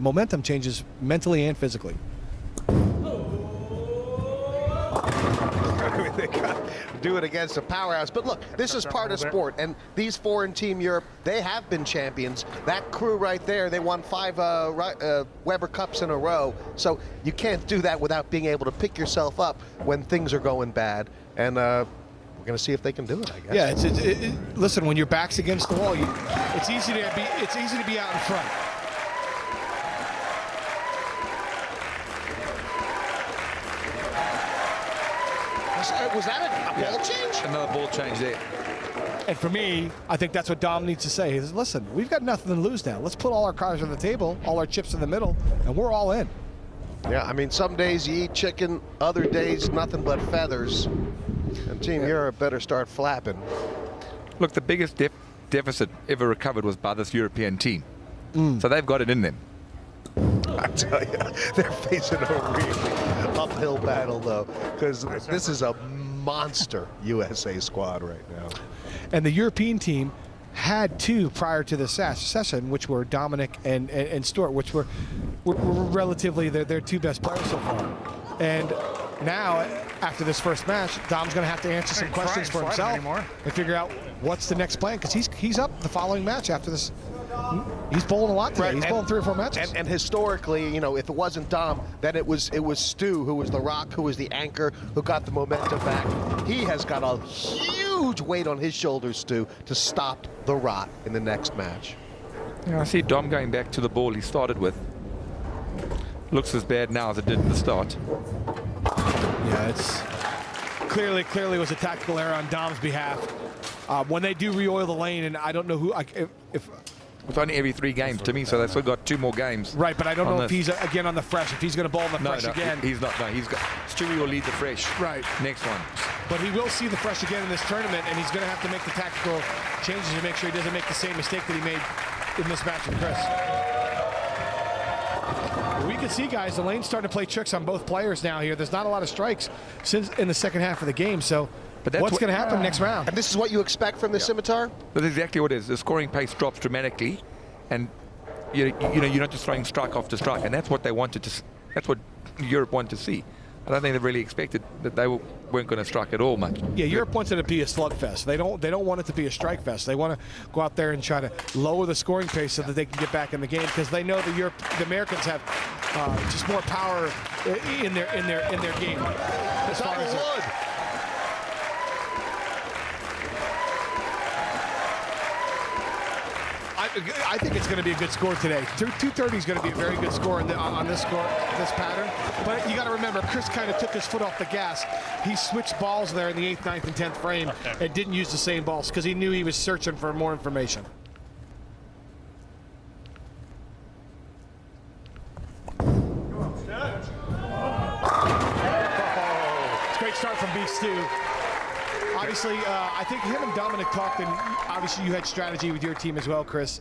momentum changes mentally and physically. They got to do it against a powerhouse. But look, this is part of sport, and these foreign Team Europe, they have been champions. That crew right there, they won 5 Weber Cups in a row. So you can't do that without being able to pick yourself up when things are going bad. And we're going to see if they can do it, I guess. Yeah, listen, when your back's against the wall, it's easy to be out in front. Was that a ball change? Another ball change there. And for me, I think that's what Dom needs to say. He says, listen, we've got nothing to lose now. Let's put all our cards on the table, all our chips in the middle, and we're all in. Yeah, I mean, some days you eat chicken, other days nothing but feathers. And Team Europe better start flapping. Look, the biggest deficit ever recovered was by this European team. So they've got it in them. I tell you, they're facing a really uphill battle, though, because this is a monster USA squad right now. And the European team had 2 prior to the session, which were Dominic and Stuart, which were relatively their 2 best players so far. And now, after this first match, Dom's going to have to answer some questions for himself and figure out what's the next plan, because he's up the following match after this. He's bowling a lot today. Right. He's bowling 3 or 4 matches. And historically, you know, if it wasn't Dom, then it was Stu who was the rock, who was the anchor, who got the momentum back. He has got a huge weight on his shoulders, Stu, to stop the rot in the next match. Yeah, I see Dom going back to the ball he started with. Looks as bad now as it did at the start. Yeah, it's clearly was a tactical error on Dom's behalf. When they do re-oil the lane, and I don't know who, if It's only every 3 games to me, so they've still got 2 more games. right, but I don't know if he's again on the fresh. If he's going to bowl on the fresh again, he's not. No, he's got. Stewie will lead the fresh. Right. Next one. But he will see the fresh again in this tournament, and he's going to have to make the tactical changes to make sure he doesn't make the same mistake that he made in this match with Chris. We can see, guys, the lane's starting to play tricks on both players now here. There's not a lot of strikes since in the second half of the game, so But that's what's going to happen next round? And this is what you expect from the Scimitar? That's exactly what it is. The scoring pace drops dramatically, and you know you're not just throwing strike after strike, and that's what they wanted to. That's what Europe wanted to see. I don't think they really expected that they weren't going to strike at all much. Yeah, Europe wants it to be a slugfest. They don't want it to be a strike fest. They want to go out there and try to lower the scoring pace so that they can get back in the game, because they know the Americans have just more power in their game. As far as I think it's going to be a good score today. 230 is going to be a very good score on this pattern. But you got to remember, Chris kind of took his foot off the gas. He switched balls there in the 8th, 9th, and 10th frame and didn't use the same balls because he knew he was searching for more information. It's a great start from Beef Stew. Obviously, I think him and Dominic talked, and obviously you had strategy with your team as well, Chris.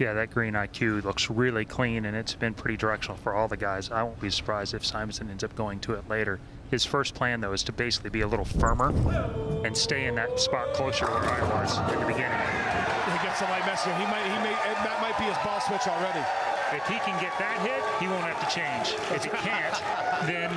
Yeah, that green IQ looks really clean, and it's been pretty directional for all the guys. I won't be surprised if Simonson ends up going to it later. His first plan, though, is to basically be a little firmer and stay in that spot closer to where I was at the beginning. He gets a light message. That might be his ball switch already. If he can get that hit, he won't have to change. If he can't, then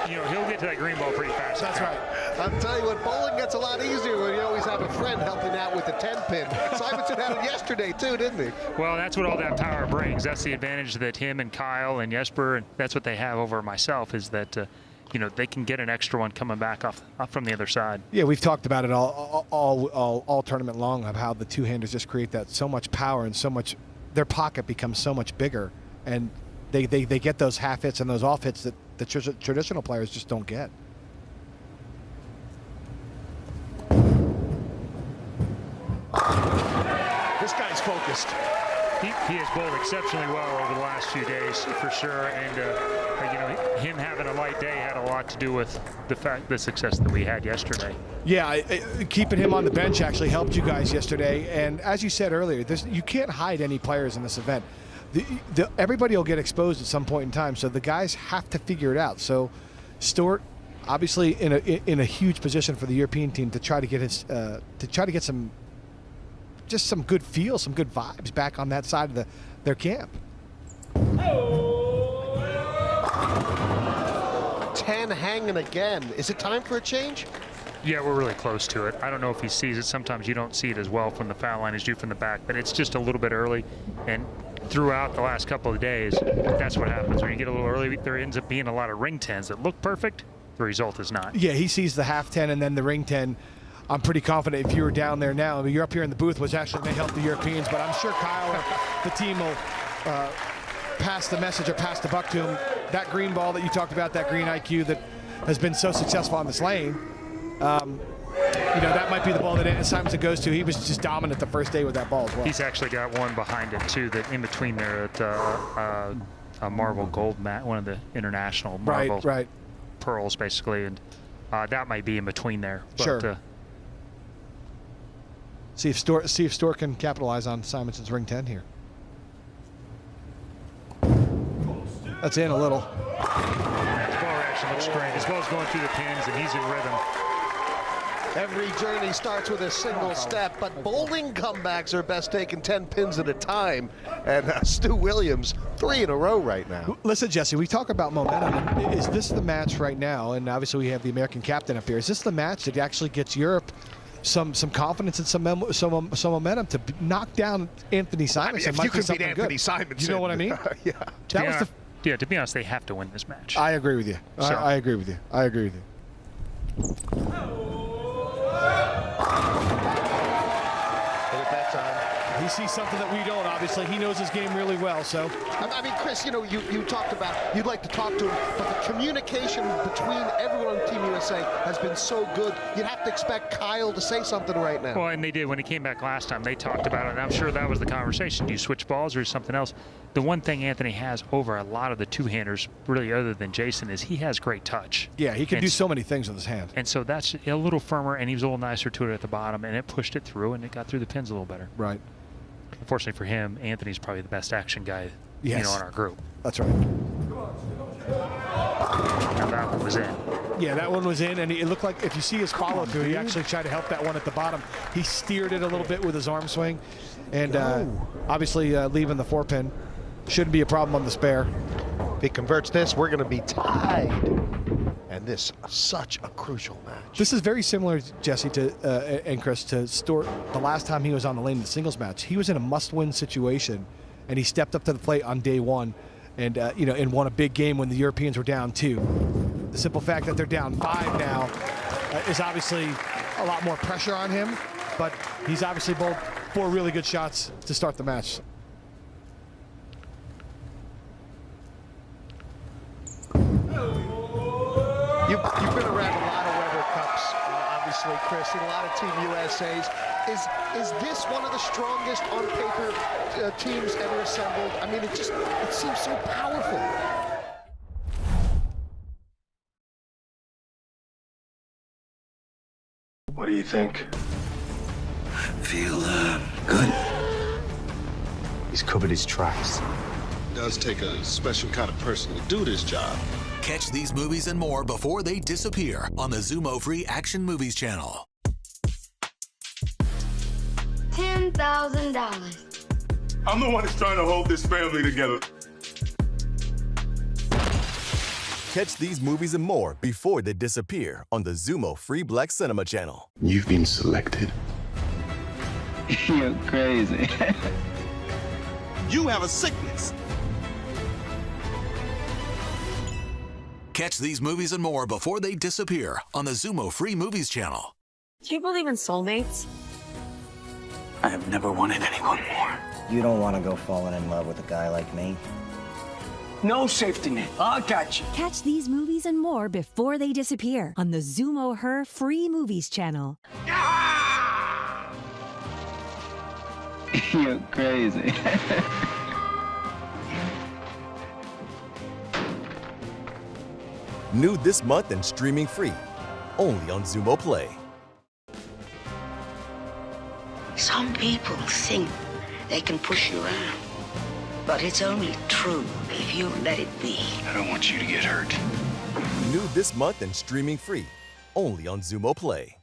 he'll get to that green ball pretty fast. That's right. I'll tell you what, bowling gets a lot easier when you always have a friend helping out with the 10-pin. Simonson had it yesterday too, didn't he? Well, that's what all that power brings. That's the advantage that him and Kyle and Jesper, and that's what they have over myself, is that they can get an extra one coming back off from the other side. Yeah, we've talked about it all tournament long, of how the two-handers just create that so much power and so much. Their pocket becomes so much bigger, and they get those half hits and those off hits that the traditional players just don't get. This guy's focused. He has bowled exceptionally well over the last few days, for sure, and him having a light day had a lot to do with the success that we had yesterday. Yeah, keeping him on the bench actually helped you guys yesterday, and as you said earlier, you can't hide any players in this event. Everybody will get exposed at some point in time, so the guys have to figure it out. So Stuart, obviously in a huge position for the European team to try to get some good feel, some good vibes back on that side of their camp. 10 hanging again. Is it time for a change? Yeah, we're really close to it. I don't know if he sees it. Sometimes you don't see it as well from the foul line as you do from the back, but it's just a little bit early. And throughout the last couple of days, that's what happens. When you get a little early, there ends up being a lot of ring 10s that look perfect. The result is not. Yeah, he sees the half 10 and then the ring 10. I'm pretty confident if you were down there now, I mean, you're up here in the booth, which actually may help the Europeans, but I'm sure Kyle or the team will pass the message or pass the buck to him. That green ball that you talked about, that green IQ that has been so successful on this lane, you know, that might be the ball that Anthony Simonson goes to. He was just dominant the first day with that ball as well. He's actually got one behind it too, that in between there at a Marvel Gold mat, one of the international Marvel pearls basically, and that might be in between there. But, sure. See if Storr can capitalize on Simonson's ring 10 here. That's in a little. His ball reaction looks great. His ball's going through the pins, and he's in rhythm. Every journey starts with a single step, but bowling comebacks are best taken 10 pins at a time. And Stu Williams, 3 in a row right now. Listen, Jesse, we talk about momentum. Is this the match right now? And obviously we have the American captain up here. Is this the match that actually gets Europe some confidence and some momentum to knock down Anthony Simonson? I mean, if you can beat Anthony Simonson, you know what I mean? Yeah. To be honest, they have to win this match. I agree with you. So. I agree with you. I agree with you. He sees something that we don't, obviously. He knows his game really well, so. I mean, Chris, you know, you talked about, you'd like to talk to him, but the communication between everyone on Team USA has been so good. You'd have to expect Kyle to say something right now. Well, and they did. When he came back last time, they talked about it, and I'm sure that was the conversation. Do you switch balls or something else? The one thing Anthony has over a lot of the two-handers, really other than Jason, is he has great touch. Yeah, he can do so many things with his hand. And so that's a little firmer, and he was a little nicer to it at the bottom, and it pushed it through, and it got through the pins a little better. Right. Unfortunately for him, Anthony's probably the best action guy, you know, in our group. That's right. Now that one was in. Yeah, that one was in, and it looked like if you see his follow through, he actually tried to help that one at the bottom. He steered it a little bit with his arm swing, and obviously leaving the 4-pin shouldn't be a problem on the spare. If he converts this, we're going to be tied. And this such a crucial match. This is very similar, Jesse, to and Chris, to Storr. The last time he was on the lane in the singles match, he was in a must-win situation, and he stepped up to the plate on day one, and you know, and won a big game when the Europeans were down 2. The simple fact that they're down 5 now is obviously a lot more pressure on him, but he's obviously bowled 4 really good shots to start the match. You've been around a lot of Weber Cups, obviously, Chris, and a lot of Team USAs. Is this one of the strongest on paper teams ever assembled? I mean, it seems so powerful. What do you think? Feel good. He's covered his tracks. It does take a special kind of person to do this job. Catch these movies and more before they disappear on the Zumo Free Action Movies channel. $10,000. I'm the one that's trying to hold this family together. Catch these movies and more before they disappear on the Zumo Free Black Cinema channel. You've been selected. You're crazy. You have a sickness. Catch these movies and more before they disappear on the Zumo Free Movies channel. Do you believe in soulmates? I have never wanted anyone more. You don't want to go falling in love with a guy like me. No safety net. I got you. Catch these movies and more before they disappear on the Zumo Her Free Movies channel. You're crazy. New this month and streaming free, only on Zumo Play. Some people think they can push you around, but it's only true if you let it be. I don't want you to get hurt. New this month and streaming free, only on Zumo Play.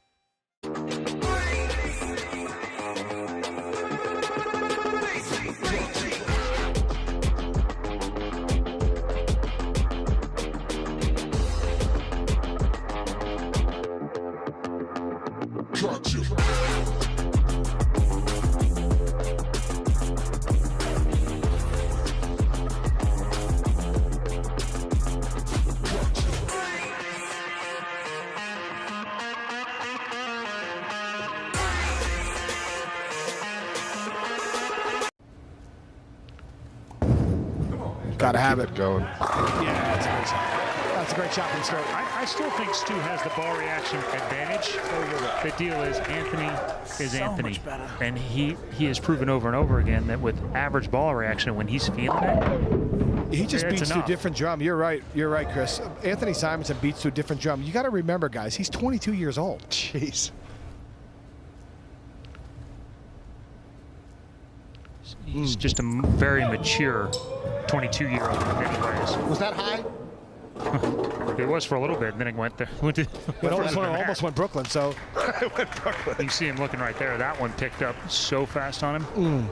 Gotta have keep it. going. Yeah, that's a great shot. That's a great shot from Stewart. I still think Stu has the ball reaction advantage. The deal is Anthony is Anthony. And he has proven over and over again that with average ball reaction, when he's feeling it, he just beats to a enough. different drum. You're right, Chris. Anthony Simonson beats to a different drum. You got to remember, guys, he's 22 years old. Jeez. He's just a very mature 22-year-old in many ways. Was that high? It was for a little bit, and then it went to almost went Brooklyn. So it went Brooklyn. You see him looking right there. That one picked up so fast on him.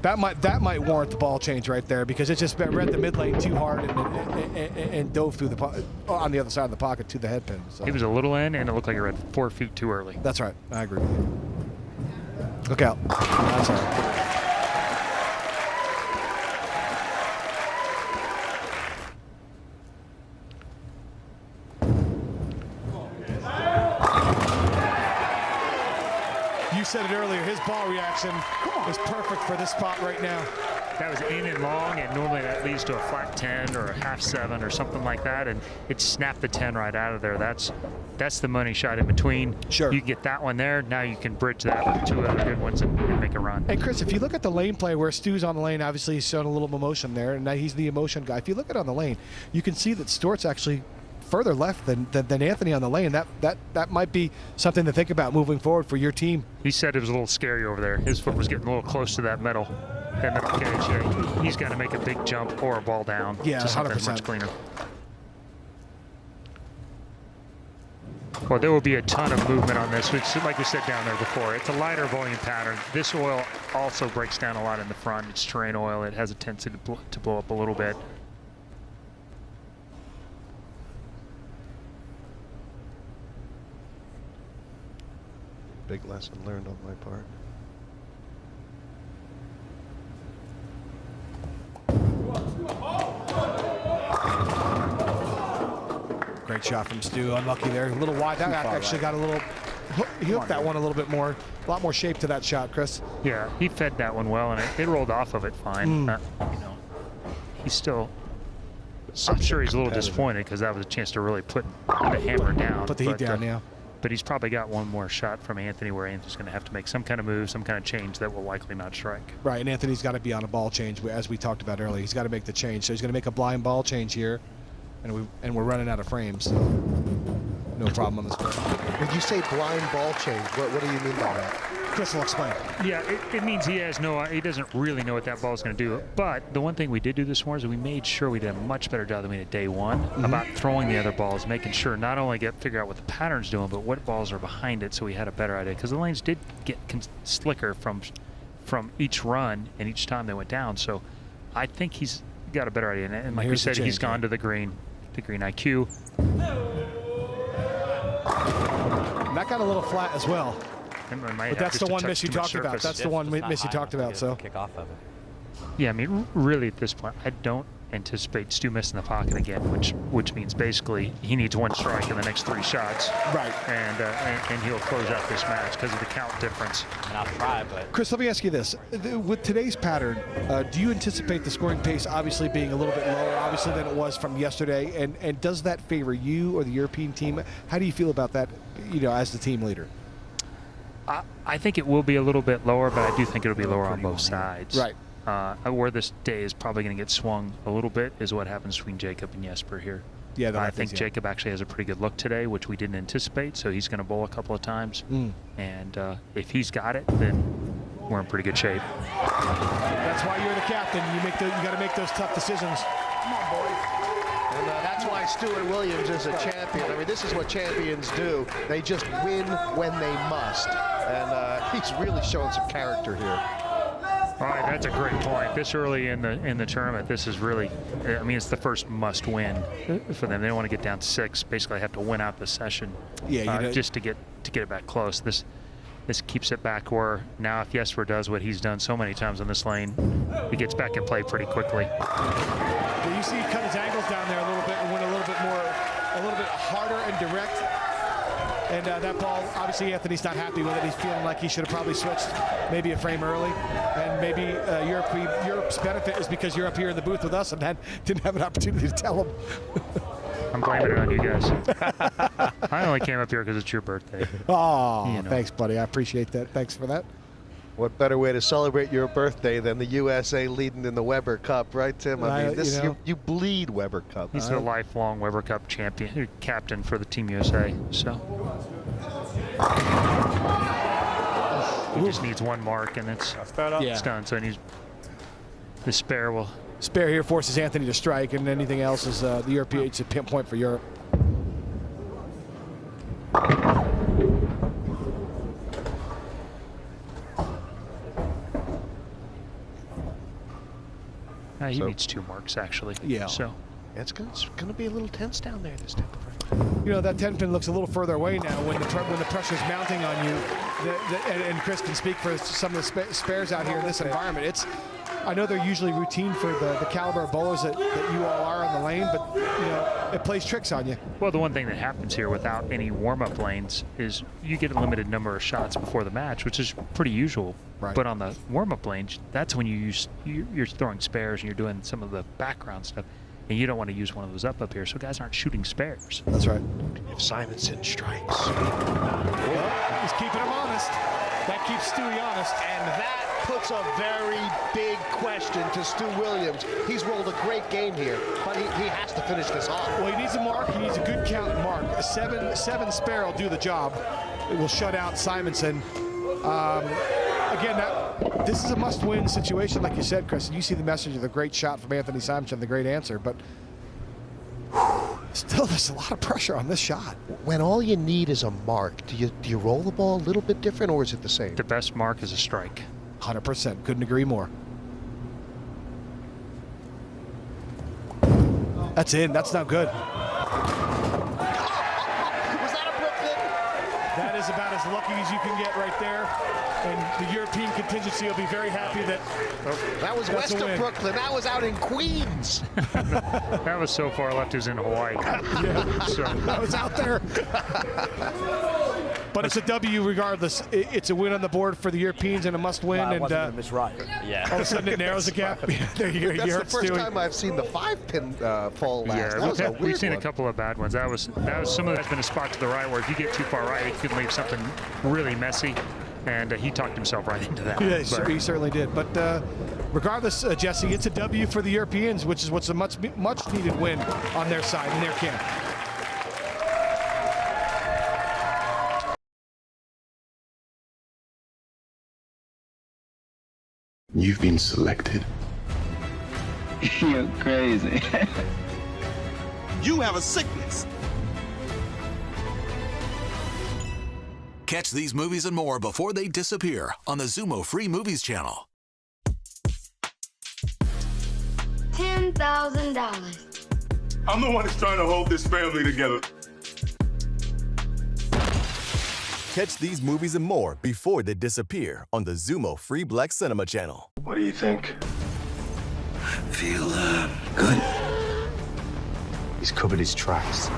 That might warrant the ball change right there, because it just read the mid lane too hard and dove through on the other side of the pocket to the head pin. So. He was a little in, and it looked like it read 4 feet too early. That's right. I agree with you. Look out. That's all right. You said it earlier, his ball reaction is perfect for this spot right now. That was in and long, and normally that leads to a flat 10 or a half 7 or something like that, and it snapped the 10 right out of there. That's the money shot in between. Sure. You get that one there, now you can bridge that with 2 other good ones and make a run. Hey, Chris, if you look at the lane play where Stu's on the lane, obviously he's showing a little emotion there, and now he's the emotion guy. If you look at it on the lane, you can see that Stewart's actually further left than Anthony on the lane. That might be something to think about moving forward for your team. He said it was a little scary over there. His foot was getting a little close to that metal cage. Yeah, he's got to make a big jump or a ball down to something 100%. much cleaner. Well, there will be a ton of movement on this, which, like we said down there before, it's a lighter volume pattern. This oil also breaks down a lot in the front. It's terrain oil. It has a tendency to blow up a little bit. Big lesson learned on my part. Great shot from Stu. Unlucky there. A little wide. That actually got a little. He hooked that one a little bit more. A lot more shape to that shot, Chris. Yeah, he fed that one well, and it rolled off of it fine. He's still. I'm sure he's a little disappointed, because that was a chance to really put the hammer down. Put the heat down, yeah. But he's probably got one more shot from Anthony, where Anthony's going to have to make some kind of move, some kind of change that will likely not strike. Right, and Anthony's got to be on a ball change, as we talked about earlier. He's got to make the change. So he's going to make a blind ball change here, and we're running out of frames. So no problem on this play. When you say blind ball change, what do you mean by that? Chris will explain. Yeah, it means he doesn't really know what that ball is going to do. But the one thing we did do this morning is we made sure we did a much better job than we did day one about throwing the other balls, making sure not only figure out what the pattern's doing, but what balls are behind it, so we had a better idea. Because the lanes did get slicker from each run and each time they went down. So I think he's got a better idea. And like we said, he's gone to the green IQ. And that got a little flat as well. But that's the one miss you talked about. That's the one miss you talked about. So kick off of it. Yeah, I mean, really at this point, I don't anticipate Stu missing the pocket again, which means basically he needs one strike in the next 3 shots. Right. And he'll close out this match because of the count difference. And I'll try, but Chris, let me ask you this: with today's pattern, do you anticipate the scoring pace obviously being a little bit lower, obviously, than it was from yesterday? And does that favor you or the European team? How do you feel about that? As the team leader. I think it will be a little bit lower, but I do think it'll be lower on both sides. Right. Where this day is probably going to get swung a little bit is what happens between Jacob and Jesper here. Yeah, I think Jacob actually has a pretty good look today, which we didn't anticipate, so he's going to bowl a couple of times. And if he's got it, then we're in pretty good shape. That's why you're the captain. You got to make those tough decisions. Come on, boys. And that's why Stuart Williams is a champion. I mean, this is what champions do. They just win when they must. And he's really showing some character here. All right, that's a great point. This early in the tournament, this is really, I mean, it's the first must win for them. They don't want to get down 6. Basically, have to win out the session. Yeah, just to get it back close. This keeps it back where now if Jesper does what he's done so many times on this lane, he gets back in play pretty quickly. Yeah, you see he cut his angles down there a little bit and went a little bit harder and direct. And that ball, obviously Anthony's not happy with it. He's feeling like he should have probably switched maybe a frame early. And maybe Europe's benefit is because you're up here in the booth with us and didn't have an opportunity to tell him. I'm blaming it on you guys. I only came up here because it's your birthday. Oh, thanks, buddy. I appreciate that. Thanks for that. What better way to celebrate your birthday than the USA leading in the Weber Cup, right, Tim? I mean, this you bleed Weber Cup. He's the lifelong Weber Cup captain for the Team USA. So he just needs one mark, and it's done. So he needs the spare will. Spare here forces Anthony to strike, and anything else is the European. It's a pinpoint for Europe. He needs 2 marks, actually. Yeah. So it's going to be a little tense down there this time of round. You know, that 10-pin looks a little further away now when the pressure's mounting on you. And Chris can speak for some of the spares out here in this environment. I know they're usually routine for the caliber of bowlers that you all are on the lane, but you know, it plays tricks on you. Well, the one thing that happens here without any warm-up lanes is you get a limited number of shots before the match, which is pretty usual. Right. But on the warm-up lanes, that's when you're throwing spares and you're doing some of the background stuff, and you don't want to use one of those up here, so guys aren't shooting spares. That's right. If Simonson strikes. Well, he's keeping him honest. That keeps Stewie honest. And that puts a very big question to Stu Williams. He's rolled a great game here, but he has to finish this off. Well, he needs a mark. He needs a good count mark. A seven spare will do the job. It will shut out Simonson. Again, this is a must-win situation, like you said, Chris. You see the message of the great shot from Anthony Simonson, the great answer, but still, there's a lot of pressure on this shot. When all you need is a mark, do you roll the ball a little bit different, or is it the same? The best mark is a strike. 100%. Couldn't agree more. That's in. That's not good. Was that a Brooklyn? That is about as lucky as you can get right there. And the European contingency will be very happy that that was west of Brooklyn. That was out in Queens. That was so far left as in Hawaii. Yeah, so. That was out there. But it's a W regardless. It's a win on the board for the Europeans and a must-win. And all of a sudden it narrows the gap. There you go. That's the first time I've seen the 5-pin fall last. Yeah, we've seen a couple of bad ones. That was some of that's been a spot to the right where if you get too far right, it could leave something really messy. And he talked himself right into that. Yeah, he certainly did. But regardless, Jesse, it's a W for the Europeans, which is what's a much-needed win on their side, in their camp. You've been selected. You're crazy. You have a sickness. Catch these movies and more before they disappear on the Zumo Free Movies channel. $10,000. I'm the one that's trying to hold this family together. Catch these movies and more before they disappear on the Zumo Free Black Cinema channel. What do you think? Feel good. He's covered his tracks.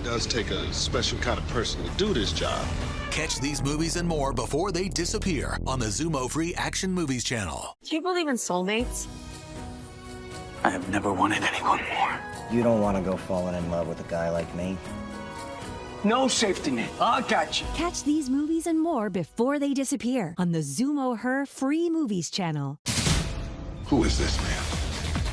It does take a special kind of person to do this job. Catch these movies and more before they disappear on the Zumo Free Action Movies channel. Do you believe in soulmates? I have never wanted anyone more. You don't want to go falling in love with a guy like me. No safety net. I got you. Catch these movies and more before they disappear on the Zumo Her Free Movies channel. Who is this man?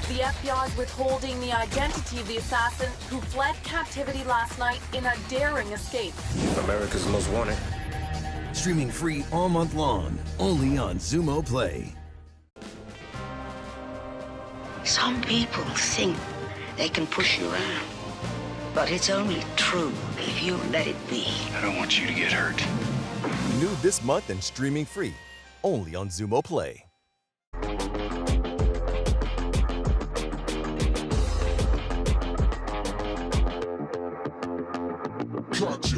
The FBI is withholding the identity of the assassin who fled captivity last night in a daring escape. America's Most Wanted. Streaming free all month long, only on Zumo Play. Some people think they can push you around, but it's only true if you let it be. I don't want you to get hurt. New this month and streaming free, only on Zumo Play. Gotcha.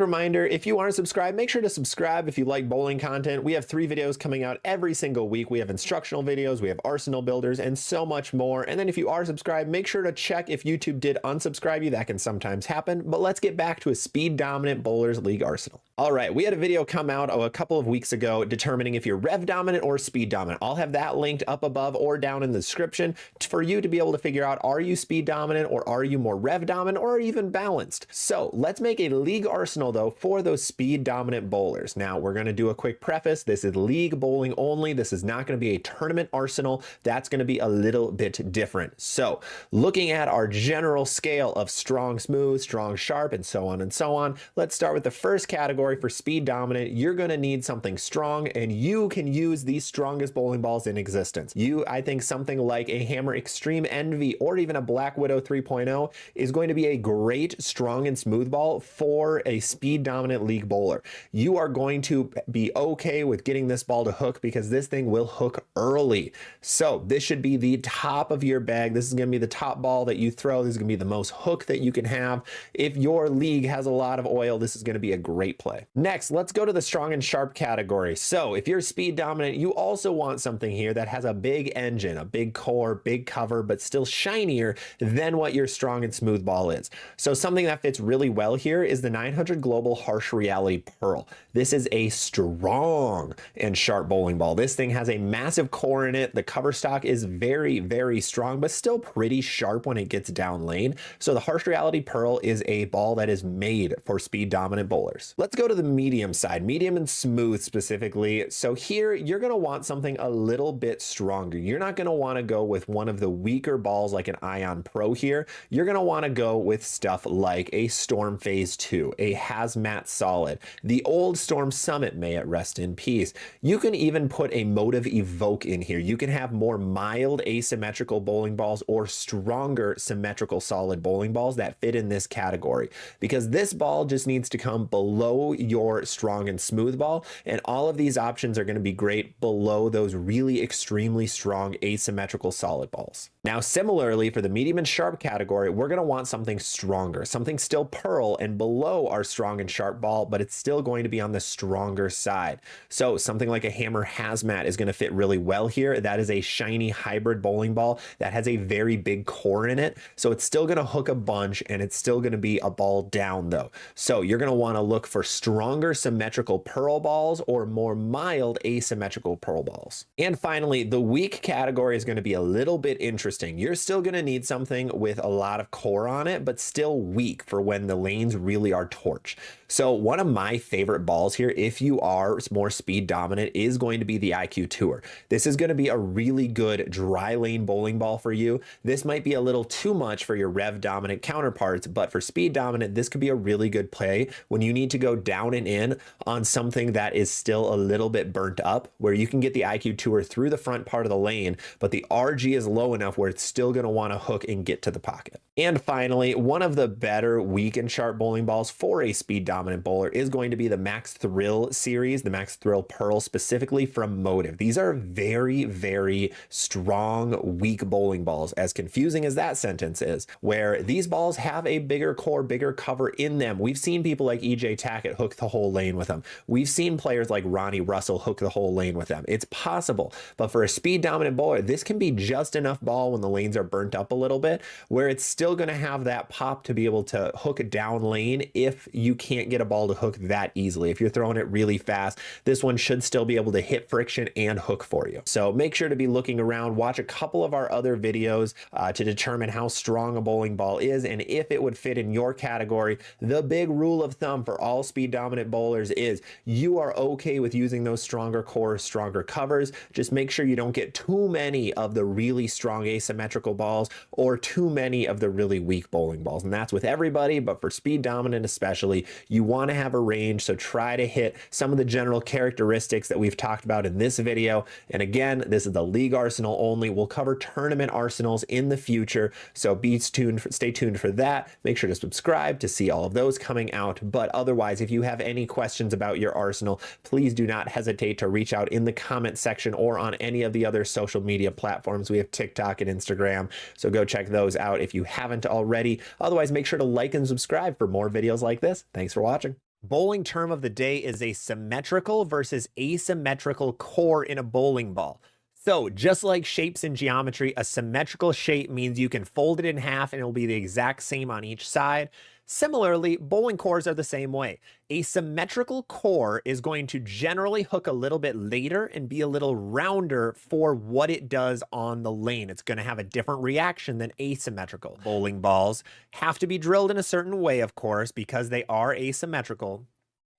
quick reminder, if you aren't subscribed, make sure to subscribe if you like bowling content. We have 3 videos coming out every single week. We have instructional videos, we have arsenal builders, and so much more. And then if you are subscribed, make sure to check if YouTube did unsubscribe you. That can sometimes happen. But let's get back to a speed dominant bowlers league arsenal. All right, we had a video come out a couple of weeks ago determining if you're rev dominant or speed dominant. I'll have that linked up above or down in the description for you to be able to figure out, are you speed dominant or are you more rev dominant or even balanced? So let's make a league arsenal though for those speed dominant bowlers. Now we're going to do a quick preface. This is league bowling only. This is not going to be a tournament arsenal. That's going to be a little bit different. So looking at our general scale of strong, smooth, strong, sharp, and so on and so on, let's start with the first category. For speed dominant, you're going to need something strong, and you can use the strongest bowling balls in existence. I think something like a Hammer Extreme Envy or even a Black Widow 3.0 is going to be a great strong and smooth ball for a speed dominant league bowler. You are going to be okay with getting this ball to hook because this thing will hook early. So this should be the top of your bag. This is going to be the top ball that you throw. This is going to be the most hook that you can have. If your league has a lot of oil, this is going to be a great play. Next, let's go to the strong and sharp category. So if you're speed dominant, you also want something here that has a big engine, a big core, big cover, but still shinier than what your strong and smooth ball is. So something that fits really well here is the 900 Global Harsh Reality Pearl. This is a strong and sharp bowling ball. This thing has a massive core in it. The cover stock is very, very strong, but still pretty sharp when it gets down lane. So the Harsh Reality Pearl is a ball that is made for speed dominant bowlers. Let's go to the medium side, medium and smooth specifically. So here you're going to want something a little bit stronger. You're not going to want to go with one of the weaker balls like an Ion Pro here. You're going to want to go with stuff like a Storm Phase 2, a Hazmat Solid, the old Storm Summit, may it rest in peace. You can even put a Motive Evoke in here. You can have more mild asymmetrical bowling balls or stronger symmetrical solid bowling balls that fit in this category, because this ball just needs to come below your strong and smooth ball, and all of these options are going to be great below those really extremely strong asymmetrical solid balls. Now similarly for the medium and sharp category, we're going to want something stronger, something still pearl and below our strong and sharp ball, but it's still going to be on the stronger side. So something like a Hammer Hazmat is going to fit really well here. That is a shiny hybrid bowling ball that has a very big core in it, so it's still going to hook a bunch and it's still going to be a ball down though. So you're going to want to look for stronger symmetrical pearl balls or more mild asymmetrical pearl balls. And finally, the weak category is going to be a little bit interesting. You're still going to need something with a lot of core on it, but still weak for when the lanes really are torch. So one of my favorite balls here, if you are more speed dominant, is going to be the IQ Tour. This is going to be a really good dry lane bowling ball for you. This might be a little too much for your rev dominant counterparts, but for speed dominant, this could be a really good play when you need to go down and in on something that is still a little bit burnt up, where you can get the IQ Tour through the front part of the lane, but the RG is low enough where it's still going to want to hook and get to the pocket. And finally, one of the better weak and sharp bowling balls for a speed dominant bowler is going to be the Max Thrill series, the Max Thrill Pearl, specifically from Motive. These are very, very strong, weak bowling balls, as confusing as that sentence is, where these balls have a bigger core, bigger cover in them. We've seen people like EJ Tackett hook the whole lane with them. We've seen players like Ronnie Russell hook the whole lane with them. It's possible, but for a speed dominant bowler, this can be just enough ball when the lanes are burnt up a little bit, where it's still going to have that pop to be able to hook down lane if you can't get a ball to hook that easily. If you're throwing it really fast, this one should still be able to hit friction and hook for you. So make sure to be looking around, watch a couple of our other videos to determine how strong a bowling ball is and if it would fit in your category. The big rule of thumb for all speed dominant bowlers is you are okay with using those stronger cores, stronger covers. Just make sure you don't get too many of the really strong asymmetrical balls or too many of the really weak bowling balls. And that's with everybody, but for speed dominant especially, you want to have a range. So try to hit some of the general characteristics that we've talked about in this video. And again, this is the league arsenal only. We'll cover tournament arsenals in the future, so stay tuned for that. Make sure to subscribe to see all of those coming out. But otherwise, if you have any questions about your arsenal, please do not hesitate to reach out in the comment section or on any of the other social media platforms. We have TikTok and Instagram, so go check those out if you haven't already. Otherwise, make sure to like and subscribe for more videos like this. Thanks for watching. Bowling term of the day is a symmetrical versus asymmetrical core in a bowling ball. So just like shapes in geometry, a symmetrical shape means you can fold it in half and it'll be the exact same on each side. Similarly, bowling cores are the same way. A symmetrical core is going to generally hook a little bit later and be a little rounder for what it does on the lane. It's going to have a different reaction than asymmetrical. Bowling balls have to be drilled in a certain way, of course, because they are asymmetrical,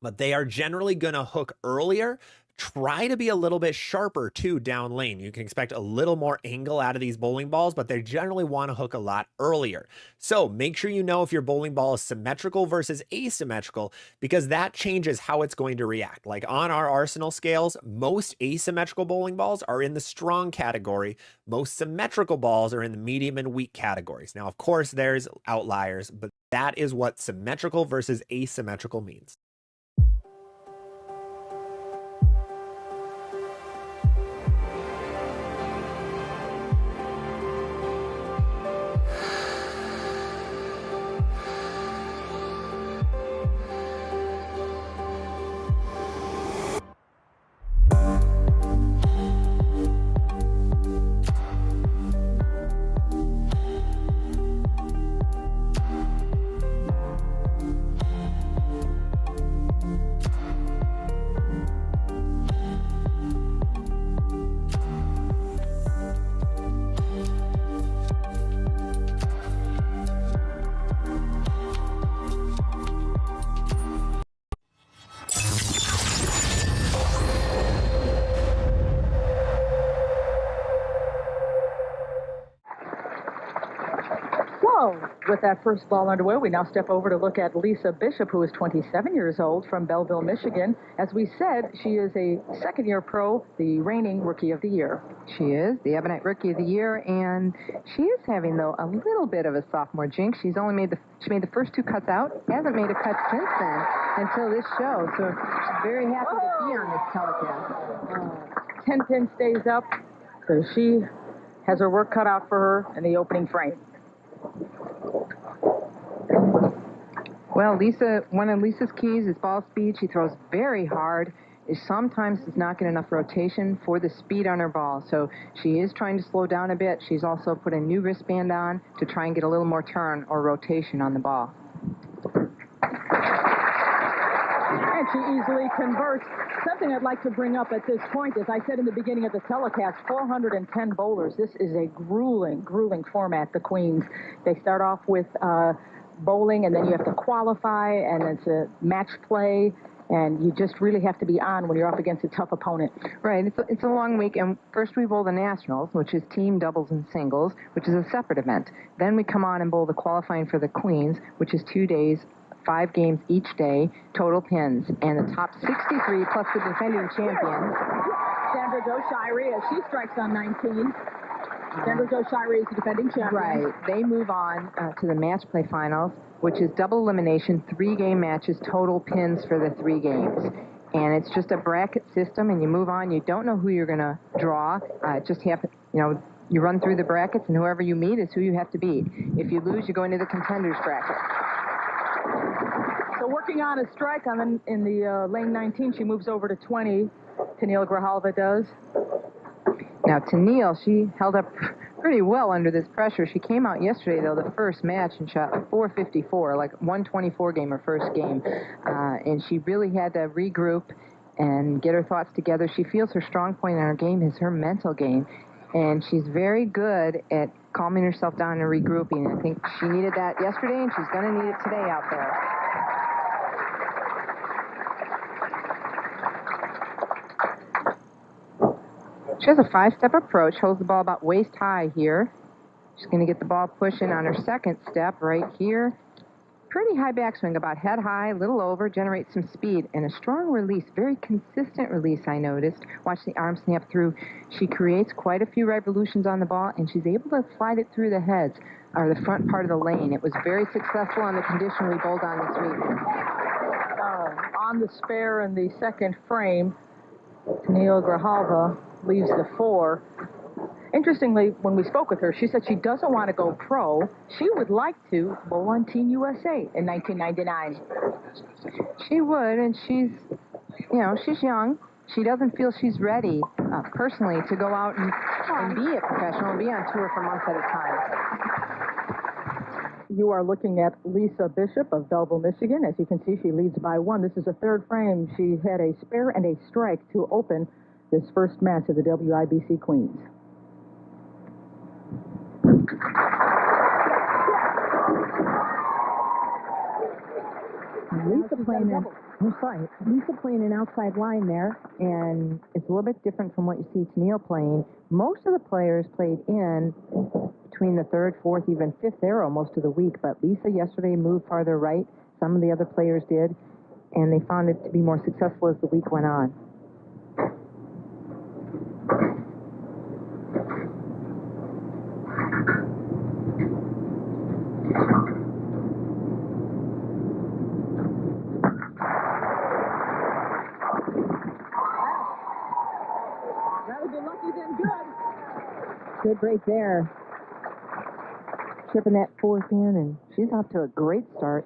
but they are generally going to hook earlier. Try to be a little bit sharper too down lane. You can expect a little more angle out of these bowling balls, but they generally want to hook a lot earlier. So make sure you know if your bowling ball is symmetrical versus asymmetrical, because that changes how it's going to react. Like on our Arsenal scales, most asymmetrical bowling balls are in the strong category. Most symmetrical balls are in the medium and weak categories. Now, of course, there's outliers, but that is what symmetrical versus asymmetrical means. With that first ball underway, we now step over to look at Lisa Bishop, who is 27 years old from Belleville, Michigan. As we said, she is a second-year pro, the reigning Rookie of the Year. She is the Ebonite Rookie of the Year, and she is having, though, a little bit of a sophomore jinx. She made the first 2 cuts out, hasn't made a cut since then until this show, so she's very happy to be on this telecast. 10-pin stays up, so she has her work cut out for her in the opening frame. Well, one of Lisa's keys is ball speed. She throws very hard. Sometimes does not get enough rotation for the speed on her ball. So she is trying to slow down a bit. She's also put a new wristband on to try and get a little more turn or rotation on the ball. And she easily converts. Something I'd like to bring up at this point, as I said in the beginning of the telecast, 410 bowlers. This is a grueling, grueling format, the Queens. They start off with bowling, and then you have to qualify, and it's a match play, and you just really have to be on when you're up against a tough opponent. Right. It's a long week, and first we bowl the Nationals, which is team doubles and singles, which is a separate event. Then we come on and bowl the qualifying for the Queens, which is 2 days, 5 games each day, total pins, and the top 63 plus the defending champion. Sandra Doshire, as she strikes on 19. Sandra Doshire is the defending champion. Right. They move on to the match play finals, which is double elimination, 3-game matches, total pins for the 3 games. And it's just a bracket system, and you move on. You don't know who you're going to draw. Just have, you run through the brackets, and whoever you meet is who you have to beat. If you lose, you go into the contenders bracket. So working on a strike in the lane 19, she moves over to 20. Tennille Grijalva does. Now, Tennille, she held up pretty well under this pressure. She came out yesterday, though, the first match, and shot 454, like 124 game, her first game. And she really had to regroup and get her thoughts together. She feels her strong point in her game is her mental game. And she's very good at calming herself down and regrouping. I think she needed that yesterday, and she's going to need it today out there. She has a 5-step approach, holds the ball about waist high here. She's going to get the ball pushing on her second step right here. Pretty high backswing, about head high, a little over, generates some speed, and a strong release, very consistent release, I noticed. Watch the arm snap through. She creates quite a few revolutions on the ball, and she's able to slide it through the heads, or the front part of the lane. It was very successful on the condition we bowled on this week. On the spare in the second frame, Tennille Grijalva leaves the 4. Interestingly, when we spoke with her, she said she doesn't want to go pro. She would like to bowl on Team USA in 1999. She would, and she's young. She doesn't feel she's ready, personally, to go out and be a professional and be on tour for months at a time. You are looking at Lisa Bishop of Belleville, Michigan. As you can see, she leads by 1. This is a third frame. She had a spare and a strike to open this first match of the WIBC Queens. Lisa playing an outside line there, and it's a little bit different from what you see Tennille playing. Most of the players played in between the 3rd, 4th, even 5th arrow most of the week, but Lisa yesterday moved farther right. Some of the other players did, and they found it to be more successful as the week went on. Good break there. Tripping that 4th in, and she's off to a great start.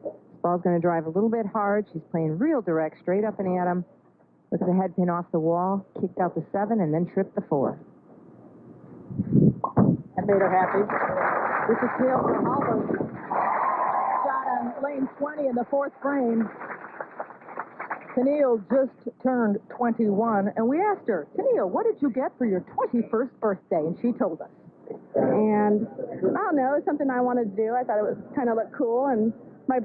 This ball's going to drive a little bit hard. She's playing real direct, straight up and at him. Look at the head pin off the wall, kicked out the 7, and then tripped the 4. That made her happy. This is Gail Grijalva's shot on lane 20 in the 4th frame. Tennille just turned 21, and we asked her, Tennille, what did you get for your 21st birthday? And she told us. And I don't know, something I wanted to do. I thought it was kind of look cool, and my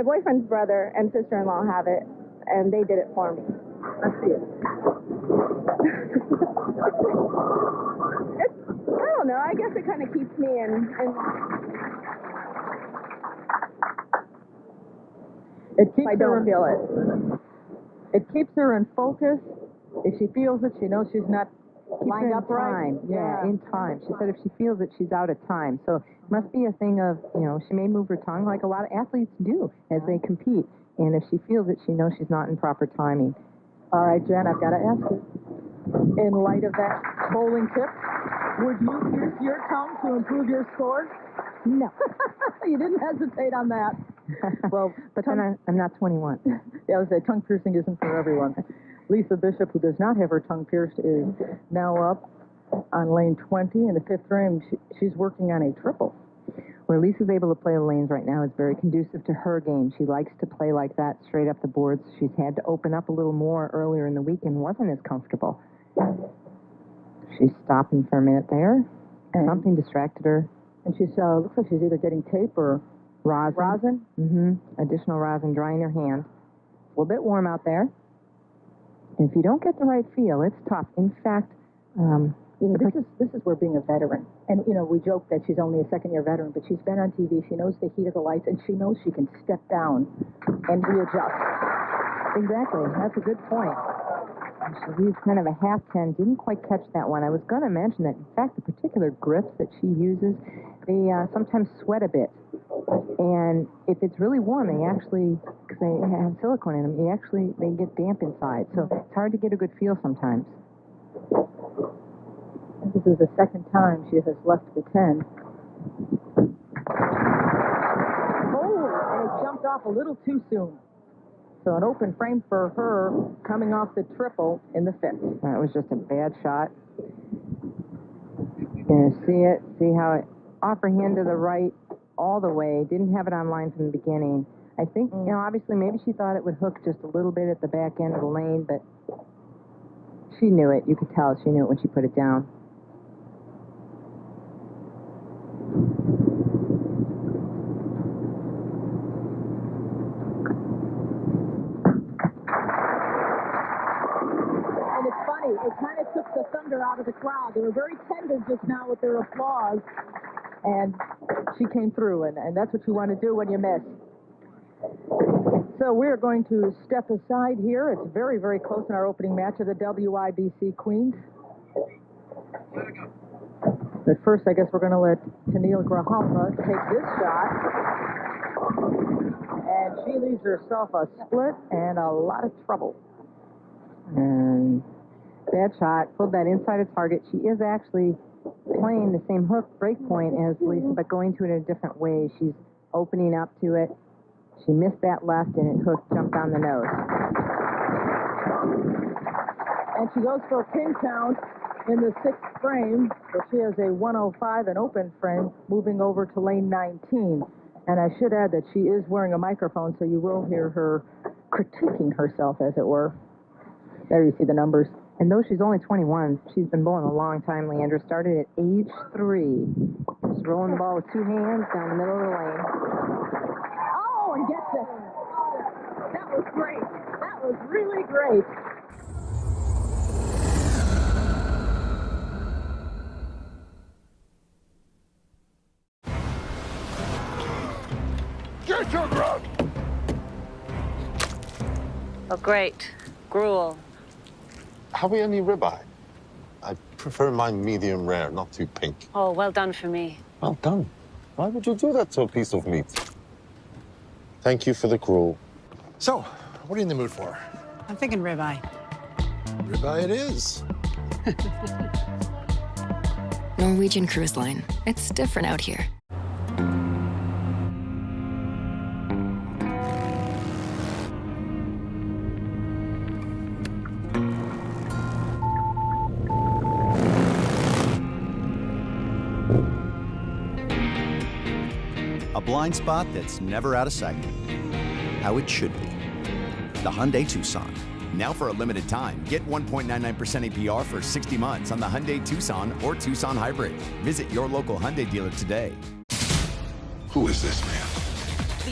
boyfriend's brother and sister-in-law have it, and they did it for me. Let's see it. I don't know, I guess it kind of keeps me in It keeps I don't feel it. It keeps her in focus. If she feels it, she knows she's not lined up right. Yeah, in time. She said if she feels it, she's out of time. So it must be a thing of, she may move her tongue like a lot of athletes do as they compete. And if she feels it, she knows she's not in proper timing. All right, Jen, I've got to ask you. In light of that bowling tip, would you pierce your tongue to improve your score? No. You didn't hesitate on that. Well, but then I'm not 21. Yeah, I was saying tongue piercing isn't for everyone. Lisa Bishop, who does not have her tongue pierced, is now up on lane 20 in the 5th frame. She's working on a triple. Where Lisa's able to play the lanes right now is very conducive to her game. She likes to play like that, straight up the boards. She's had to open up a little more earlier in the week and wasn't as comfortable. She's stopping for a minute there. Something distracted her. And she's looks like she's either getting tape or rosin. Additional rosin drying her hand. A little bit warm out there. And if you don't get the right feel, it's tough. In fact, this is where being a veteran. And we joke that she's only a 2nd-year veteran, but she's been on TV. She knows the heat of the lights, and she knows she can step down and readjust. Exactly. That's a good point. She leaves kind of a half 10. Didn't quite catch that one. I was going to mention that, in fact, the particular grips that she uses, they sometimes sweat a bit. And if it's really warm, they actually, because they have silicone in them, they get damp inside. So it's hard to get a good feel sometimes. This is the 2nd time she has left the 10. Oh, and it jumped off a little too soon. So an open frame for her coming off the triple in the 5th. That was just a bad shot. You're going to see it, see how it off her hand to the right all the way. Didn't have it on line from the beginning. I think, obviously maybe she thought it would hook just a little bit at the back end of the lane, but she knew it. You could tell she knew it when she put it down. It kind of took the thunder out of the crowd. They were very tender just now with their applause, and she came through, and that's what you want to do when you miss. So we're going to step aside here. It's very, very close in our opening match of the WIBC Queens. But first, I guess we're going to let Tennille Grijalva take this shot. And she leaves herself a split and a lot of trouble. And Bad shot. Pulled that inside of target. She is actually playing the same hook break point as Lisa, but going to it in a different way. She's opening up to it. She missed that left, and it hooked, jumped on the nose. And she goes for a pin count in the 6th frame, but she has a 105 and open frame, moving over to lane 19. And I should add that she is wearing a microphone, so you will hear her critiquing herself, as it were. There you see the numbers. And though she's only 21, she's been bowling a long time, Leandra. Started at age 3. Just rolling the ball with 2 hands down the middle of the lane. Oh, and gets it. That was great. That was really great. Get your grub! Oh, great. Gruel. Have we any ribeye? I prefer mine medium rare, not too pink. Oh, well done for me. Well done. Why would you do that to a piece of meat? Thank you for the gruel. So, what are you in the mood for? I'm thinking ribeye. Ribeye it is. Norwegian Cruise Line. It's different out here. A blind spot that's never out of sight. How it should be. The Hyundai Tucson. Now for a limited time, get 1.99% APR for 60 months on the Hyundai Tucson or Tucson Hybrid. Visit your local Hyundai dealer today. Who is this man?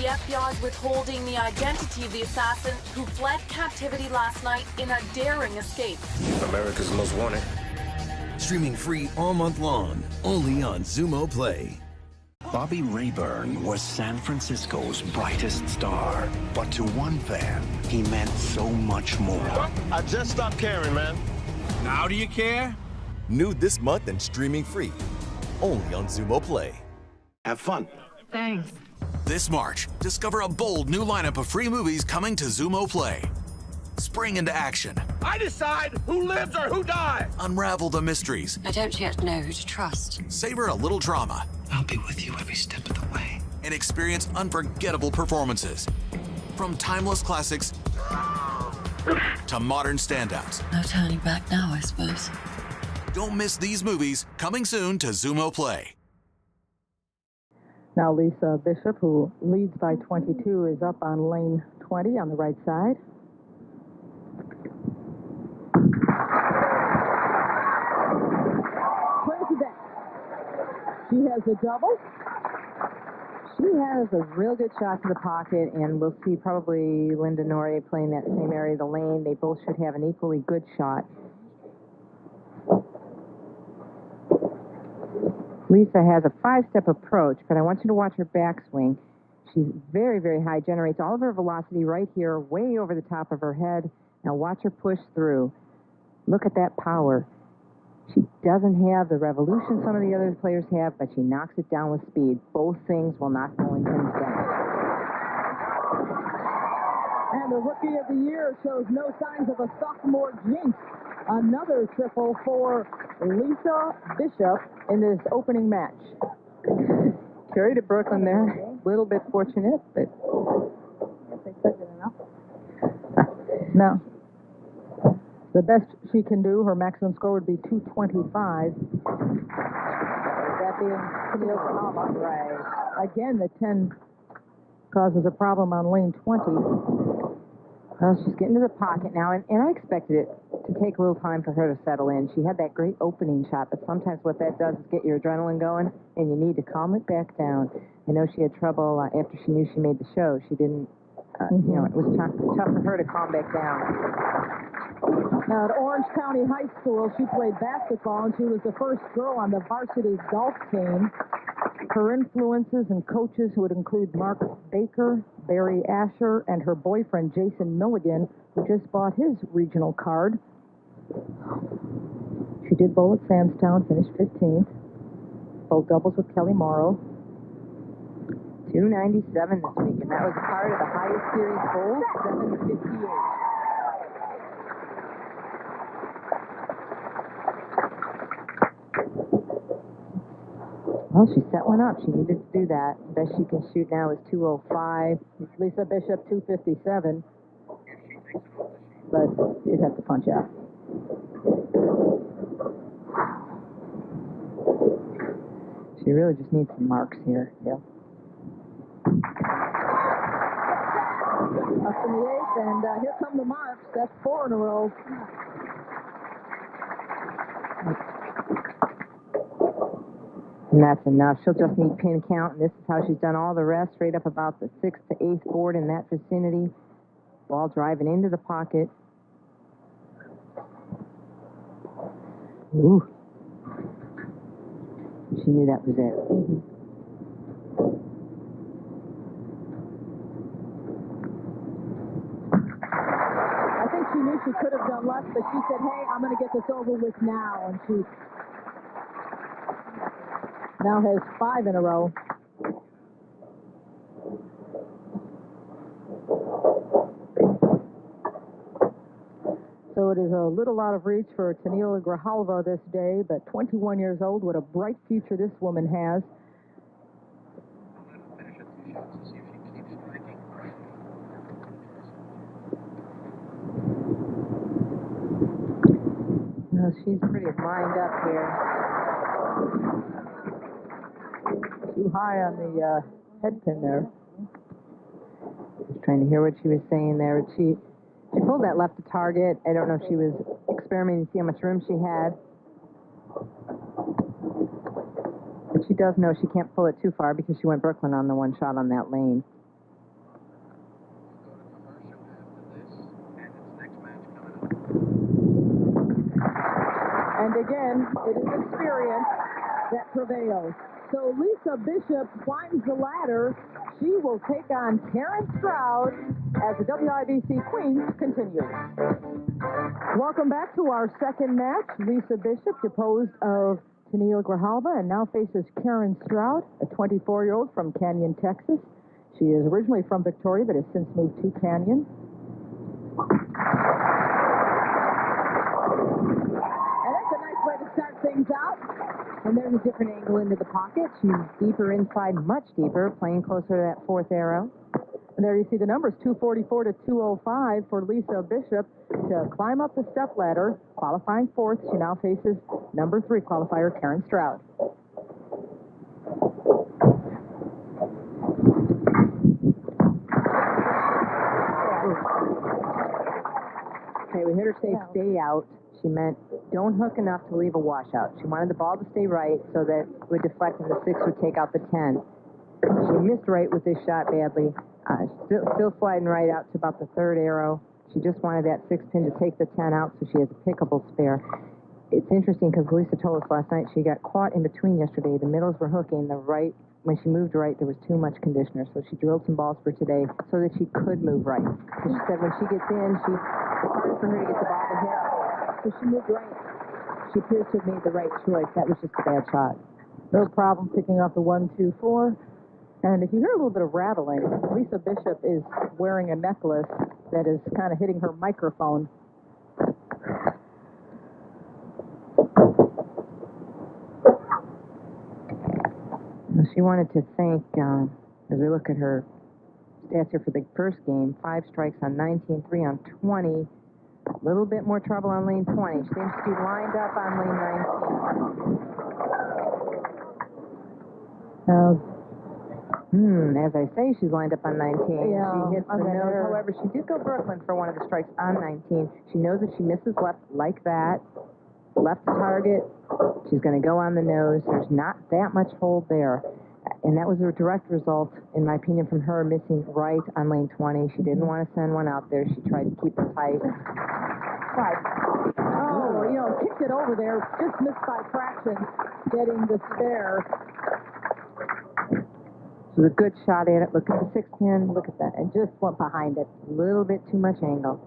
The FBI is withholding the identity of the assassin who fled captivity last night in a daring escape. America's Most Wanted. Streaming free all month long, only on Zumo Play. Bobby Rayburn was San Francisco's brightest star. But to one fan, he meant so much more. I just stopped caring, man. Now do you care? New this month and streaming free, only on Zumo Play. Have fun. Thanks. This March, discover a bold new lineup of free movies coming to Zumo Play. Spring into action. I decide who lives or who dies. Unravel the mysteries. I don't yet know who to trust. Savor a little drama. I'll be with you every step of the way. And experience unforgettable performances. From timeless classics to modern standouts. No turning back now, I suppose. Don't miss these movies, coming soon to Zumo Play. Now Lisa Bishop, who leads by 22, is up on lane 20 on the right side. She has a double. She has a real good shot to the pocket, and we'll see probably Linda Norrie playing that same area of the lane. They both should have an equally good shot. Lisa has a 5-step approach, but I want you to watch her backswing. She's very, very high, generates all of her velocity right here, way over the top of her head. Now watch her push through. Look at that power. She doesn't have the revolution some of the other players have, but she knocks it down with speed. Both things will knock bowling pins down. And the Rookie of the Year shows no signs of a sophomore jinx. Another triple for Lisa Bishop in this opening match. Carried to Brooklyn there. A little bit fortunate, but... No. The best she can do, her maximum score would be 225. That being in Oklahoma. Right. Again, the 10 causes a problem on lane 20. Well, she's getting to the pocket now, and I expected it to take a little time for her to settle in. She had that great opening shot, but sometimes what that does is get your adrenaline going, and you need to calm it back down. I know she had trouble after she knew she made the show. She didn't, you know, it was tough for her to calm back down. Now, at Orange County High School, she played basketball, and she was the first girl on the varsity golf team. Her influences and coaches, who would include Mark Baker, Barry Asher, and her boyfriend, Jason Milligan, who just bought his regional card. She did bowl at Samstown, finished 15th. Bowled doubles with Kelly Morrow. 297 this week, and that was part of the highest series bowls, 758. Well, she set one up. She needed to do that. Best she can shoot now is 205. Lisa Bishop, 257. But she'd have to punch out. She really just needs some marks here. Yeah. Up in the eighth, and here come the marks. That's 4 in a row. And that's enough. She'll just need pin count, and this is how she's done all the rest, straight up about the 6th to 8th board in that vicinity. Ball driving into the pocket. Ooh. She knew that was it. I think she knew she could have done less, but she said, hey, I'm going to get this over with now. And she now has 5 in a row. So it is a little out of reach for Tennille Grijalva this day, but 21 years old, what a bright future this woman has. Well, she's pretty lined up here. Too high on the head pin there. Just trying to hear what she was saying there. She pulled that left to target. I don't know if she was experimenting to see how much room she had. But she does know she can't pull it too far because she went Brooklyn on the one shot on that lane. And again, it is experience that prevails. So Lisa Bishop climbs the ladder. She will take on Karen Stroud as the WIBC Queens continues. Welcome back to our second match. Lisa Bishop deposed of Tennille Grijalva and now faces Karen Stroud, a 24-year-old from Canyon, Texas. She is originally from Victoria, but has since moved to Canyon. Start things out. And there's a different angle into the pocket. She's deeper inside, much deeper, playing closer to that 4th arrow. And there you see the numbers, 244 to 205 for Lisa Bishop to climb up the step ladder, qualifying 4th. She now faces number 3 qualifier, Karen Stroud. Okay, we heard her say stay out. She meant don't hook enough to leave a washout. She wanted the ball to stay right so that it would deflect and the 6 would take out the 10. She missed right with this shot badly. Still sliding right out to about the 3rd arrow. She just wanted that 6 pin to take the 10 out so she has a pickable spare. It's interesting because Lisa told us last night she got caught in between yesterday. The middles were hooking. The right, when she moved right, there was too much conditioner. So she drilled some balls for today so that she could move right. So she said when she gets in, it's hard for her to get the ball to hit. So she moved right. She appears to have made the right choice. That was just a bad shot. No problem picking up the 1, 2, 4. And if you hear a little bit of rattling, Lisa Bishop is wearing a necklace that is kind of hitting her microphone. She wanted to thank, as we look at her stats here for the first game, 5 strikes on 19, 3 on 20. A little bit more trouble on lane 20. She seems to be lined up on lane 19. As I say, she's lined up on 19. Yeah, she hits the nose. However, she did go Brooklyn for one of the strikes on 19. She knows if she misses left like that, left target, she's going to go on the nose. There's not that much hold there. And that was a direct result, in my opinion, from her missing right on lane 20. She didn't want to send one out there. She tried to keep it tight. Right. Oh, kicked it over there. Just missed by fraction, getting the spare. It was a good shot at it. Look at the 6 pin. Look at that. And just went behind it. A little bit too much angle.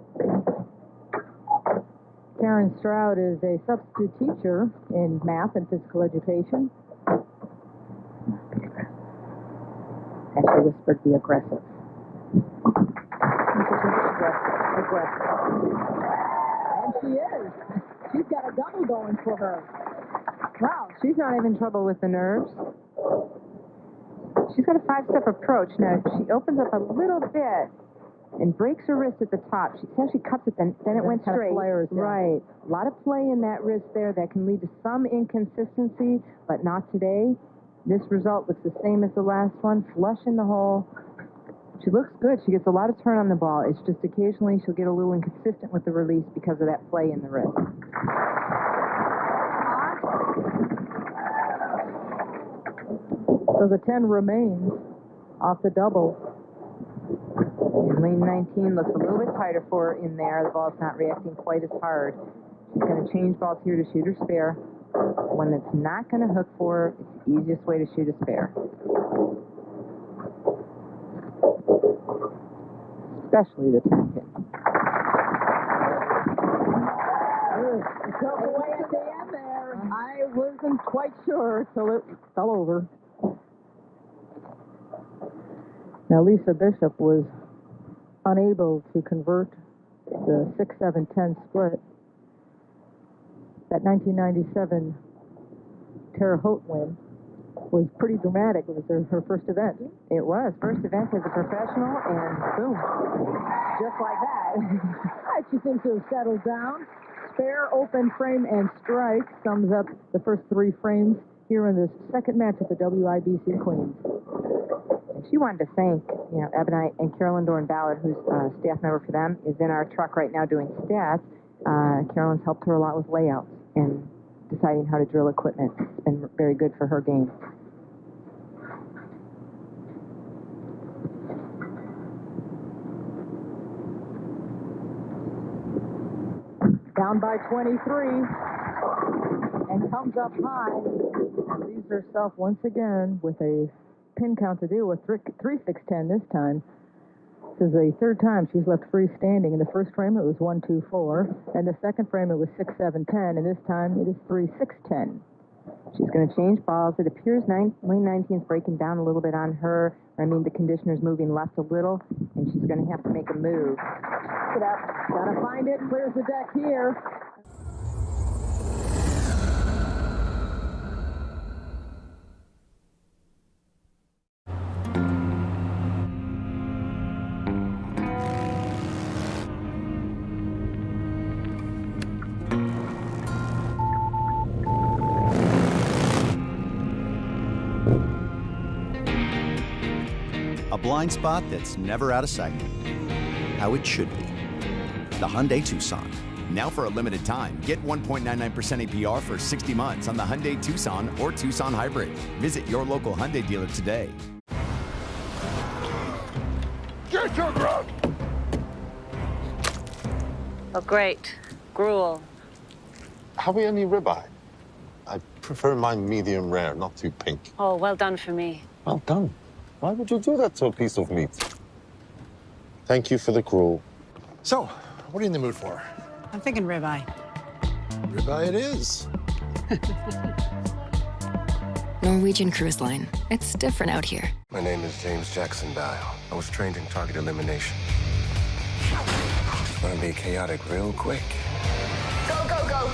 Karen Stroud is a substitute teacher in math and physical education. Actually whispered, be aggressive. Aggressive. And she is. She's got a double going for her. Wow, she's not having trouble with the nerves. She's got a 5-step approach. Now, she opens up a little bit and breaks her wrist at the top. She actually cuts it, then it went straight. Flares, yeah. Right. A lot of play in that wrist there that can lead to some inconsistency, but not today. This result looks the same as the last one, flush in the hole. She looks good. She gets a lot of turn on the ball. It's just occasionally she'll get a little inconsistent with the release because of that play in the wrist. So the 10 remains off the double. And lane 19 looks a little bit tighter for her in there. The ball's not reacting quite as hard. She's going to change balls here to shoot her spare. One that's not going to hook for her, it's the easiest way to shoot a spare. Especially the 10 pin. It took away at the end there. I wasn't quite sure till it fell over. Now, Lisa Bishop was unable to convert the 6-7-10 split. That 1997 Terre Haute win was pretty dramatic. It was her first event. It was. First event as a professional, and boom. Just like that. She seems to have settled down. Spare, open, frame, and strike sums up the first 3 frames here in this second match at the WIBC Queens. She wanted to thank, Ebonite and Carolyn Dorn-Ballard, who's a staff member for them, is in our truck right now doing stats. Carolyn's helped her a lot with layouts and deciding how to drill equipment. It's been very good for her game. Down by 23 and comes up high and leaves herself once again with a pin count to deal with, 3-6-10 this time. This is the third time she's left free standing. In the first frame, it was 1-2-4. And the second frame, it was 6-7-10. And this time, it is 3-6-10. She's going to change balls. It appears lane 19 is breaking down a little bit on her. I mean, the conditioner's moving left a little, and she's going to have to make a move. Look it up. Gotta find it. Clears the deck here. A blind spot that's never out of sight. How it should be. The Hyundai Tucson. Now for a limited time, get 1.99% APR for 60 months on the Hyundai Tucson or Tucson Hybrid. Visit your local Hyundai dealer today. Get your grunt! Oh, great. Gruel. Have we any ribeye? I prefer mine medium rare, not too pink. Oh, well done for me. Well done. Why would you do that to a piece of meat? Thank you for the gruel. So, what are you in the mood for? I'm thinking ribeye. Ribeye it is. Norwegian Cruise Line. It's different out here. My name is James Jackson Dial. I was trained in target elimination. It's gonna be chaotic real quick. Go, go, go.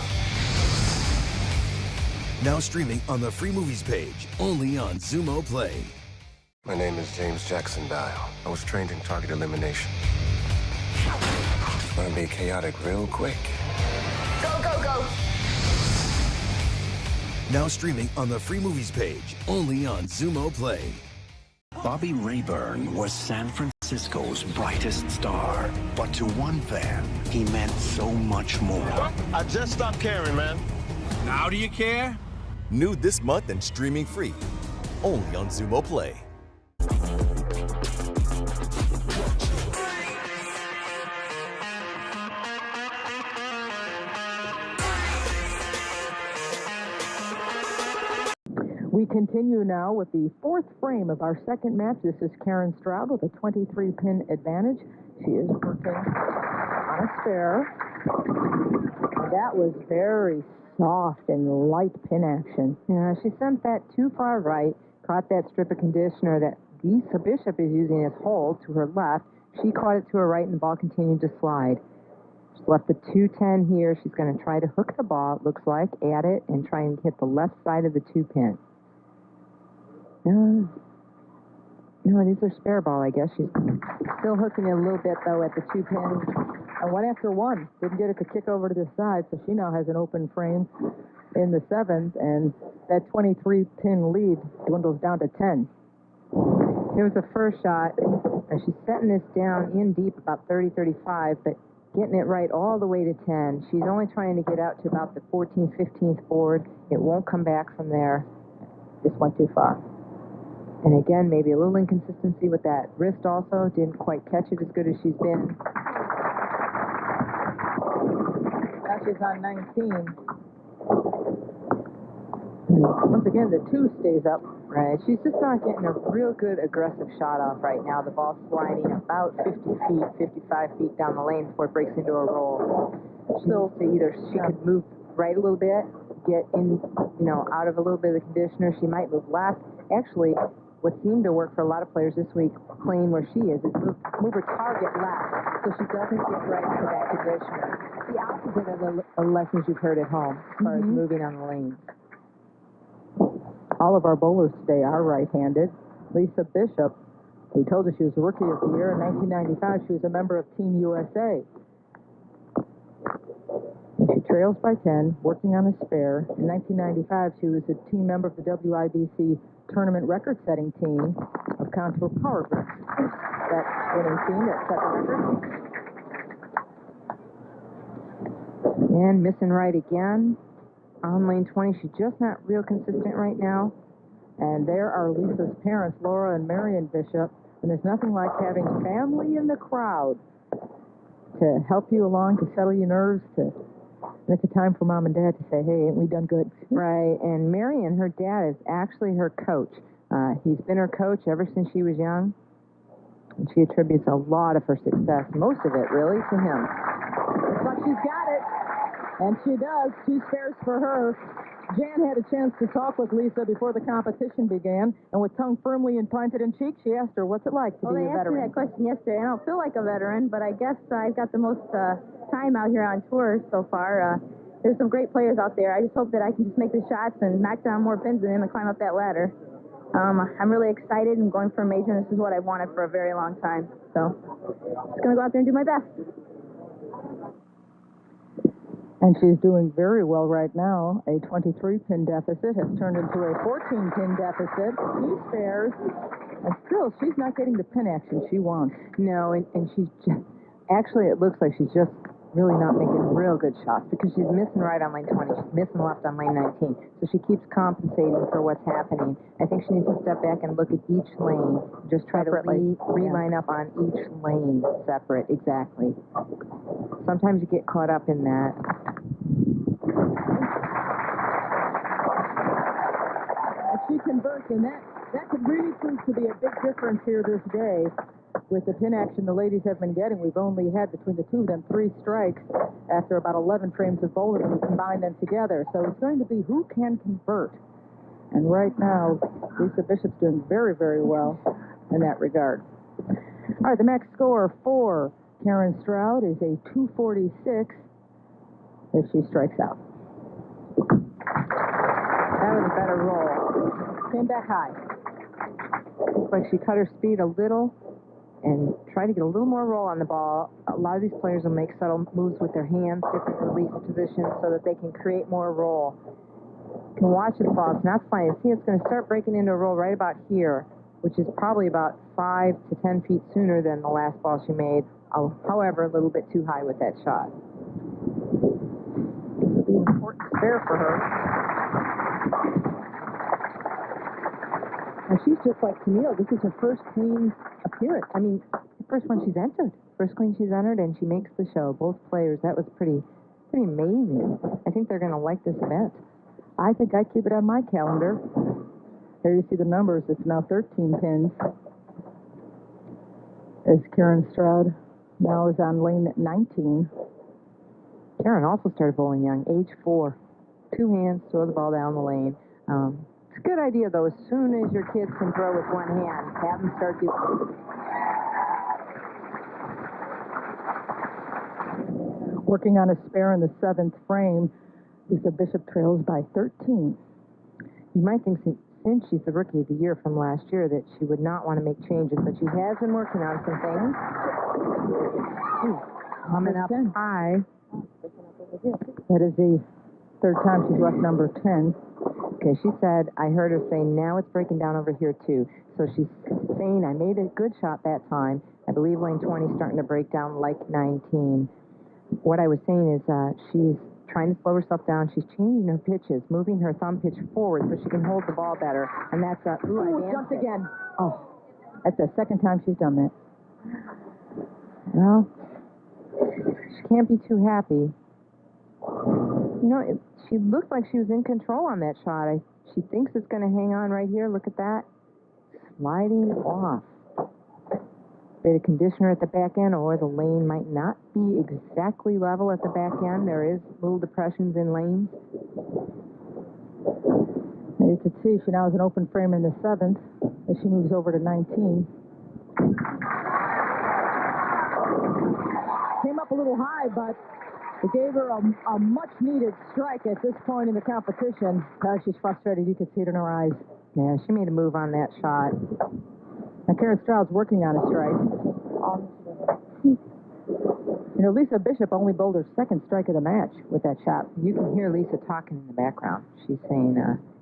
Now streaming on the Free Movies page, only on Zumo Play. My name is James Jackson Dial. I was trained in target elimination. It's gonna be chaotic real quick. Go, go, go. Now streaming on the Free Movies page, only on Zumo Play. Bobby Rayburn was San Francisco's brightest star. But to one fan, he meant so much more. I just stopped caring, man. Now do you care? New this month and streaming free, only on Zumo Play. We continue now with the fourth frame of our second match. This is Karen Stroud with a 23-pin advantage. She is working on a spare. That was very soft and light pin action. Yeah, she sent that too far right, caught that strip of conditioner that Lisa Bishop is using as hold to her left. She caught it to her right, and the ball continued to slide. She's left the 210 here. She's going to try to hook the ball, it looks like, at it, and try and hit the left side of the 2-pin. No, these are spare ball, I guess. She's still hooking it a little bit, though, at the 2 pins. And 1 after 1. Didn't get it to kick over to the side, so she now has an open frame in the 7th, and that 23-pin lead dwindles down to 10. Here's the first shot. And she's setting this down in deep about 30-35, but getting it right all the way to 10. She's only trying to get out to about the 14th, 15th board. It won't come back from there. Just went too far. And again, maybe a little inconsistency with that wrist also. Didn't quite catch it as good as she's been. Now she's on 19. Once again, the 2 stays up. Right. She's just not getting a real good aggressive shot off right now. The ball's sliding about 50 feet, 55 feet down the lane before it breaks into a roll. She needs to either, she could move right a little bit, get in, out of a little bit of the conditioner. She might move left. Actually, what seemed to work for a lot of players this week, playing where she is move her target left so she doesn't get right into that conditioner. The opposite of the lessons you've heard at home as far as moving on the lanes. All of our bowlers today are right-handed. Lisa Bishop, we told her she was Rookie of the Year. In 1995, she was a member of Team USA. And she trails by 10, working on a spare. In 1995, she was a team member of the WIBC tournament record-setting team of Contour Power Grips. That winning team that set the record. And missing right again. On lane 20, she's just not real consistent right now. And there are Lisa's parents, Laura and Marion Bishop. And there's nothing like having family in the crowd to help you along, to settle your nerves, and it's a time for Mom and Dad to say, hey, ain't we done good? Right, and Marion, her dad, is actually her coach. He's been her coach ever since she was young. And she attributes a lot of her success, most of it, really, to him. Looks like she's got it. And she does. 2 spares for her. Jan had a chance to talk with Lisa before the competition began, and with tongue firmly implanted in cheek, she asked her, what's it like to be a veteran? Well, they asked me that question yesterday. I don't feel like a veteran, but I guess I've got the most time out here on tour so far. There's some great players out there. I just hope that I can just make the shots and knock down more pins than them and climb up that ladder. I'm really excited and going for a major, and this is what I've wanted for a very long time. So, just going to go out there and do my best. And she's doing very well right now. A 23-pin deficit has turned into a 14-pin deficit. 2 spares. And still, she's not getting the pin action she wants. No, and she's just... Actually, it looks like she's just really not making real good shots because she's missing right on lane 20. She's missing left on lane 19. So she keeps compensating for what's happening. I think she needs to step back and look at each lane. Just try to reline up on each lane separate. Exactly. Sometimes you get caught up in that. If she converts, and that could really prove to be a big difference here this day. With the pin action the ladies have been getting, we've only had between the 2 of them 3 strikes after about 11 frames of bowling when you combine them together. So it's going to be who can convert. And right now, Lisa Bishop's doing very, very well in that regard. All right, the max score for Karen Stroud is a 246 if she strikes out. That was a better roll. Came back high. Looks like she cut her speed a little and try to get a little more roll on the ball. A lot of these players will make subtle moves with their hands, different release positions, so that they can create more roll. You can watch this ball. It's not flying. See, it's going to start breaking into a roll right about here, which is probably about 5 to 10 feet sooner than the last ball she made. However, a little bit too high with that shot. This will be an important spare for her. And she's just like Camille. This is her first Queen's appearance. I mean, the first one she's entered. First Queen she's entered, and she makes the show. Both players. That was pretty amazing. I think they're going to like this event. I think I keep it on my calendar. There you see the numbers. It's now 13 pins. As Karen Stroud now is on lane 19. Karen also started bowling young, age 4. 2 hands, throw the ball down the lane. It's a good idea, though, as soon as your kids can throw with one hand, have them start doing it. Working on a spare in the 7th frame, Lisa Bishop trails by 13. You might think since she's the Rookie of the Year from last year, that she would not want to make changes, but she has been working on some things. Coming up high. That is the third time she's left number 10. Okay, she said, I heard her say, now it's breaking down over here, too. So she's saying, I made a good shot that time. I believe lane 20 is starting to break down like 19. What I was saying is she's trying to slow herself down. She's changing her pitches, moving her thumb pitch forward so she can hold the ball better. And that's I jumped again. Oh, that's the second time she's done that. Well, she can't be too happy. You know, she looked like she was in control on that shot. She thinks it's going to hang on right here. Look at that. Sliding off. Bit of conditioner at the back end, or the lane might not be exactly level at the back end. There is little depressions in lanes. And you can see she now has an open frame in the 7th as she moves over to 19. Came up a little high, but it gave her a much-needed strike at this point in the competition. She's frustrated. You can see it in her eyes. Yeah, she made a move on that shot. Now, Karen Stroud's working on a strike. You know, Lisa Bishop only bowled her second strike of the match with that shot. You can hear Lisa talking in the background. She's saying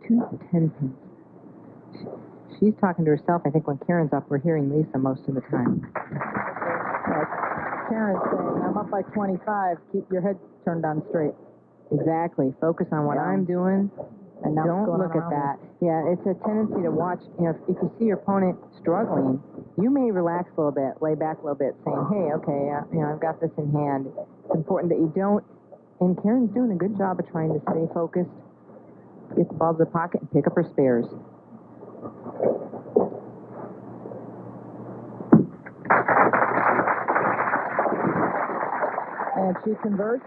2 to 10 pins. She's talking to herself. I think when Karen's up, we're hearing Lisa most of the time. Karen's saying, I'm up by 25. Keep your head turned on straight. Exactly. Focus on what I'm doing. And now don't look at that. Yeah, it's a tendency to watch. You know, if you see your opponent struggling, you may relax a little bit, lay back a little bit, saying, hey, okay, you know, I've got this in hand. It's important that you don't. And Karen's doing a good job of trying to stay focused, get the ball to the pocket, and pick up her spares. And she converts.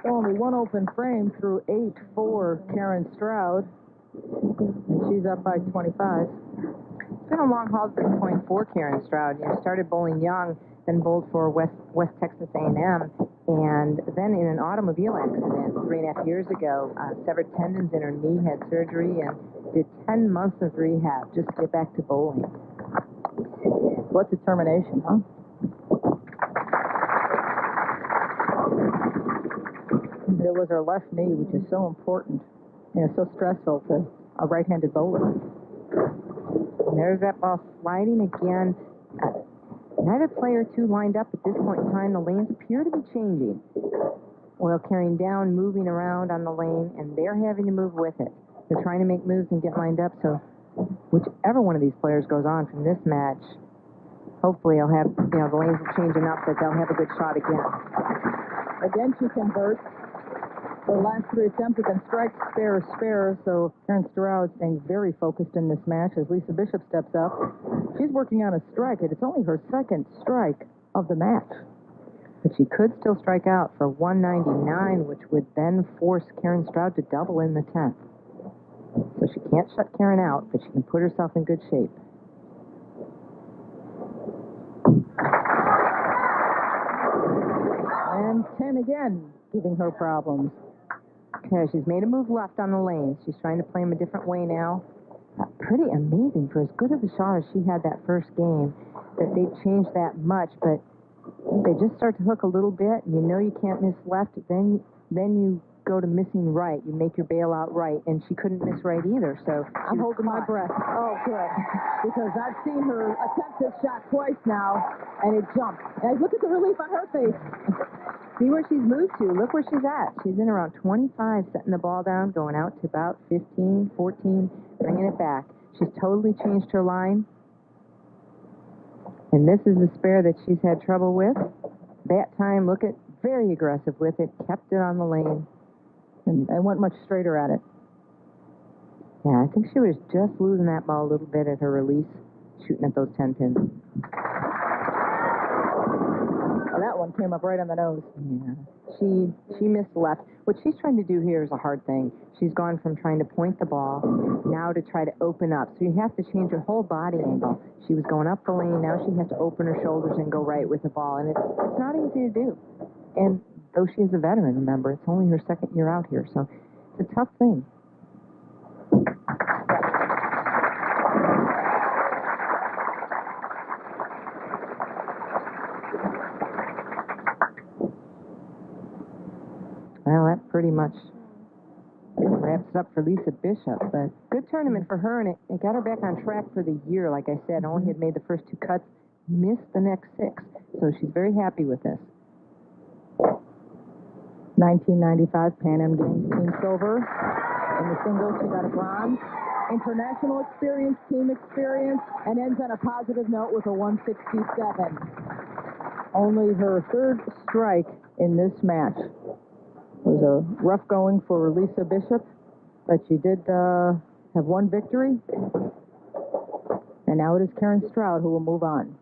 Only one open frame through 8 for Karen Stroud. And she's up by 25. It's been a long haul to this point for Karen Stroud. You know, started bowling young, then bowled for West Texas A&M, and then in an automobile accident 3.5 years ago, severed tendons in her knee, had surgery, and did 10 months of rehab just to get back to bowling. What determination, huh? It was her left knee, which is so important. You know, so stressful to a right-handed bowler. And there's that ball sliding again. Neither player two lined up at this point in time. The lanes appear to be changing. Oil carrying down, moving around on the lane, and they're having to move with it. They're trying to make moves and get lined up, so whichever one of these players goes on from this match, hopefully he'll have, you know, the lanes will change enough that they'll have a good shot again. Again, she converts. The last 3 attempts have been strikes, spares, so Karen Stroud staying very focused in this match as Lisa Bishop steps up. She's working on a strike, and it's only her second strike of the match. But she could still strike out for 199, which would then force Karen Stroud to double in the 10th. So she can't shut Karen out, but she can put herself in good shape. And 10 again, giving her problems. Okay, she's made a move left on the lanes. She's trying to play them a different way now. Pretty amazing for as good of a shot as she had that first game, that they've changed that much, but they just start to hook a little bit, and you know you can't miss left, then you go to missing right. You make your bailout right, and she couldn't miss right either, so I'm holding my breath. Oh, good. Because I've seen her attempt this shot twice now, and it jumped. And look at the relief on her face. See where she's moved to. Look where she's at. She's in around 25, setting the ball down, going out to about 15, 14, bringing it back. She's totally changed her line. And this is the spare that she's had trouble with. That time, look at, very aggressive with it, kept it on the lane. And went much straighter at it. Yeah, I think she was just losing that ball a little bit at her release, shooting at those 10 pins. Oh, that one came up right on the nose. Yeah. She missed left. What she's trying to do here is a hard thing. She's gone from trying to point the ball now to try to open up. So you have to change her whole body angle. She was going up the lane. Now she has to open her shoulders and go right with the ball. And it's not easy to do. And though she is a veteran, remember, it's only her second year out here. So it's a tough thing. Well, that pretty much wraps it up for Lisa Bishop. But good tournament for her, and it got her back on track for the year. Like I said, only had made the first 2 cuts, missed the next 6. So she's very happy with this. 1995 Pan Am Games team silver. In the singles, she got a bronze. International experience, team experience, and ends on a positive note with a 167. Only her 3rd strike in this match. It was a rough going for Lisa Bishop, but she did have 1 victory. And now it is Karen Stroud who will move on.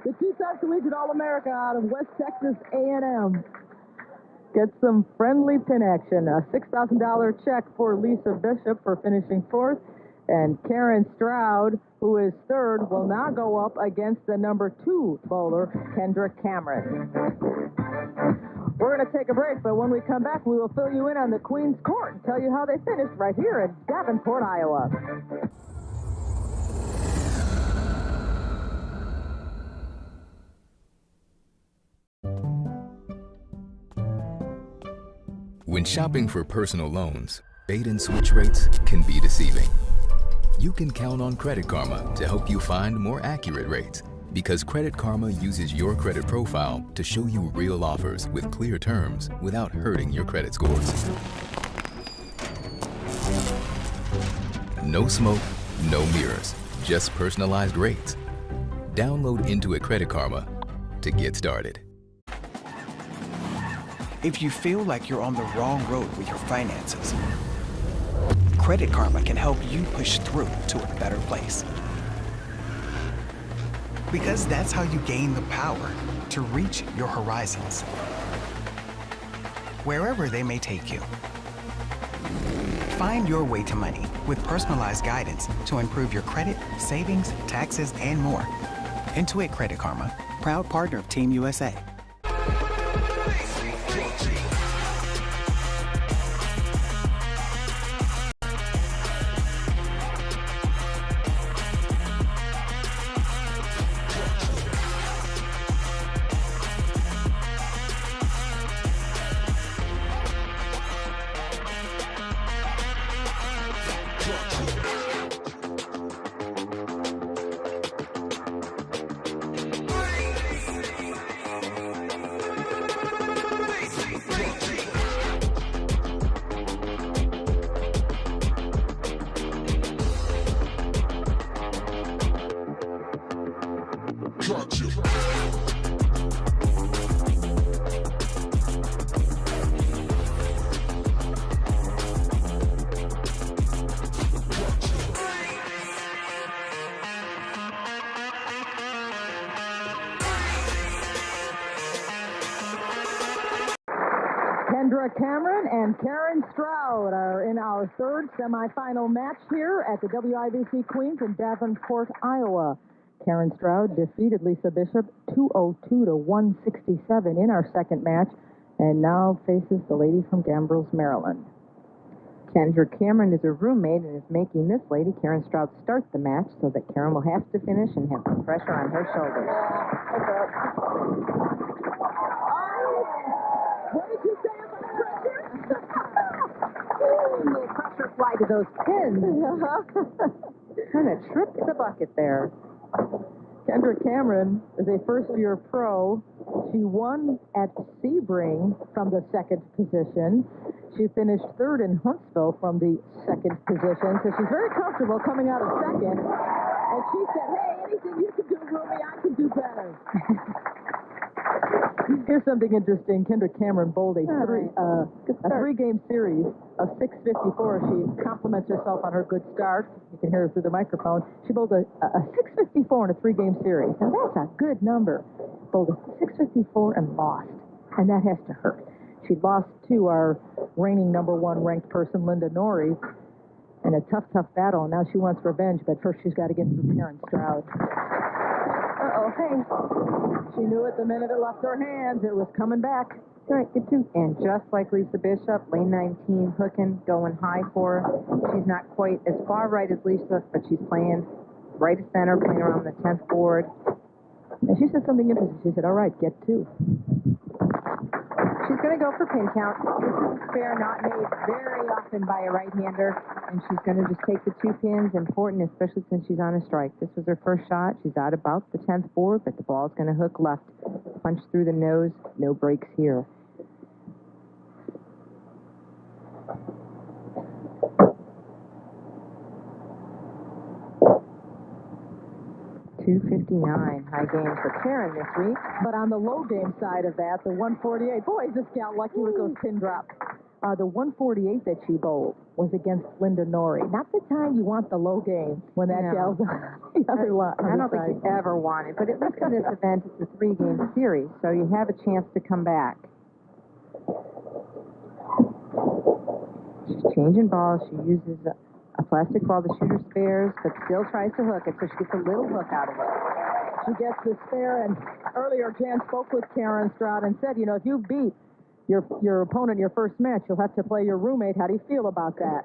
The two-time collegiate All-America out of West Texas A&M gets some friendly pin action. A $6,000 check for Lisa Bishop for finishing 4th. And Karen Stroud, who is 3rd, will now go up against the number 2 bowler, Kendra Cameron. We're going to take a break, but when we come back, we will fill you in on the Queen's Court and tell you how they finished right here at Davenport, Iowa. When shopping for personal loans, bait-and-switch rates can be deceiving. You can count on Credit Karma to help you find more accurate rates, because Credit Karma uses your credit profile to show you real offers with clear terms without hurting your credit scores. No smoke, no mirrors, just personalized rates. Download Intuit Credit Karma to get started. If you feel like you're on the wrong road with your finances, Credit Karma can help you push through to a better place. Because that's how you gain the power to reach your horizons, wherever they may take you. Find your way to money with personalized guidance to improve your credit, savings, taxes, and more. Intuit Credit Karma, proud partner of Team USA. Kendra Cameron and Karen Stroud are in our 3rd semifinal match here at the WIBC Queens in Davenport, Iowa. Karen Stroud defeated Lisa Bishop 202 to 167 in our 2nd match, and now faces the lady from Gambrills, Maryland. Kendra Cameron is a roommate and is making this lady, Karen Stroud, start the match so that Karen will have to finish and have the pressure on her shoulders. What did you say about pressure? A little pressure fly to those pins. Kind of tripped the bucket there. Kendra Cameron is a first-year pro. She won at Sebring from the 2nd position. She finished 3rd in Huntsville from the 2nd position, so she's very comfortable coming out of 2nd. And she said, hey, anything you can do, Ruby, I can do better. Here's something interesting. Kendra Cameron bowled a 3-game series of 654. She compliments herself on her good start. You can hear her through the microphone. She bowled a 654 in a 3-game series. Now, that's a good number. Bowled a 654 and lost. And that has to hurt. She lost to our reigning #1 ranked person, Linda Norrie, in a tough battle. And now she wants revenge, but first she's got to get through Karen Stroud. Uh-oh. Okay. She knew it the minute it left her hands. It was coming back. All right, get 2. And just like Lisa Bishop, lane 19, hooking, going high for her. She's not quite as far right as Lisa, but she's playing right of center, playing around the 10th board. And she said something interesting. She said, all right, get 2. She's going to go for pin count. This is a spare not made very often by a right-hander, and she's going to just take the 2 pins, important, especially since she's on a strike. This was her first shot. She's out about the 10th board, but the ball's going to hook left. Punch through the nose, no breaks here. .259, high game for Karen this week. But on the low game side of that, the 148, boy, is this gal lucky with those pin drops. The 148 that she bowled was against Linda Norrie. Not the time you want the low game when that gal's on the other line. I don't think you ever want it, but at least in this event, it's a 3-game series, so you have a chance to come back. She's changing balls. She uses a plastic ball to shoot her spares, but still tries to hook it, so she gets a little hook out of it. She gets the spare, and earlier Jan spoke with Karen Stroud and said, you know, if you beat your opponent in your first match, you'll have to play your roommate. How do you feel about that?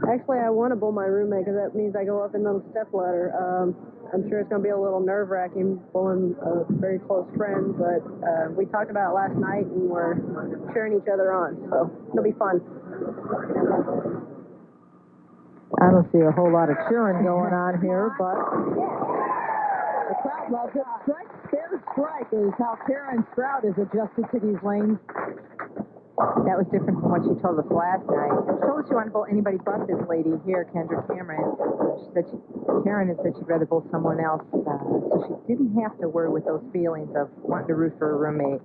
Actually, I want to bowl my roommate because that means I go up in the step ladder. I'm sure it's going to be a little nerve-wracking bowling a very close friend, but we talked about it last night, and we're cheering each other on, so it'll be fun. I don't see a whole lot of cheering going on here, but the crowd loves it. Strike, spare, strike is how Karen Stroud is adjusted to these lanes. That was different from what she told us last night. She told us she wanted to bowl anybody but this lady here, Kendra Cameron. Karen had said she'd rather bowl someone else, so she didn't have to worry with those feelings of wanting to root for a roommate.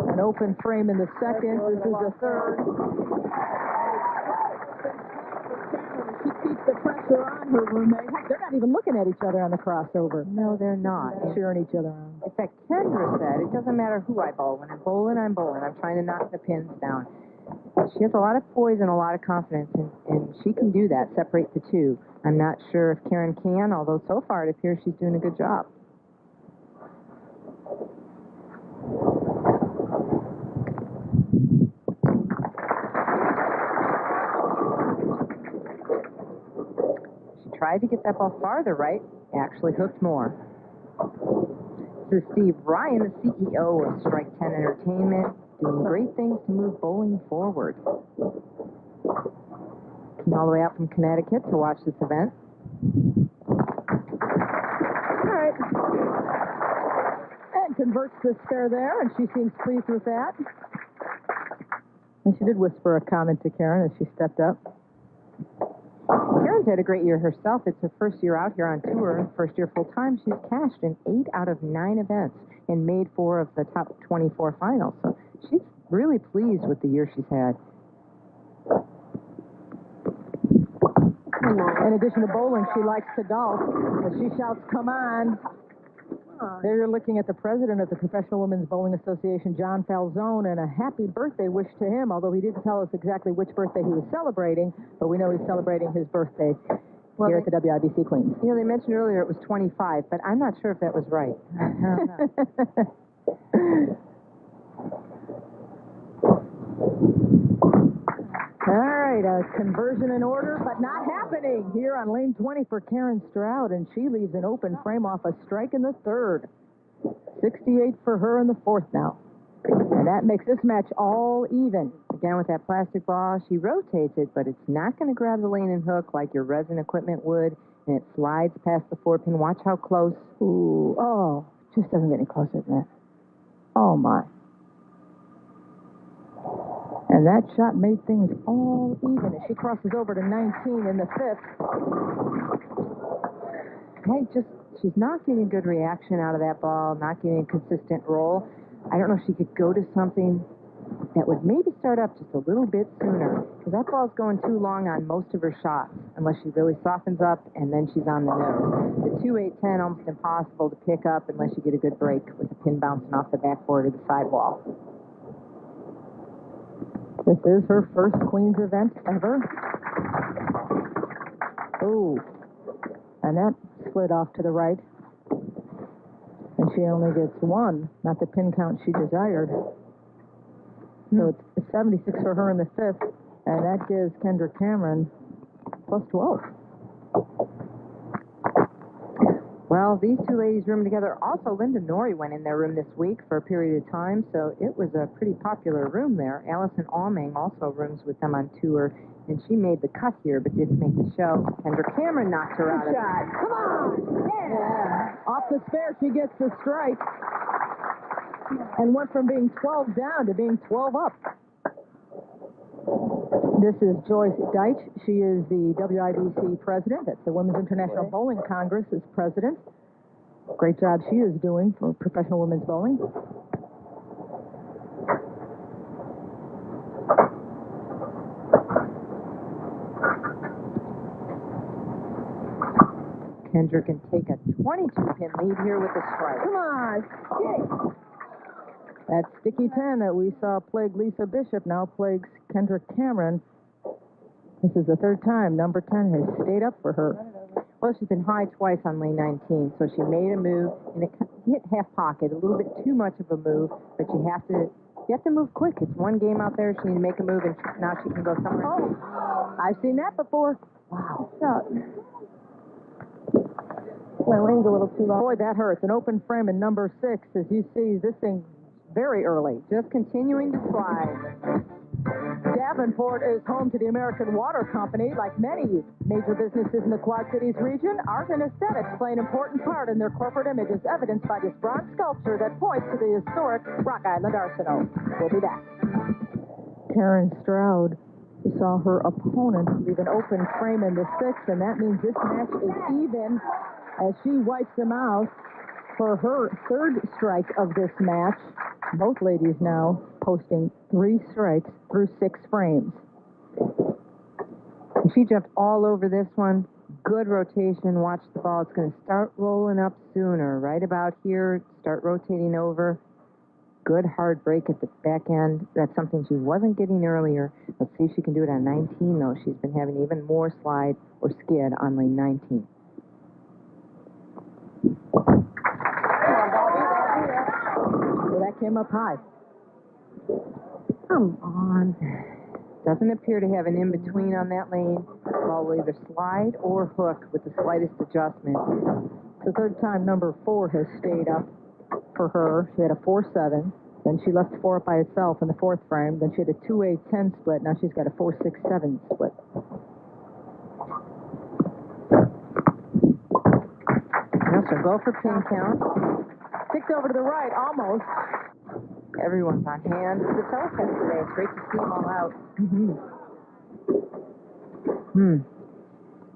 An open frame in the second. This is the third. She keeps the pressure on her roommate. Heck, they're not even looking at each other on the crossover. No, they're not. Cheering each other on. In fact, Kendra said, it doesn't matter who I bowl. When I'm bowling, I'm bowling. I'm trying to knock the pins down. She has a lot of poise and a lot of confidence, and she can do that, separate the 2. I'm not sure if Karen can, although so far it appears she's doing a good job. Tried to get that ball farther right, actually hooked more. This is Steve Ryan, the CEO of Strike 10 Entertainment, doing great things to move bowling forward. Came all the way out from Connecticut to watch this event. All right. And converts the spare there, and she seems pleased with that. And she did whisper a comment to Karen as she stepped up. Karen's had a great year herself. It's her first year out here on tour. First year full-time. She's cashed in 8 out of 9 events and made 4 of the top 24 finals. So she's really pleased with the year she's had. In addition to bowling, she likes to golf. As she shouts, come on. There you're looking at the president of the Professional Women's Bowling Association, John Falzone, and a happy birthday wish to him, although he didn't tell us exactly which birthday he was celebrating, but we know he's celebrating his birthday here at the WIBC Queens. You know, they mentioned earlier it was 25, but I'm not sure if that was right. All right, a conversion in order, but not happening here on lane 20 for Karen Stroud, and she leaves an open frame off a strike in the third. 68 for her in the fourth now. And that makes this match all even. Again, with that plastic ball, she rotates it, but it's not going to grab the lane and hook like your resin equipment would, and it slides past the 4-pin. Watch how close. Ooh, oh, just doesn't get any closer than that. Oh, my. And that shot made things all even as she crosses over to 19 in the fifth. She's not getting a good reaction out of that ball, not getting a consistent roll. I don't know if she could go to something that would maybe start up just a little bit sooner, because that ball's going too long on most of her shots, unless she really softens up and then she's on the nose. The 2-8-10, almost impossible to pick up unless you get a good break with the pin bouncing off the backboard or the sidewall. This is her first Queens event ever. Oh, and that slid off to the right. she only gets one, not the pin count she desired. So it's 76 for her in the fifth, and that gives Kendra Cameron plus 12. Well, these two ladies roomed together. Also, Linda Norrie went in their room this week for a period of time, so it was a pretty popular room there. Allison Alming also rooms with them on tour, and she made the cut here but didn't make the show. Kendra Cameron knocked her out of it. Come on! Yeah. Off the spare, she gets the strike. And went from being 12 down to being 12 up. This is Joyce Deitch. She is the WIBC president. That's the Women's International Bowling Congress's president. Great job she is doing for professional women's bowling. Kendra can take a 22-pin lead here with a strike. Come on! Yay. That sticky 10 that we saw plague Lisa Bishop now plagues Kendra Cameron. This is the third time number 10 has stayed up for her. Well, she's been high twice on lane 19, so she made a move, and it hit half pocket, a little bit too much of a move, but you have to move quick. It's one game out there. She needs to make a move, and now she can go somewhere. Oh, I've seen that before. Wow. My lane's a little too long. Boy, that hurts. An open frame in number 6, as you see this thing very early. Just continuing to slide. Davenport is home to the American Water Company. Like many major businesses in the Quad Cities region, art and aesthetics play an important part in their corporate image, as evidenced by this bronze sculpture that points to the historic Rock Island Arsenal. We'll be back. Karen Stroud saw her opponent leave an open frame in the 6th, and that means this match is even as she wipes them out for her third strike of this match. Both ladies now posting 3 strikes through 6 frames. She jumped all over this one. Good rotation. Watch the ball. It's going to start rolling up sooner. Right about here, start rotating over. Good hard break at the back end. That's something she wasn't getting earlier. Let's see if she can do it on 19, though. She's been having even more slide or skid on lane 19. Well, that came up high. Come on. Doesn't appear to have an in-between on that lane. Ball will either slide or hook with the slightest adjustment. It's the third time number 4 has stayed up for her. She had a 4-7. Then she left 4 up by itself in the 4th frame. Then she had a 2-8-10 split. Now she's got a 4-6-7 split. Now she'll go for pin count. Ticked over to the right, almost. Everyone's on hand for the telecast today. It's great to see them all out.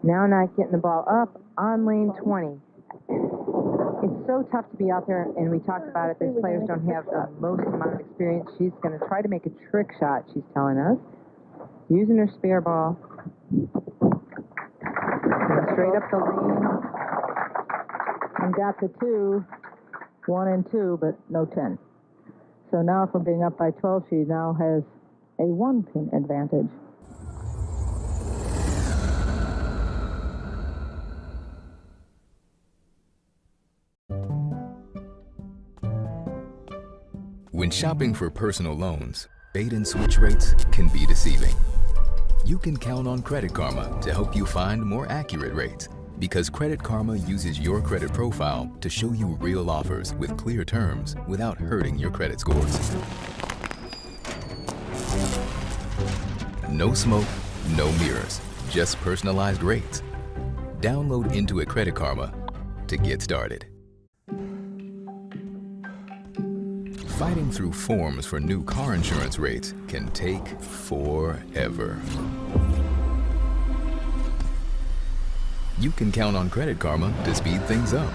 Now not getting the ball up on lane 20. It's so tough to be out there, and we talked about it. These players don't have the most amount of experience. She's going to try to make a trick shot, she's telling us. Using her spare ball. Going straight up the lane. And got the 2, 1 and 2, but no 10. So now from being up by 12, she now has a 1-pin advantage. When shopping for personal loans, bait and switch rates can be deceiving. You can count on Credit Karma to help you find more accurate rates, because Credit Karma uses your credit profile to show you real offers with clear terms without hurting your credit scores. No smoke, no mirrors, just personalized rates. Download Intuit Credit Karma to get started. Fighting through forms for new car insurance rates can take forever. You can count on Credit Karma to speed things up,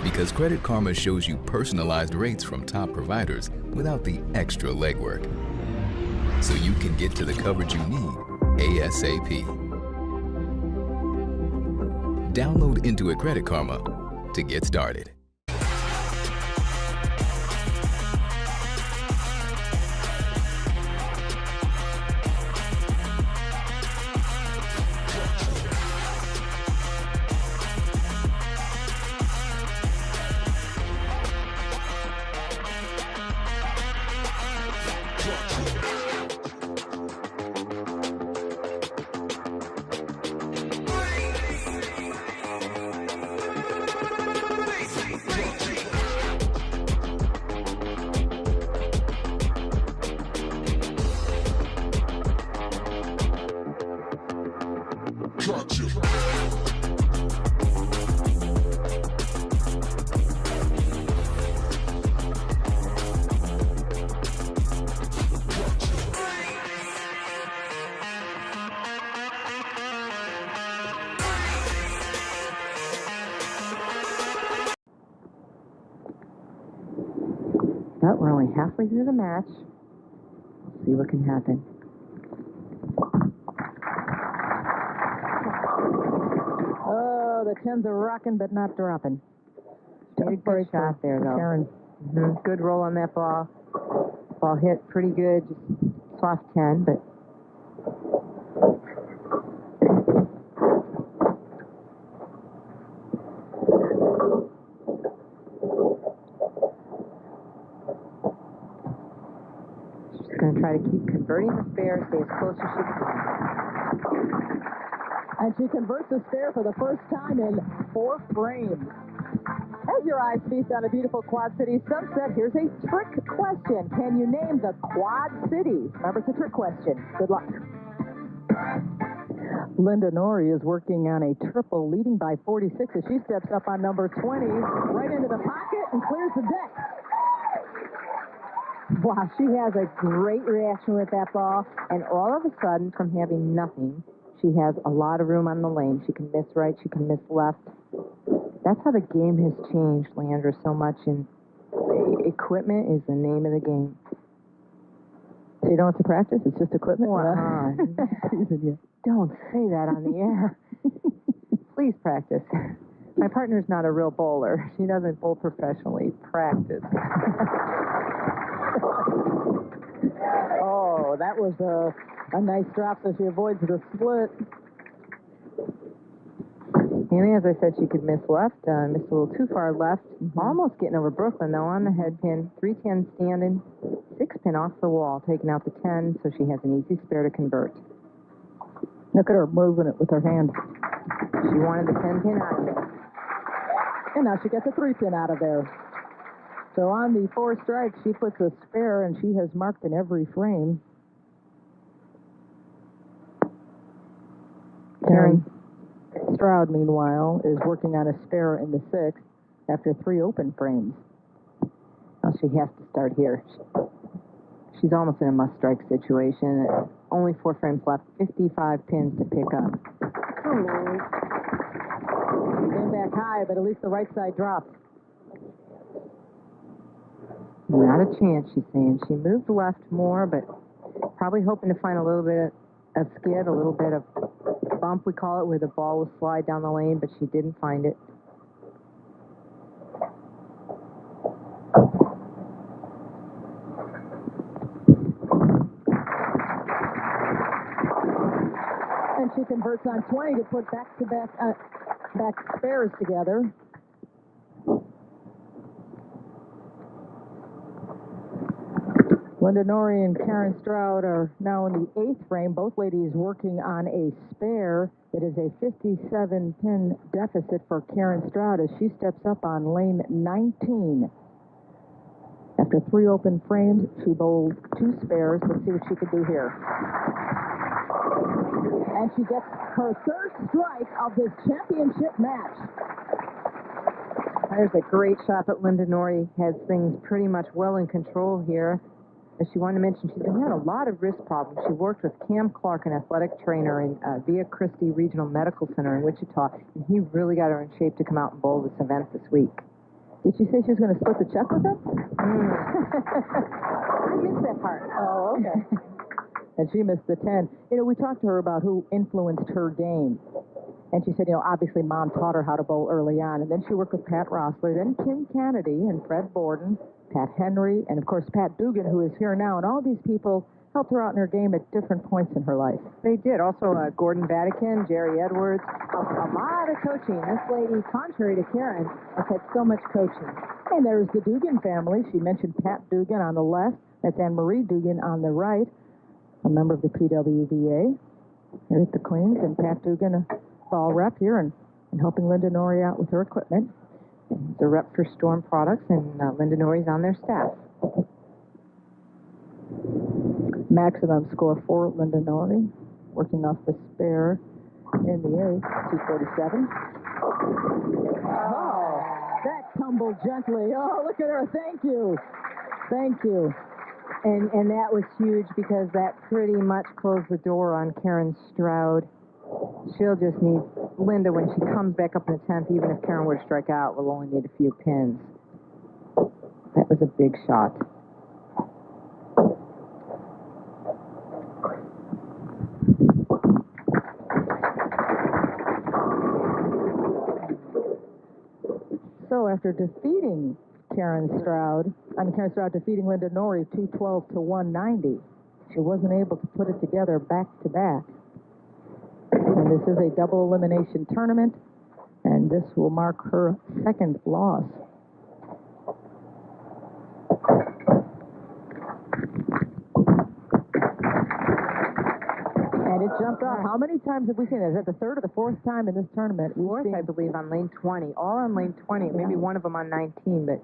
because Credit Karma shows you personalized rates from top providers without the extra legwork, so you can get to the coverage you need ASAP. Download Intuit Credit Karma to get started. But we're only halfway through the match. Let's see what can happen. Oh, the 10s are rocking but not dropping. Made a good shot there, though. Karen. Good roll on that ball. Ball hit pretty good. Just soft 10, but... She's going to try to keep converting the spare, stay as close as she can. And she converts the spare for the first time in 4 frames. As your eyes feast on a beautiful Quad Cities sunset, here's a trick question. Can you name the Quad Cities? Remember, it's a trick question. Good luck. Linda Norrie is working on a triple, leading by 46 as she steps up on number 20, right into the pocket and clears the deck. Wow, she has a great reaction with that ball, and all of a sudden, from having nothing, she has a lot of room on the lane. She can miss right, she can miss left. That's how the game has changed, Leandra, so much, and equipment is the name of the game. So you don't have to practice? It's just equipment? Wow. Don't say that on the air. Please practice. My partner's not a real bowler. She doesn't bowl professionally. Practice. Oh, that was a nice drop, so she avoids the split. And as I said, she could miss left, missed a little too far left. Almost getting over Brooklyn, though, on the head pin. 3-10 standing, 6-pin off the wall, taking out the 10, so she has an easy spare to convert. Look at her moving it with her hand. She wanted the 10-pin out of there. And now she gets a 3-pin out of there. So on the 4 strikes, she puts a spare, and she has marked in every frame. Karen Stroud, meanwhile, is working on a spare in the 6th after 3 open frames. Well, she has to start here. She's almost in a must-strike situation. Only 4 frames left, 55 pins to pick up. Come on. Came back high, but at least the right side dropped. Not a chance, she's saying. She moved left more, but probably hoping to find a little bit of skid, a little bit of bump, we call it, where the ball will slide down the lane, but she didn't find it. And she converts on 20 to put back-to-back back spares together. Linda Norrie and Karen Stroud are now in the 8th frame. Both ladies working on a spare. It is a 57-pin deficit for Karen Stroud as she steps up on lane 19. After 3 open frames, she bowled 2 spares. Let's see what she can do here. And she gets her 3rd strike of this championship match. There's a great shot, but Linda Norrie has things pretty much well in control here. As she wanted to mention, she's been having a lot of wrist problems. She worked with Cam Clark, an athletic trainer in Via Christi Regional Medical Center in Wichita, and he really got her in shape to come out and bowl this event this week. Did she say she was going to split the check with him? I missed that part. Oh, okay. And she missed the 10. You know, we talked to her about who influenced her game. And she said, you know, obviously Mom taught her how to bowl early on. And then she worked with Pat Rossler, then Kim Kennedy and Fred Borden, Pat Henry, and, of course, Pat Dugan, who is here now. And all these people helped her out in her game at different points in her life. They did. Also, Gordon Vatican, Jerry Edwards, a lot of coaching. This lady, contrary to Karen, has had so much coaching. And there's the Dugan family. She mentioned Pat Dugan on the left, That's Anne-Marie Dugan on the right, a member of the PWBA here at the Queens, and Pat Dugan, a ball rep here, and helping Linda Norrie out with her equipment. He's a rep for Storm Products, and Linda Norrie's on their staff. Maximum score for Linda Norrie, working off the spare in the eighth, 247. Oh, that tumbled gently. Oh, look at her. Thank you. Thank you. And that was huge because that pretty much closed the door on Karen Stroud. She'll just need Linda when she comes back up in the 10th, even if Karen were to strike out, will only need a few pins. That was a big shot. So after defeating Karen Stroud defeating Linda Norrie 212 to 190, she wasn't able to put it together back to back. And this is a double elimination tournament, and this will mark her second loss. And it jumped off. How many times have we seen it? Is that the third or the fourth time in this tournament? Fourth, I believe, on lane 20. All on lane 20, maybe one of them on 19, but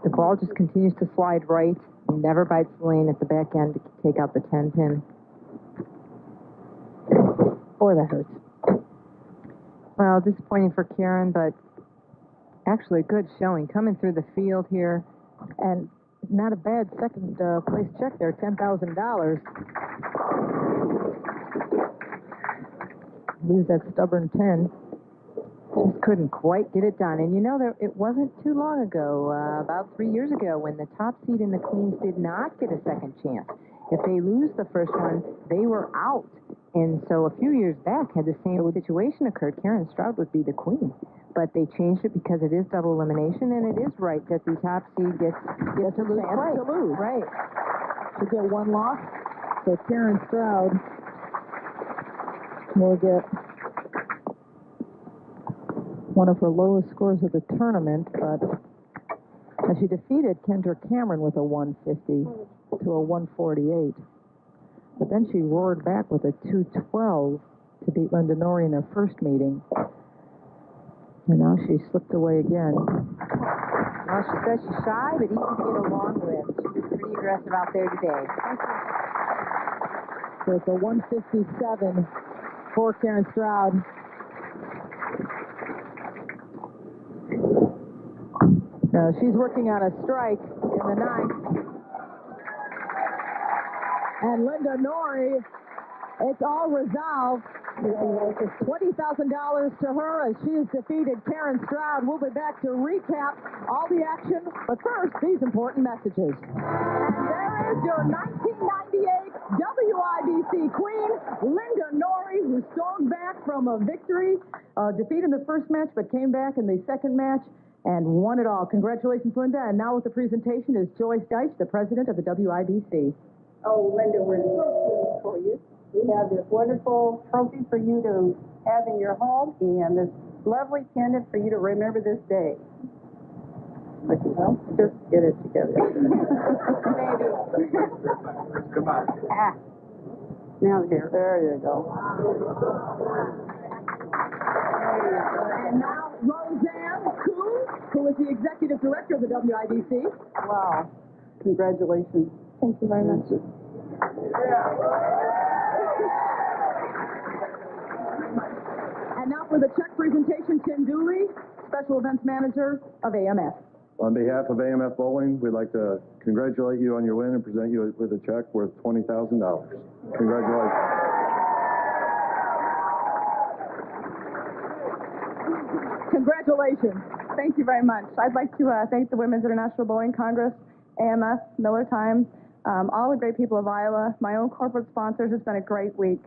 the ball just continues to slide right, never bites the lane at the back end to take out the 10-pin. Boy, that hurts. Well, disappointing for Karen, but actually a good showing. Coming through the field here. And not a bad second place check there, $10,000. Lose that stubborn 10. Just couldn't quite get it done. And you know, it wasn't too long ago, about 3 years ago, when the top seed in the Queens did not get a second chance. If they lose the first one, they were out. And so a few years back, had the same situation occurred, Karen Stroud would be the queen. But they changed it because it is double elimination, and it is right that the top seed gets to lose twice. To lose. Right. She'll get one loss. So Karen Stroud will get one of her lowest scores of the tournament, but she defeated Kendra Cameron with a 150 to a 148. But then she roared back with a 212 to beat Linda Norrie in their first meeting. And now she slipped away again. Well, she says she's shy, but easy to get along with. She was pretty aggressive out there today. So it's a 157 for Karen Stroud. Now she's working on a strike in the ninth. And Linda Norrie, it's all resolved. $20,000 to her as she has defeated Karen Stroud. We'll be back to recap all the action, but first, these important messages. And there is your 1998 WIBC queen, Linda Norrie, who stormed back from a victory, defeat in the first match, but came back in the second match and won it all. Congratulations, Linda. And now with the presentation is Joyce Deitch, the president of the WIBC. Oh, Linda, we're so pleased for you. We have this wonderful trophy for you to have in your home and this lovely pendant for you to remember this day. Well, just get it together. Maybe. Come on. Ah. Now here. There you go. And now Roseanne Kuhn, who is the executive director of the WIBC. Wow. Congratulations. Thank you very much. And now for the check presentation, Tim Dooley, Special Events Manager of AMF. On behalf of AMF Bowling, we'd like to congratulate you on your win and present you with a check worth $20,000. Congratulations. Congratulations. Thank you very much. I'd like to thank the Women's International Bowling Congress, AMF, Miller Time, all the great people of Iowa, my own corporate sponsors. It's been a great week.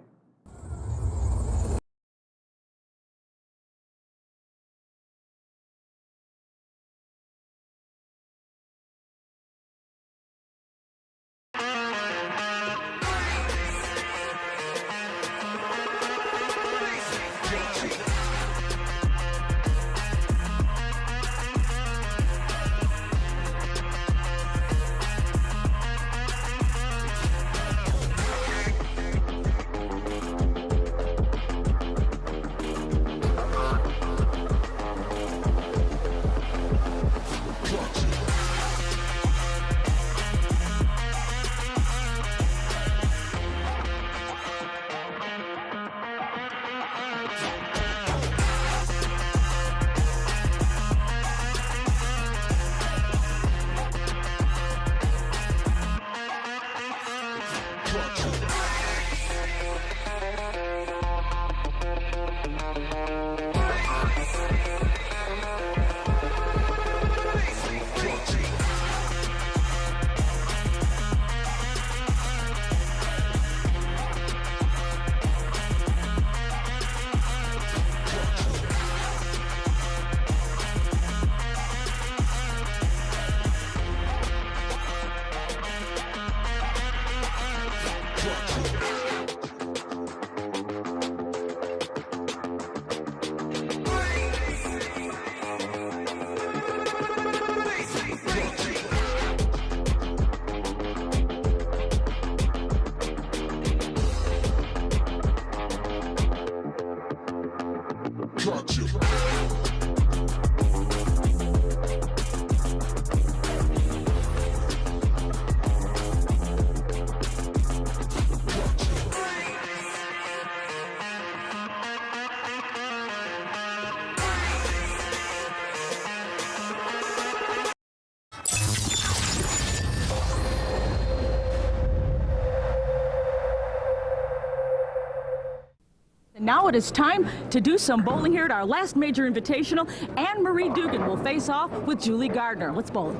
Now it is time to do some bowling here at our last major invitational. Anne-Marie Dugan will face off with Julie Gardner. Let's bowl.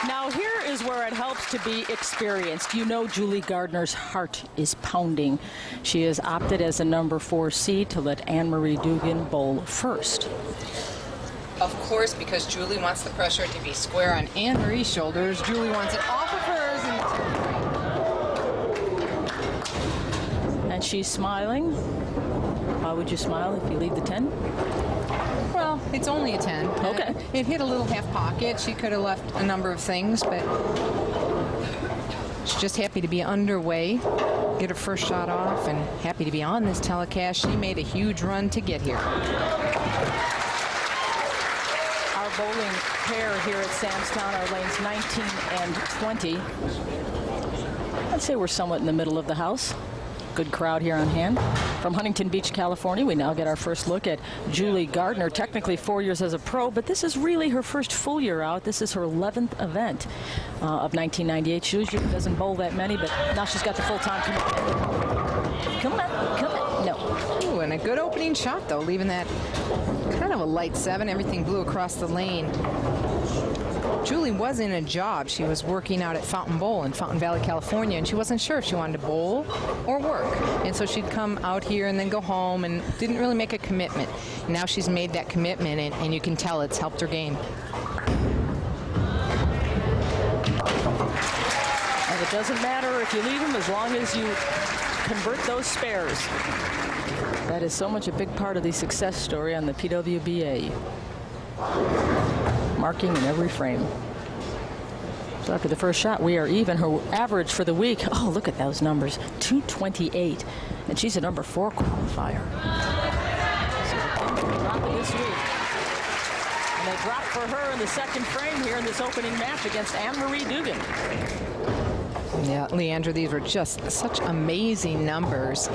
Now here is where it helps to be experienced. You know Julie Gardner's heart is pounding. She has opted as a number 4 seed to let Anne-Marie Dugan bowl first. Of course, because Julie wants the pressure to be square on Anne-Marie's shoulders. Julie wants it off of hers. And she's smiling. Why would you smile if you leave the 10? Well, it's only a 10. Okay. It hit a little half pocket. She could have left a number of things, but she's just happy to be underway, get her first shot off, and happy to be on this telecast. She made a huge run to get here. Bowling pair here at Sam's Town are lanes 19 and 20. I'd say we're somewhat in the middle of the house. Good crowd here on hand. From Huntington Beach, California, we now get our first look at Julie Gardner, technically 4 years as a pro, but this is really her first full year out. This is her 11th event of 1998. She usually doesn't bowl that many, but now she's got the full-time commitment. Come on, come on. No. Ooh, and a good opening shot, though, leaving that kind of a light 7. Everything blew across the lane. Julie was in a job. She was working out at Fountain Bowl in Fountain Valley, California, and she wasn't sure if she wanted to bowl or work. And so she'd come out here and then go home and didn't really make a commitment. Now she's made that commitment, and you can tell it's helped her game. And it doesn't matter if you leave them as long as you convert those spares. That is so much a big part of the success story on the PWBA. Marking in every frame. So after the first shot, we are even. Her average for the week, oh, look at those numbers, 228. And she's a number 4 qualifier. So dropping this week. And they dropped for her in the second frame here in this opening match against Anne-Marie Dugan. Yeah, Leandra, these were just such amazing numbers.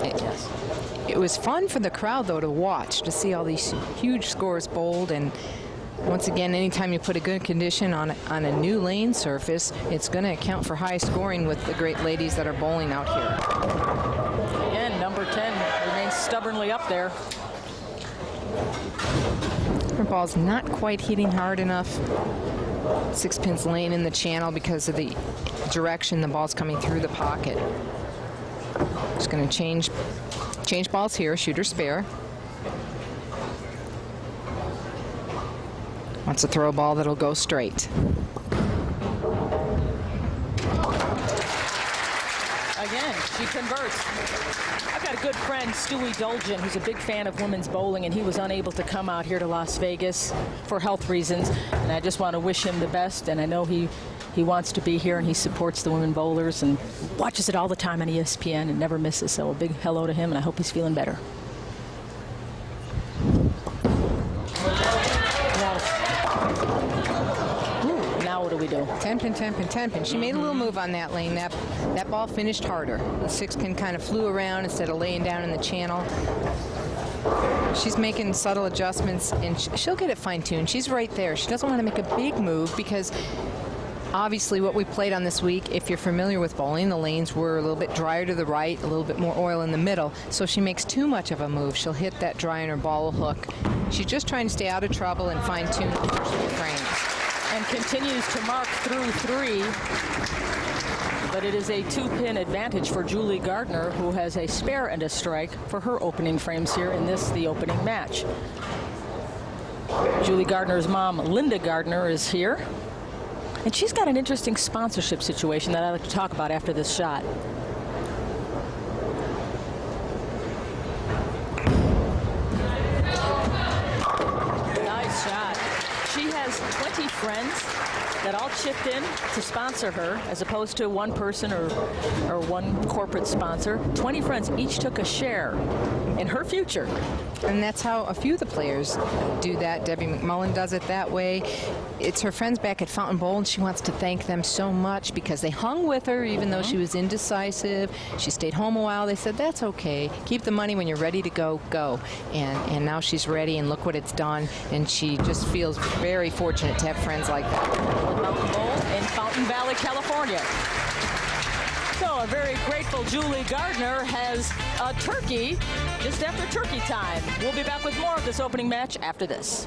It was fun for the crowd, though, to watch, to see all these huge scores bowled. And once again, anytime you put a good condition on a new lane surface, it's going to account for high scoring with the great ladies that are bowling out here. Again, number 10 remains stubbornly up there. Her ball's not quite hitting hard enough. 6 pins lane in the channel because of the direction the ball's coming through the pocket. Just going to change balls here, shoot her spare. Wants to throw a ball that'll go straight. Again, she converts. I've got a good friend, Stewie Dolgen, who's a big fan of women's bowling, and he was unable to come out here to Las Vegas for health reasons. And I just want to wish him the best. And I know he wants to be here, and he supports the women bowlers and watches it all the time on ESPN and never misses. So a big hello to him, and I hope he's feeling better. Now what do we do? 10 pin, 10 pin, 10 pin. She made a little move on that lane. That ball finished harder. The 6 pin kind of flew around instead of laying down in the channel. She's making subtle adjustments, and she'll get it fine-tuned. She's right there. She doesn't want to make a big move because obviously what we played on this week, if you're familiar with bowling, the lanes were a little bit drier to the right, a little bit more oil in the middle. So if she makes too much of a move, she'll hit that dry in her ball hook. She's just trying to stay out of trouble and fine-tune the first few frames. And continues to mark through 3. But it is a 2-pin advantage for Julie Gardner, who has a spare and a strike for her opening frames here in this, the opening match. Julie Gardner's mom, Linda Gardner, is here. And she's got an interesting sponsorship situation that I'd like to talk about after this shot. Nice shot. She has 20 friends that all chipped in to sponsor her, as opposed to one person or one corporate sponsor. 20 friends each took a share in her future. And that's how a few of the players do that. Debbie McMullen does it that way. It's her friends back at Fountain Bowl, and she wants to thank them so much because they hung with her even though she was indecisive. She stayed home a while. They said, that's okay. Keep the money. When you're ready to go, go. And now she's ready, and look what it's done. And she just feels very fortunate to have friends like that. Fountain Bowl in Fountain Valley, California. So a very grateful Julie Gardner has a turkey just after turkey time. We'll be back with more of this opening match after this.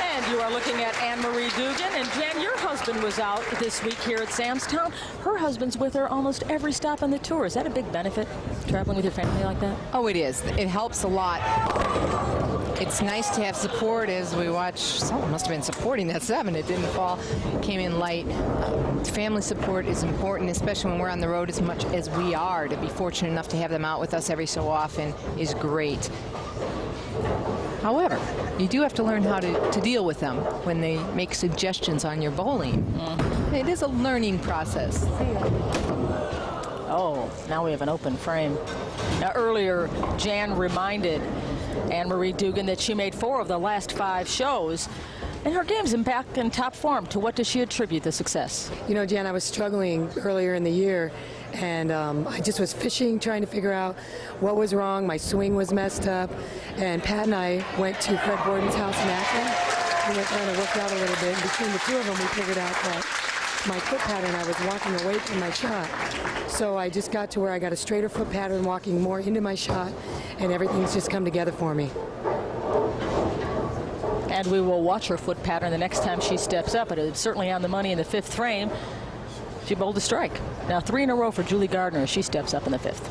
And you are looking at Anne-Marie Dugan. And Jan, your husband was out this week here at Sam's Town. Her husband's with her almost every stop on the tour. Is that a big benefit, traveling with your family like that? Oh, it is. It helps a lot. It's nice to have support as we watch. Someone must have been supporting that 7. It didn't fall. Came in light. Family support is important, especially when we're on the road as much as we are. To be fortunate enough to have them out with us every so often is great. However, you do have to learn how to deal with them when they make suggestions on your bowling. It is a learning process. Oh, now we have an open frame. Now, earlier, Jan reminded Anne-Marie Dugan that she made 4 of the last 5 shows, and her game's back in top form. To what does she attribute the success? You know, Jan, I was struggling earlier in the year, and I just was fishing, trying to figure out what was wrong. My swing was messed up, and Pat and I went to Fred Borden's house in Akron. We went trying to work out a little bit, and between the 2 of them, we figured out that my foot pattern, I was walking away from my shot. So I just got to where I got a straighter foot pattern, walking more into my shot, and everything's just come together for me. And we will watch her foot pattern the next time she steps up. But it's certainly on the money in the 5th frame. She bowled a strike. Now 3 in a row for Julie Gardner as she steps up in the 5th.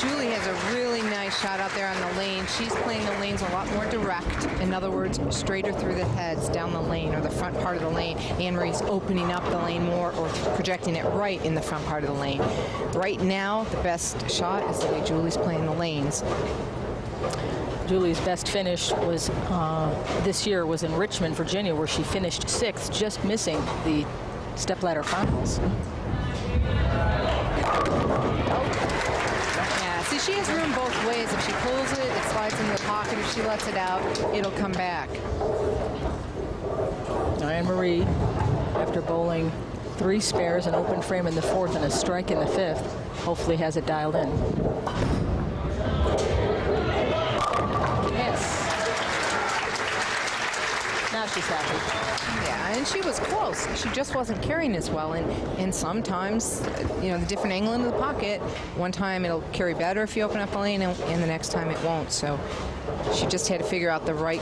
Julie has a really nice shot out there on the lane. She's playing the lanes a lot more direct. In other words, straighter through the heads down the lane or the front part of the lane. Anne-Marie's opening up the lane more or projecting it right in the front part of the lane. Right now, the best shot is the way Julie's playing the lanes. Julie's best finish was this year was in Richmond, Virginia, where she finished 6th, just missing the stepladder finals. See, she has room both ways. If she pulls it, it slides into the pocket. If she lets it out, it'll come back. Anne-Marie, after bowling 3 spares, an open frame in the 4th, and a strike in the 5th, hopefully has it dialed in. Yes. Now she's happy. Yeah, and she was close. She just wasn't carrying as well. And sometimes, you know, the different angle into the pocket, one time it'll carry better if you open up a lane, and the next time it won't. So she just had to figure out the right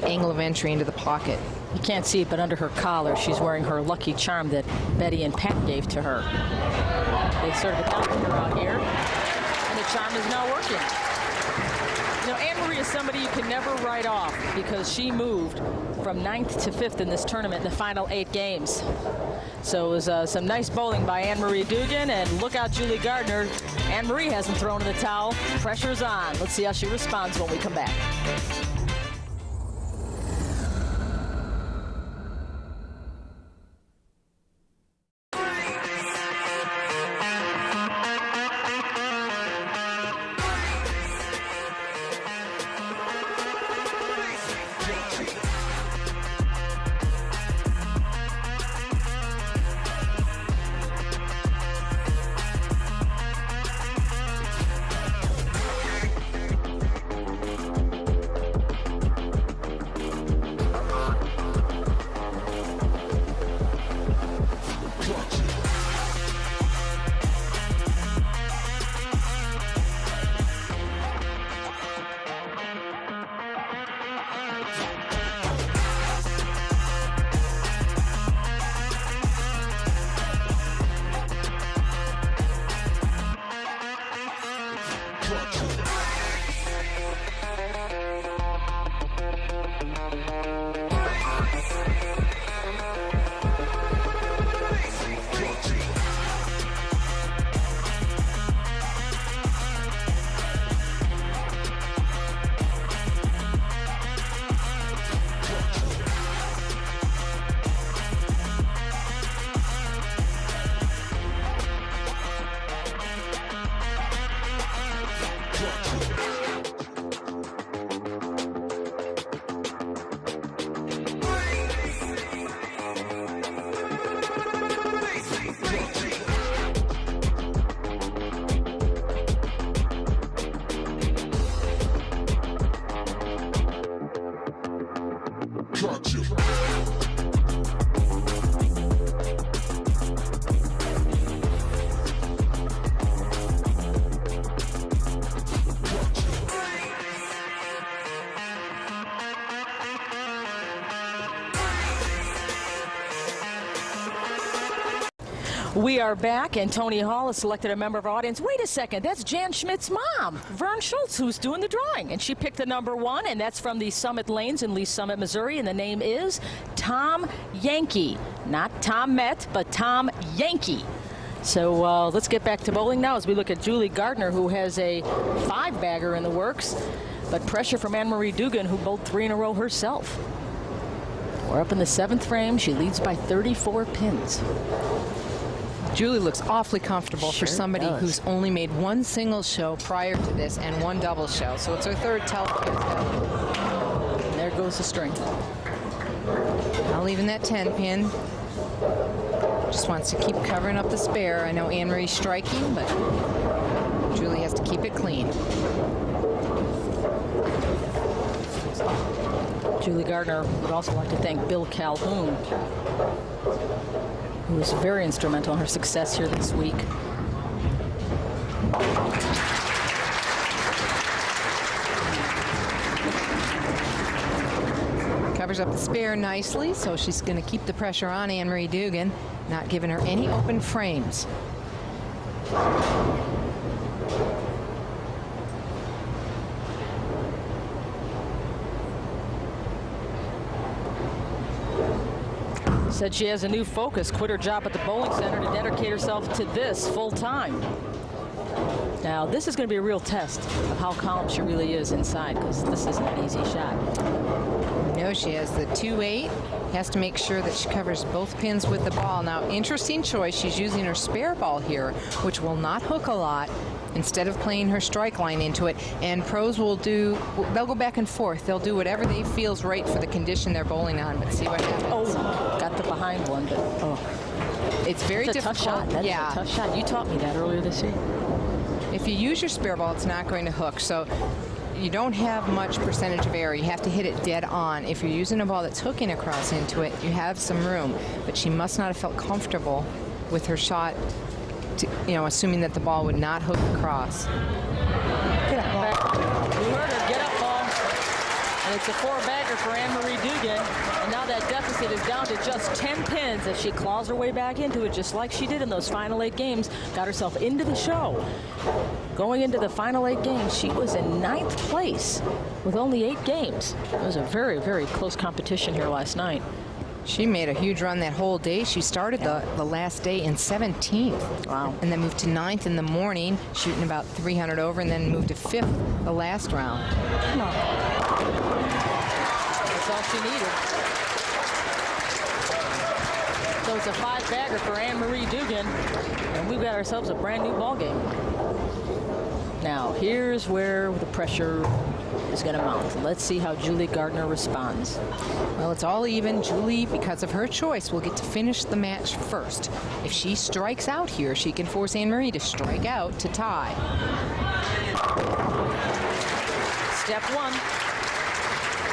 angle of entry into the pocket. You can't see it, but under her collar, she's wearing her lucky charm that Betty and Pat gave to her. They sort of adopted her out here, and the charm is now working. You know, Anne-Marie is somebody you can never write off because she moved from 9th to 5th in this tournament in the final 8 games. So it was some nice bowling by Anne-Marie Dugan, and look out Julie Gardner. Anne-Marie hasn't thrown in the towel. Pressure's on. Let's see how she responds when we come back. We are back, and Tony Hall has selected a member of our audience. Wait a second, that's Jan Schmidt's mom, Vern Schultz, who's doing the drawing. And she picked the number 1, and that's from the Summit Lanes in Lee Summit, Missouri. And the name is Tom Yankee. Not Tom Met, but Tom Yankee. So let's get back to bowling now as we look at Julie Gardner, who has a 5-bagger in the works. But pressure from Anne-Marie Dugan, who bowled 3 in a row herself. We're up in the 7th frame. She leads by 34 pins. Julie looks awfully comfortable for somebody who's only made 1 single show prior to this and 1 double show. So it's her 3rd telecast. There goes the string. Now leaving that 10 pin. Just wants to keep covering up the spare. I know Anne-Marie's striking, but Julie has to keep it clean. Julie Gardner would also like to thank Bill Calhoun, who was very instrumental in her success here this week. Covers up the spare nicely, so she's going to keep the pressure on Anne-Marie Dugan, not giving her any open frames. Said she has a new focus, quit her job at the bowling center to dedicate herself to this full time. Now, this is going to be a real test of how calm she really is inside, because this isn't an easy shot. No, she has the 2-8. Has to make sure that she covers both pins with the ball. Now, interesting choice. She's using her spare ball here, which will not hook a lot, instead of playing her strike line into it. And pros will do, they'll go back and forth. They'll do whatever they feels right for the condition they're bowling on, but see what happens. Oh, got the behind one, but it's very difficult. Tough shot. That's a tough shot. You taught me that earlier this year. If you use your spare ball, it's not going to hook. So you don't have much percentage of error. You have to hit it dead on. If you're using a ball that's hooking across into it, you have some room. But she must not have felt comfortable with her shot, assuming that the ball would not hook across. Get up, ball. You heard her. Get up, ball. And it's a 4-bagger for Anne-Marie Dugan. And now that deficit is down to just 10 pins as she claws her way back into it, just like she did in those final 8 games. Got herself into the show. Going into the final 8 games, she was in 9th place with only 8 games. It was a very, very close competition here last night. She made a huge run that whole day. She started the last day in 17th. Wow. And then moved to 9th in the morning, shooting about 300 over, and then moved to 5th the last round. That's all she needed. So it's a 5-bagger for Anne-Marie Dugan, and we've got ourselves a brand new ball game. Now, here's where the pressure is going to mount. Let's see how Julie Gardner responds. Well, it's all even. Julie, because of her choice, will get to finish the match first. If she strikes out here, she can force Anne-Marie to strike out to tie. Step 1.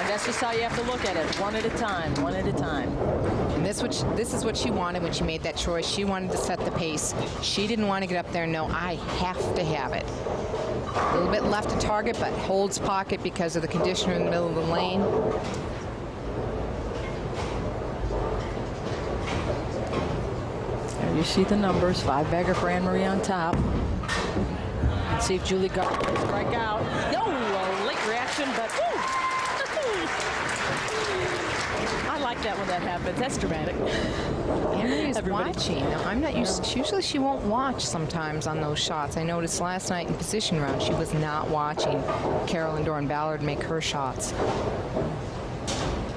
And that's just how you have to look at it, one at a time, one at a time. And this is what she wanted when she made that choice. She wanted to set the pace. She didn't want to get up there and know, I have to have it. A little bit left to target, but holds pocket because of the conditioner in the middle of the lane. There you see the numbers. 5-bagger for Anne-Marie on top. Let's see if Julie Gardner can strike out. No, a late reaction, but woo! I like that when that happens. That's dramatic. Anne-Marie is watching. Now, I'm not used. Usually she won't watch sometimes on those shots. I noticed last night in position round she was not watching Carolyn Doran Ballard make her shots.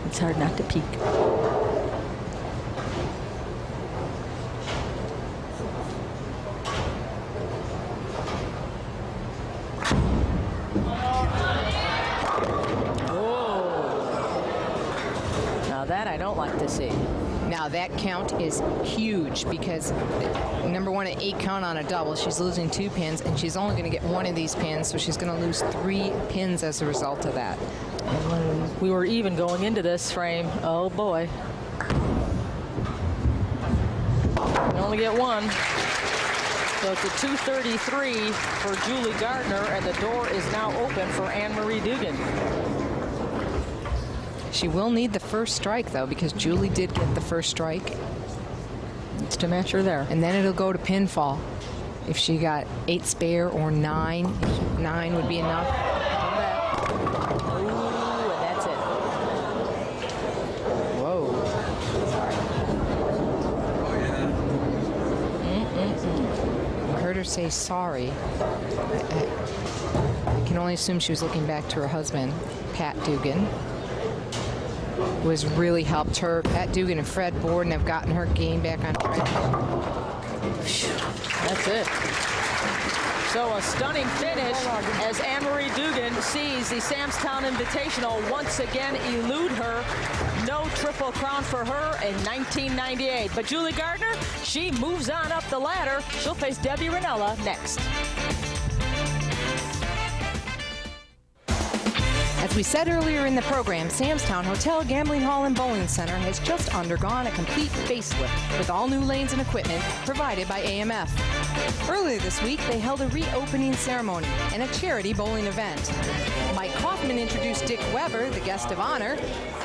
It's hard not to peek. That I don't like to see. Now that count is huge because number one, an 8 count on a double. She's losing 2 pins, and she's only going to get 1 of these pins, so she's going to lose 3 pins as a result of that. We were even going into this frame. Oh boy. We only get 1. So it's a 233 for Julie Gardner, and the door is now open for Anne-Marie Dugan. She will need the first strike, though, because Julie did get the first strike. It's to match her there. And then it'll go to pinfall. If she got 8 spare or 9, 9 would be enough. Ooh, and that's it. Whoa. I heard her say sorry. I can only assume she was looking back to her husband, Pat Dugan, who has really helped her. Pat Dugan and Fred Borden have gotten her game back on track. That's it. So a stunning finish as Anne-Marie Dugan sees the Samstown Invitational once again elude her. No Triple Crown for her in 1998. But Julie Gardner, she moves on up the ladder. She'll face Debbie Ranella next. As we said earlier in the program, Samstown Hotel, Gambling Hall, and Bowling Center has just undergone a complete facelift with all new lanes and equipment provided by AMF. Earlier this week, they held a reopening ceremony and a charity bowling event. Mike Kaufman introduced Dick Weber, the guest of honor,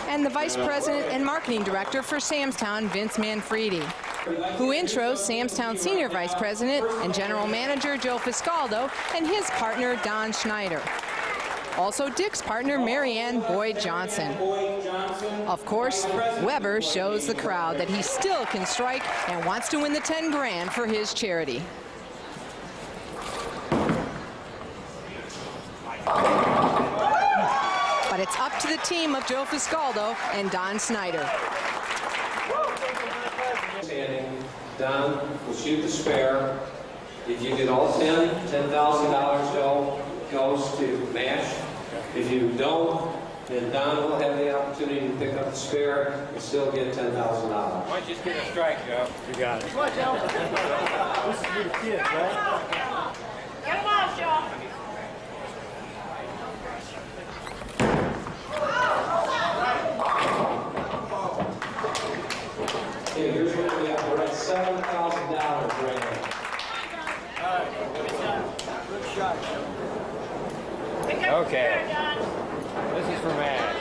and the Vice President and Marketing Director for Samstown, Vince Manfredi, who intros Samstown Senior Vice President and General Manager Joe Fiscaldo and his partner Don Schneider. Also, Dick's partner, Marianne Boyd-Johnson. Of course, Weber shows the crowd that he still can strike and wants to win the 10 grand for his charity. But it's up to the team of Joe Fiscaldo and Don Snyder. Don will shoot the spare. If you get all 10, $10,000 goes to MASH. If you don't, then Don will have the opportunity to pick up the spare and still get $10,000. Why don't you just get a strike, Joe? You got it. This is for the kids, right? Get him out, Joe. Okay, here's what we got. We're at $7,000 right now. All right, good shot, Joe. Okay. This is for Mash.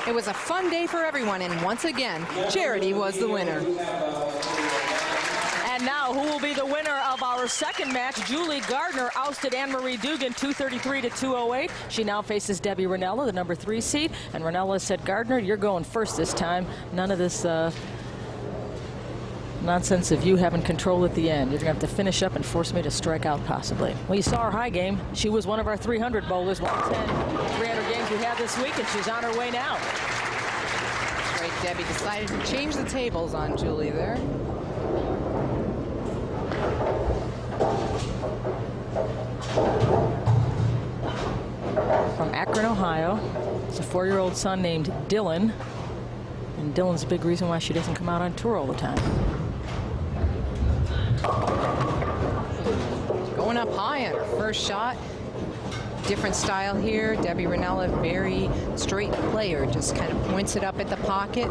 It was a fun day for everyone, and once again, charity was the winner. And now, who will be the winner of our second match? Julie Gardner ousted Anne-Marie Dugan 233 to 208. She now faces Debbie Ranella, the number 3 seed. And Ranella said, Gardner, you're going first this time. None of this nonsense of you having control at the end. You're going to have to finish up and force me to strike out possibly. Well, you saw her high game. She was one of our 300 bowlers, 110, 300 games we had this week, and she's on her way now. Right, Debbie decided to change the tables on Julie there. From Akron, Ohio. It's a 4-year-old son named Dylan. And Dylan's a big reason why she doesn't come out on tour all the time. Going up high on her first shot. Different style here. Debbie Ranella, very straight player, just kind of points it up at the pocket.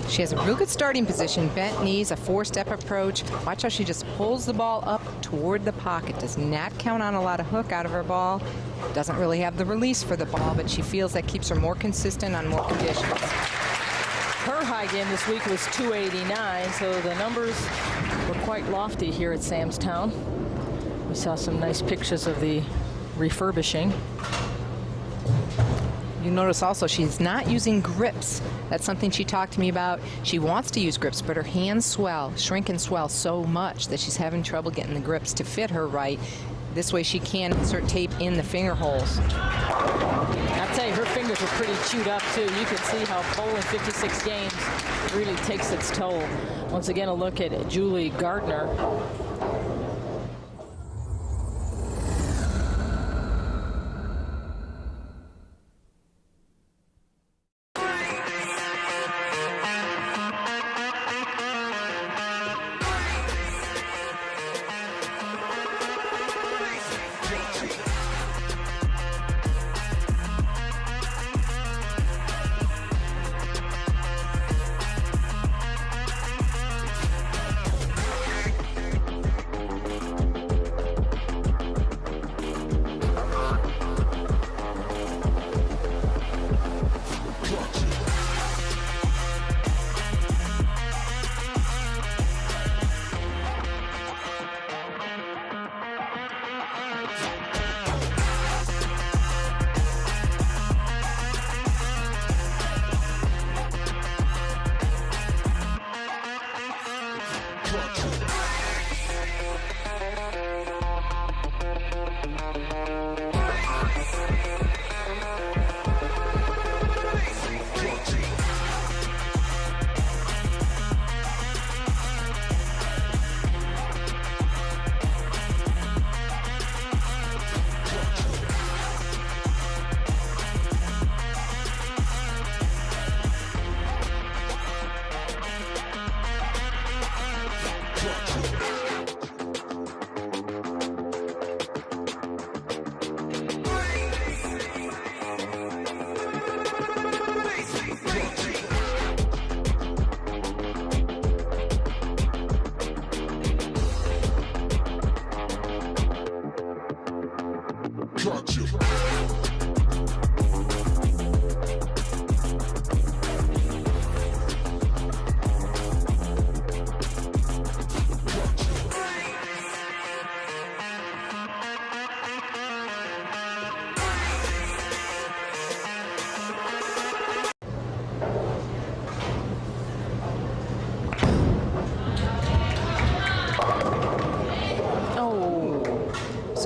She has a real good starting position, bent knees, a 4-step approach. Watch how she just pulls the ball up toward the pocket. Does not count on a lot of hook out of her ball. Doesn't really have the release for the ball, but she feels that keeps her more consistent on more conditions. Her high game this week was 289, so the numbers were quite lofty here at Sam's Town. We saw some nice pictures of the refurbishing. You notice also she's not using grips. That's something she talked to me about. She wants to use grips, but her hands swell, shrink and swell so much that she's having trouble getting the grips to fit her right. This way she can insert tape in the finger holes. I'll tell you, her fingers were pretty chewed up too. You can see how bowling 56 games really takes its toll. Once again, a look at Julie Gardner.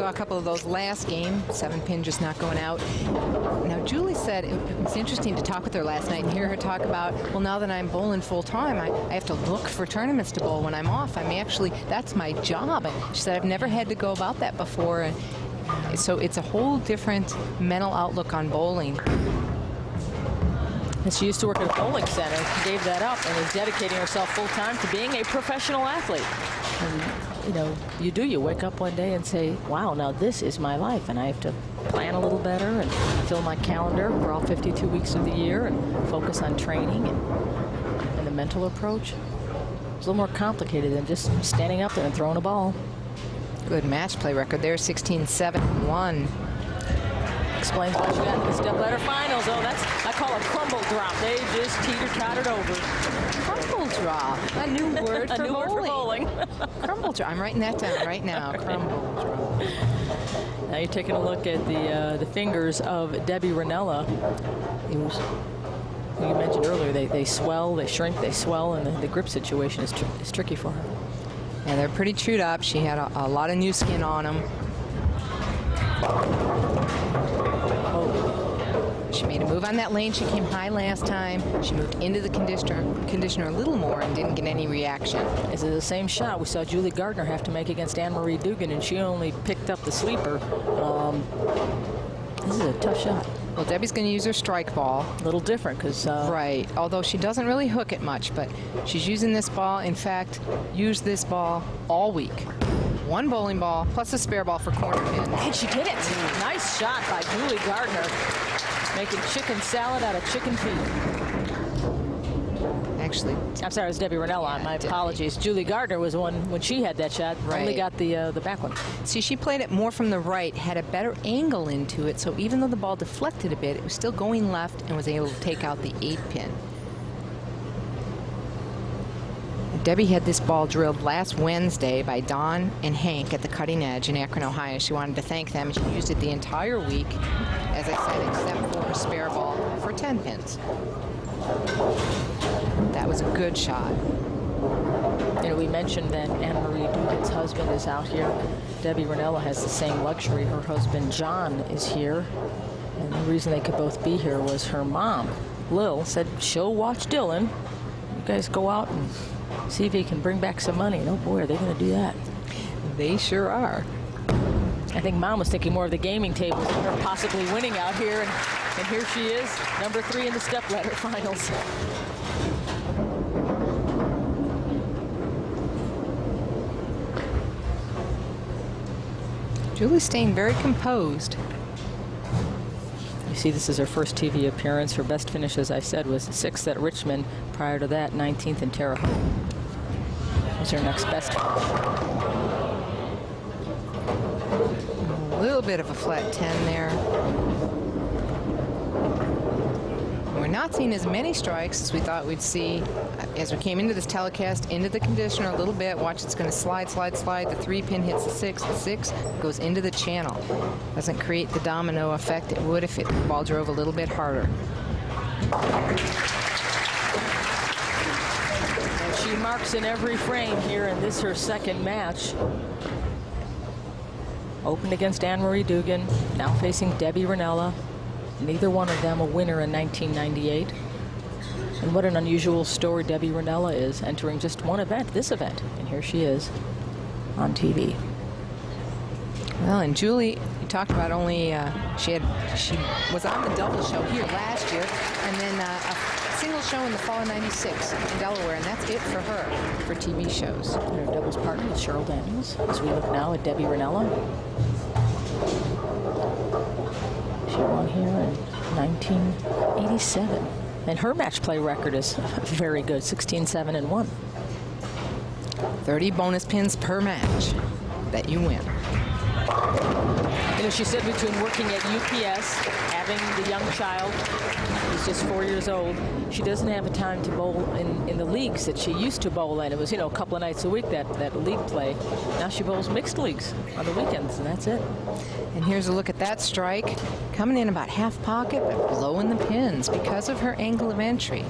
A couple of those last game, 7-pin just not going out. Now Julie said it was interesting to talk with her last night and hear her talk about, well, now that I'm bowling full time, I have to look for tournaments to bowl when I'm off. I mean, actually, that's my job. And she said, I've never had to go about that before. And so it's a whole different mental outlook on bowling. And she used to work at a bowling center. She gave that up and is dedicating herself full time to being a professional athlete. And you know, you wake up one day and say, wow, now this is my life, and I have to plan a little better and fill my calendar for all 52 weeks of the year and focus on training and the mental approach. It's a little more complicated than just standing up there and throwing a ball. Good match play record there, 16-7-1. Explains why she got into the stepladder finals. Oh, that's, I call a crumble drop. They just teeter-tottered over. Crumble drop, a new word for new bowling. word for bowling. Crumble drop, I'm writing that down right now, crumble drop. Now you're taking a look at the fingers of Debbie Ranella. Who you mentioned earlier, they swell, they shrink, they swell, and the grip situation is tricky for her. And they're pretty chewed up. She had a lot of new skin on them. She made a move on that lane. She came high last time. She moved into the conditioner a little more and didn't get any reaction. This is the same shot we saw Julie Gardner have to make against Anne-Marie Dugan, and she only picked up the sleeper. This is a tough shot. Well, Debbie's going to use her strike ball. A little different because... right, although she doesn't really hook it much, but she's using this ball. In fact, used this ball all week. One bowling ball plus a spare ball for corner pin. And she did it. Nice shot by Julie Gardner. Making chicken salad out of chicken feet. actually. I'm sorry, it was Debbie Ranella. My apologies. Julie Gardner was the one when she had that shot. Right. Only got the back one. See, she played it more from the right, had a better angle into it, so even though the ball deflected a bit, it was still going left and was able to take out the 8-pin. Debbie had this ball drilled last Wednesday by Don and Hank at the Cutting Edge in Akron, Ohio. She wanted to thank them. She used it the entire week, as I said, except for a spare ball for 10 pins. That was a good shot. You know, we mentioned that Anne-Marie Dugan's husband is out here. Debbie Ranella has the same luxury. Her husband, John, is here. And the reason they could both be here was her mom, Lil, said she'll watch Dylan. You guys go out and see if he can bring back some money. And oh boy, are they going to do that. They sure are. I think Mom was thinking more of the gaming tables and her possibly winning out here. And here she is, number 3 in the stepladder finals. Julie's staying very composed. You see, this is her first TV appearance. Her best finish, as I said, was 6th at Richmond. Prior to that, 19th in Terre Haute. Was her next best finish. A little bit of a flat 10 there. We're not seeing as many strikes as we thought we'd see as we came into this telecast, into the conditioner a little bit. Watch, it's going to slide, slide, slide. The 3-pin hits the 6. The 6 goes into the channel. Doesn't create the domino effect it would if the ball drove a little bit harder. And she marks in every frame here, and this is her second match. Opened against Anne-Marie Dugan, now facing Debbie Ranella. Neither one of them a winner in 1998. And what an unusual story Debbie Ranella is, entering just one event, this event. And here she is on TV. Well, and Julie, you talked about only, she was on the double show here last year, and then a single show in the fall of '96 in Delaware, and that's it for her for TV shows. And her doubles partner is Cheryl Daniels, as we look now at Debbie Ranella. She won here in 1987. And her match play record is very good, 16-7-1. 30 bonus pins per match that you win. You know, she said between working at UPS, having the young child, he's just 4 years old, she doesn't have the time to bowl in the leagues that she used to bowl in. It was, you know, a couple of nights a week, that league play. Now she bowls mixed leagues on the weekends, and that's it. And here's a look at that strike. Coming in about half pocket, but blowing the pins because of her angle of entry.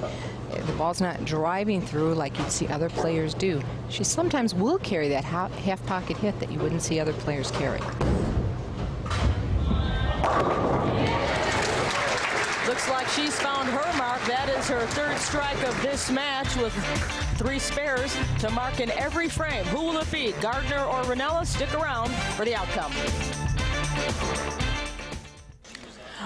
The ball's not driving through like you'd see other players do. She sometimes will carry that half pocket hit that you wouldn't see other players carry. Looks like she's found her mark. That is her 3rd strike of this match with 3 spares to mark in every frame. Who will it be, Gardner or Ranella? Stick around for the outcome.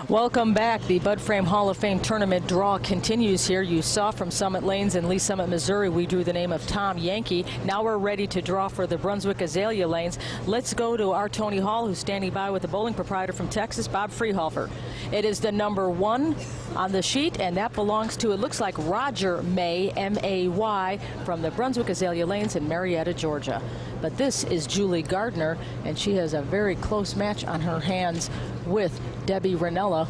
Welcome back. The Bud Frame Hall of Fame tournament draw continues here. You saw from Summit Lanes in Lee Summit, Missouri, we drew the name of Tom Yankee. Now we're ready to draw for the Brunswick Azalea Lanes. Let's go to our Tony Hall, who's standing by with the bowling proprietor from Texas, Bob Freehofer. It is the number 1 on the sheet, and that belongs to, it looks like Roger May, M-A-Y, from the Brunswick Azalea Lanes in Marietta, Georgia. But this is Julie Gardner, and she has a very close match on her hands with Debbie Ranella.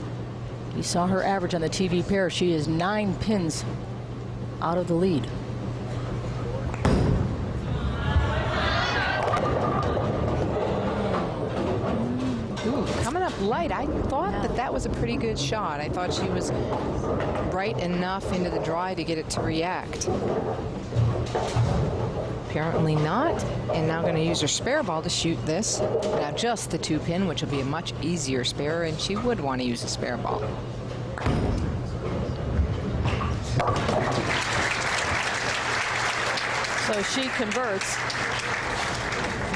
You saw her average on the TV pair. She is 9 pins out of the lead. Ooh, coming up light. I thought that was a pretty good shot. I thought she was bright enough into the dry to get it to react. Apparently not, and now going to use her spare ball to shoot this. Now just the 2-pin, which will be a much easier spare, and she would want to use a spare ball. So she converts.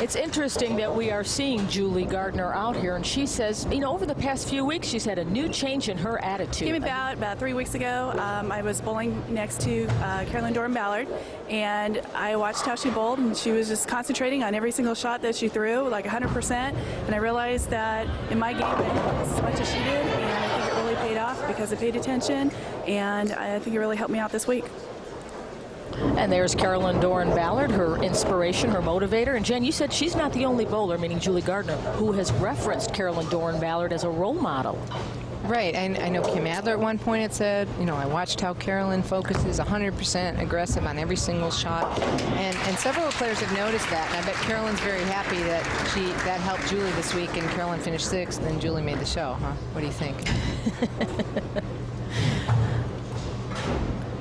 It's interesting that we are seeing Julie Gardner out here, and she says, you know, over the past few weeks, she's had a new change in her attitude. Came about 3 weeks ago. I was bowling next to Carolyn Doran-Ballard, and I watched how she bowled, and she was just concentrating on every single shot that she threw, like 100%. And I realized that in my game, I didn't miss as much as she did, and I think it really paid off because I paid attention, and I think it really helped me out this week. And there's Carolyn Doran Ballard, her inspiration, her motivator. And Jen, you said she's not the only bowler, meaning Julie Gardner, who has referenced Carolyn Doran Ballard as a role model. Right, and I know Kim Adler at one point had said, you know, I watched how Carolyn focuses 100% aggressive on every single shot, and several players have noticed that, and I bet Carolyn's very happy that that helped Julie this week, and Carolyn finished 6th, and Julie made the show, huh? What do you think?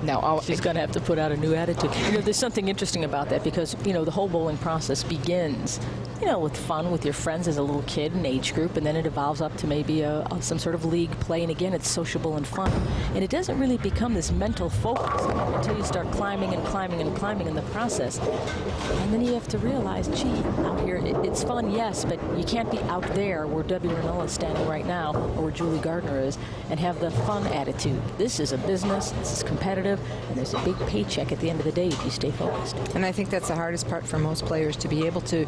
No, she's going to have to put out a new attitude. You know, there's something interesting about that because, you know, the whole bowling process begins, you know, with fun with your friends as a little kid and age group, and then it evolves up to maybe some sort of league play, and again, it's sociable and fun. And it doesn't really become this mental focus until you start climbing and climbing and climbing in the process. And then you have to realize, gee, out here, it's fun, yes, but you can't be out there where Debbie Ranella is standing right now, or where Julie Gardner is, and have the fun attitude. This is a business, this is competitive, and there's a big paycheck at the end of the day if you stay focused. And I think that's the hardest part for most players, to be able to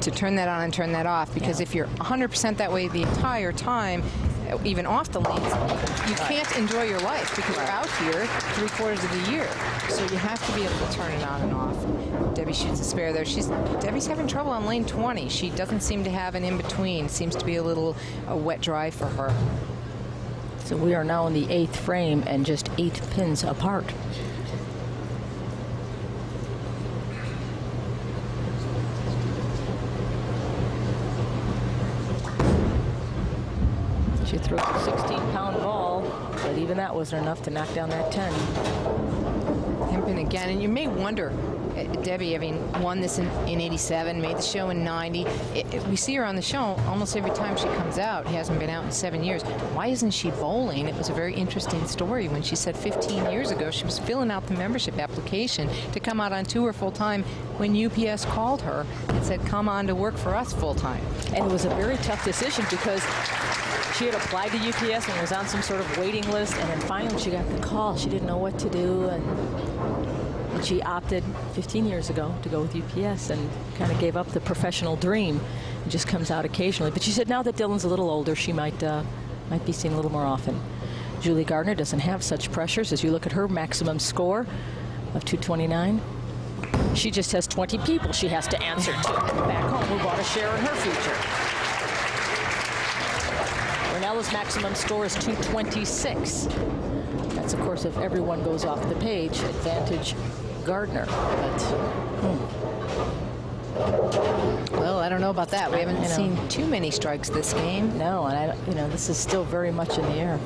turn that on and turn that off, because if you're 100% that way the entire time, even off the lanes, you can't enjoy your life because you're out here 3/4 of the year. So you have to be able to turn it on and off. Debbie shoots a spare there. Debbie's having trouble on lane 20. She doesn't seem to have an in-between. Seems to be a little wet dry for her. So we are now in the 8th frame and just 8 pins apart. She threw a 16-pound ball, but even that wasn't enough to knock down that 10. Hempin again, and you may wonder, Debbie having won this in 87, made the show in 90. We see her on the show almost every time she comes out. Hasn't been out in 7 years. Why isn't she bowling? It was a very interesting story when she said 15 years ago she was filling out the membership application to come out on tour full-time when UPS called her and said, come on to work for us full-time. And it was a very tough decision because she had applied to UPS and was on some sort of waiting list, and then finally she got the call. She didn't know what to do, and she opted 15 years ago to go with UPS and kind of gave up the professional dream. It just comes out occasionally. But she said now that Dylan's a little older, she might be seen a little more often. Julie Gardner doesn't have such pressures. As you look at her maximum score of 229, she just has 20 people she has to answer to back home who bought a share in her future. Ranella's maximum score is 226. That's, of course, if everyone goes off the page, advantage Gardner. But, well, I don't know about that. We haven't seen too many strikes this game. No, and this is still very much in the air.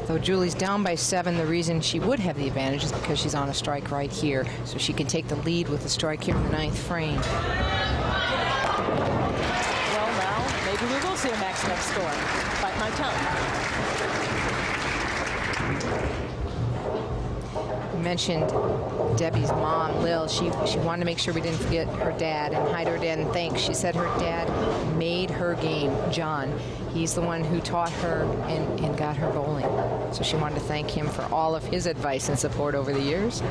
Though Julie's down by 7, the reason she would have the advantage is because she's on a strike right here, so she can take the lead with a strike here in the 9th frame. Well, now maybe we will see a maximum score. Bite my tongue. You mentioned Debbie's mom, Lil. She wanted to make sure we didn't forget her dad and hi to her dad and thanks. She said her dad made her game, John. He's the one who taught her and got her bowling. So she wanted to thank him for all of his advice and support over the years.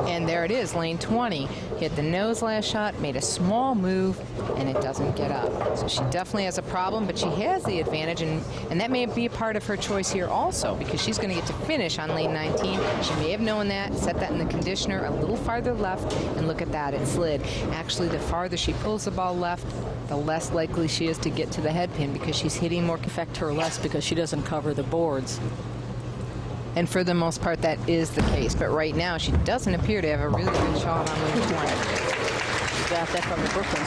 And there it is, lane 20. Hit the nose last shot, made a small move, and it doesn't get up. So she definitely has a problem, but she has the advantage, and that may be a part of her choice here also, because she's going to get to finish on lane 19. She may have known that, set that in the conditioner a little farther left, and look at that, it slid. Actually, the farther she pulls the ball left, the less likely she is to get to the head pin, because she's hitting more. Affect her less because she doesn't cover the boards. And for the most part, that is the case. But right now, she doesn't appear to have a really good shot on lane 20. You got that from the Brooklyn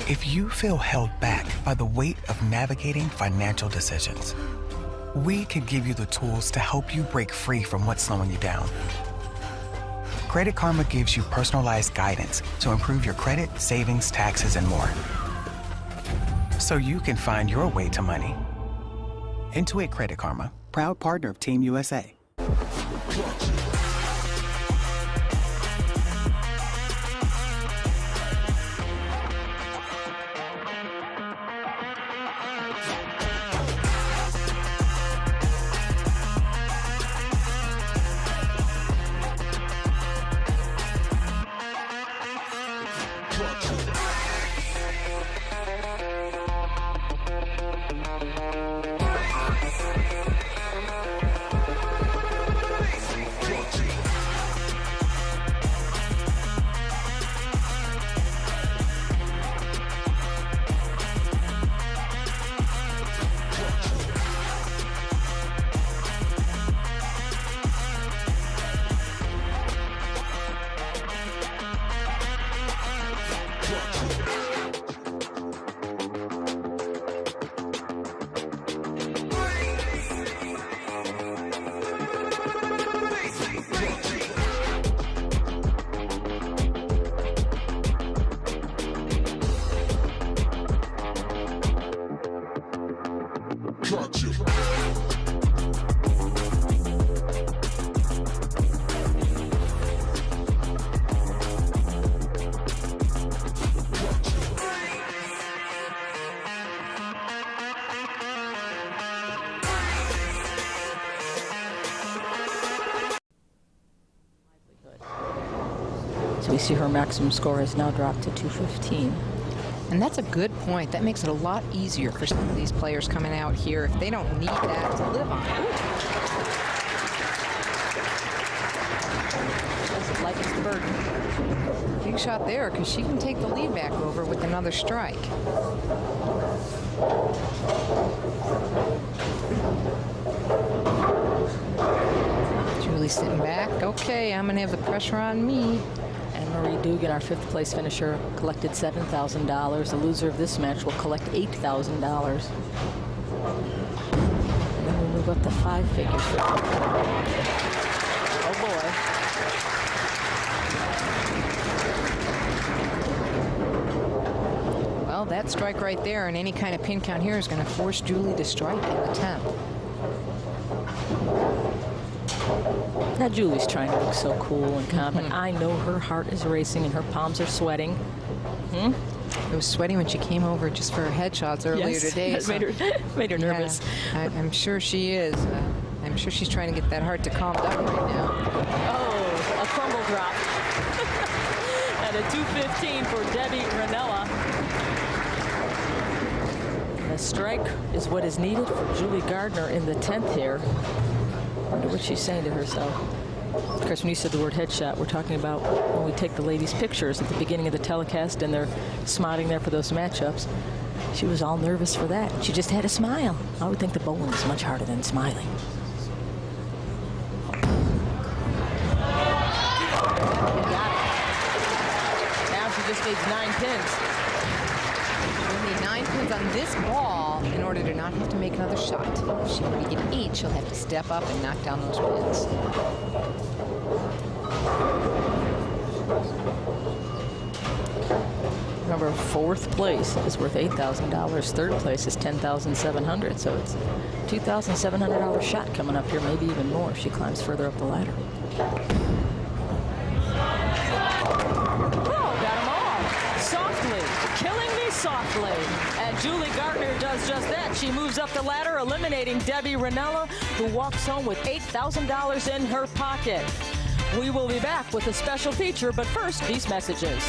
If you feel held back by the weight of navigating financial decisions, we can give you the tools to help you break free from what's slowing you down. Credit Karma gives you personalized guidance to improve your credit, savings, taxes, and more. So you can find your way to money. Intuit Credit Karma, proud partner of Team USA. So we see her maximum score has now dropped to 215. And that's a good point. That makes it a lot easier for some of these players coming out here if they don't need that to live on. Doesn't like it's the burden. Big shot there, because she can take the lead back over with another strike. Julie sitting back. Okay, I'm going to have the pressure on me. And Marie Dugan, our 5th place finisher, collected $7,000. The loser of this match will collect $8,000. And then we move up to 5 figures. Oh boy. Well, that strike right there and any kind of pin count here is going to force Julie to strike in the 10th. Now Julie's trying to look so cool and confident. I know her heart is racing and her palms are sweating. It was sweating when she came over just for her headshots earlier today. Yes, made her nervous. Yeah, I'm sure she is. I'm sure she's trying to get that heart to calm down right now. Oh, a crumble drop. And a 215 for Debbie Ranella. And a strike is what is needed for Julie Gardner in the 10th here. I wonder what she's saying to herself. Of course, when you said the word headshot, we're talking about when we take the ladies' pictures at the beginning of the telecast and they're smiling there for those matchups. She was all nervous for that. She just had a smile. I would think the bowling is much harder than smiling. Got it. Now she just needs 9 pins. She'll need 9 pins on this ball in order to not have to make another shot. If she wants to get 8, she'll have to step up and knock down those pins. Remember, 4th place is worth $8,000. 3rd place is $10,700. So it's a $2,700 shot coming up here, maybe even more if she climbs further up the ladder. Softly. And Julie Gardner does just that. She moves up the ladder, eliminating Debbie Ranella, who walks home with $8,000 in her pocket. We will be back with a special feature, but first, these messages.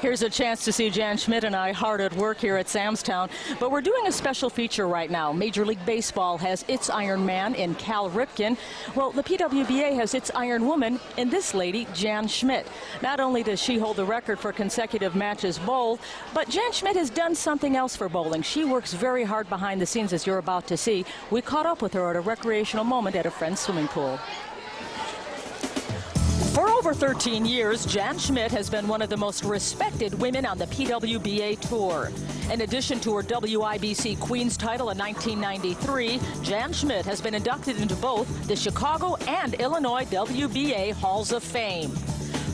Here's a chance to see Jan Schmidt and I hard at work here at Samstown. But we're doing a special feature right now. Major League Baseball has its Iron Man in Cal Ripken. Well, the PWBA has its Iron Woman in this lady, Jan Schmidt. Not only does she hold the record for consecutive matches bowled, but Jan Schmidt has done something else for bowling. She works very hard behind the scenes, as you're about to see. We caught up with her at a recreational moment at a friend's swimming pool. For over 13 years, Jan Schmidt has been one of the most respected women on the PWBA Tour. In addition to her WIBC Queen's title in 1993, Jan Schmidt has been inducted into both the Chicago and Illinois WBA Halls of Fame.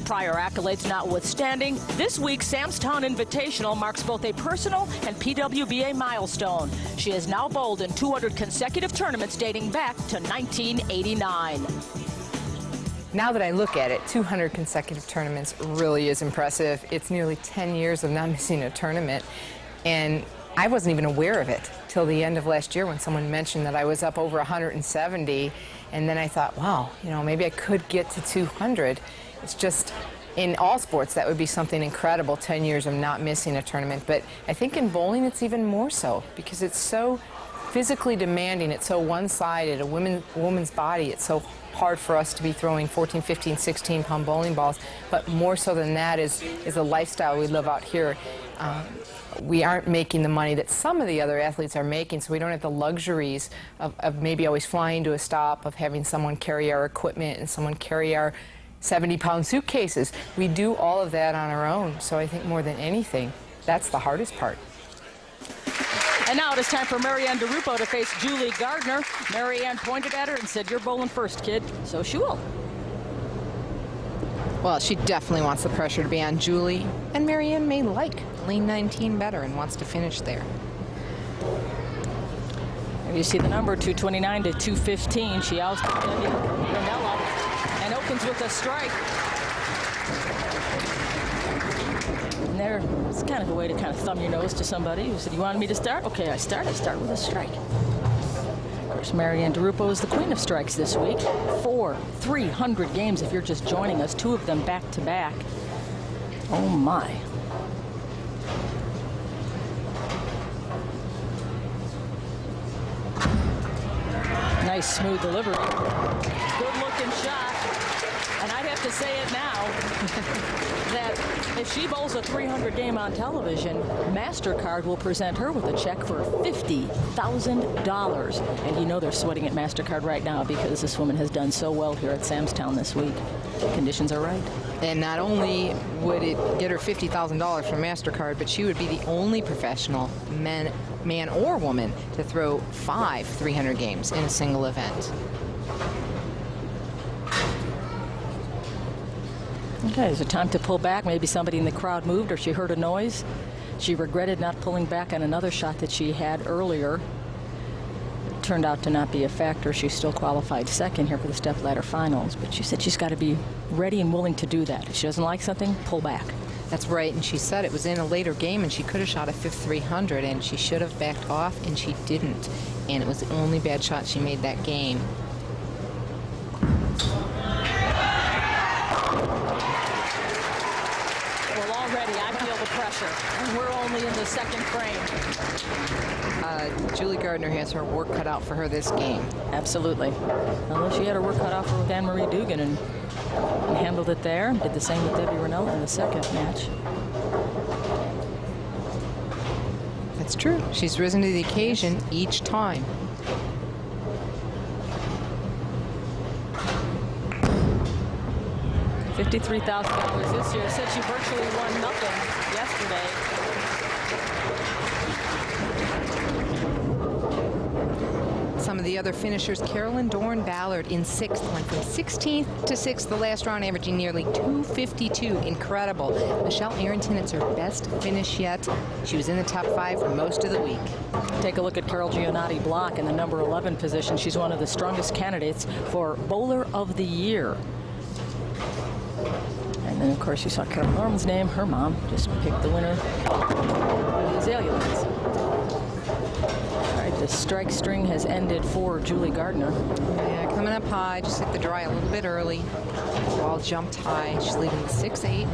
Prior accolades notwithstanding, this week's Samstown Invitational marks both a personal and PWBA milestone. She has now bowled in 200 consecutive tournaments dating back to 1989. Now that I look at it, 200 consecutive tournaments really is impressive. It's nearly 10 years of not missing a tournament, and I wasn't even aware of it till the end of last year when someone mentioned that I was up over 170, and then I thought, wow, you know, maybe I could get to 200. It's just, in all sports, that would be something incredible, 10 years of not missing a tournament. But I think in bowling it's even more so because it's so physically demanding, it's so one-sided, a woman's body, it's so hard for us to be throwing 14, 15, 16-pound bowling balls, but more so than that is the lifestyle we live out here. We aren't making the money that some of the other athletes are making, so we don't have the luxuries of maybe always flying to a stop, of having someone carry our equipment and someone carry our 70-pound suitcases. We do all of that on our own, so I think more than anything, that's the hardest part. And now it is time for Marianne DeRupo to face Julie Gardner. Marianne pointed at her and said, "You're bowling first, kid." So she will. Well, she definitely wants the pressure to be on Julie, and Marianne may like lane 19 better and wants to finish there. You see the number 229 to 215. She ousted Ranella and opens with a strike. And there, it's kind of a way to kind of thumb your nose to somebody who said, "You wanted me to start? Okay, I start with a strike." Of course, Marianne DeRupo is the queen of strikes this week. 300 games if you're just joining us. 2 of them back to back. Oh my. Nice smooth delivery. Good looking shot. And I'd have to say it now that if she bowls a 300 game on television, MasterCard will present her with a check for $50,000. And you know they're sweating at MasterCard right now because this woman has done so well here at Samstown this week. The conditions are right. And not only would it get her $50,000 from MasterCard, but she would be the only professional man or woman to throw 5 300 games in a single event. Okay, is it time to pull back? Maybe somebody in the crowd moved or she heard a noise. She regretted not pulling back on another shot that she had earlier. It turned out to not be a factor. She still qualified second here for the stepladder finals, but she said she's got to be ready and willing to do that. If she doesn't like something, pull back. That's right, and she said it was in a later game and she could have shot a 5th 300 and she should have backed off and she didn't. And it was the only bad shot she made that game. Well, already I feel the pressure, and we're only in the second frame. Julie Gardner has her work cut out for her this game. Absolutely. Although she had her work cut out for her with Anne-Marie Dugan and handled it there. Did the same with Debbie Ranella in the second match. That's true. She's risen to the occasion each time. $53,000 this year. Said she virtually won nothing yesterday. Some of the other finishers, Carolyn Dorn Ballard in 6th, went from 16th to 6th the last round, averaging nearly 252. Incredible. Michelle Arrington, it's her best finish yet. She was in the top 5 for most of the week. Take a look at Carol Giannotti Block in the number 11 position. She's one of the strongest candidates for Bowler of the Year. And then, of course, you saw Carol Norman's name. Her mom just picked the winner of the Azalea Lanes. All right, the strike string has ended for Julie Gardner. Yeah, coming up high, just hit the dry a little bit early. Ball jumped high. She's leading 6-8.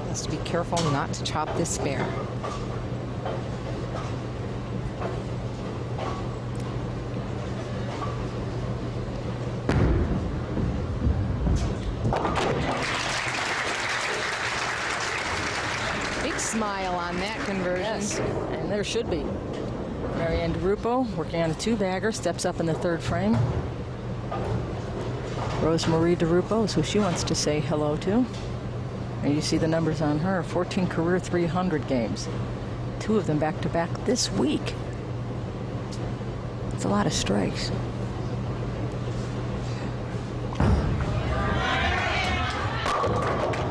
Has to be careful not to chop this spare. Smile on that conversion. Yes, and there should be. Marianne DeRupo working on a 2-bagger, steps up in the 3rd frame. Rosemarie DeRupo is who she wants to say hello to. And you see the numbers on her, 14 career 300 games. 2 of them back-to-back this week. It's a lot of strikes.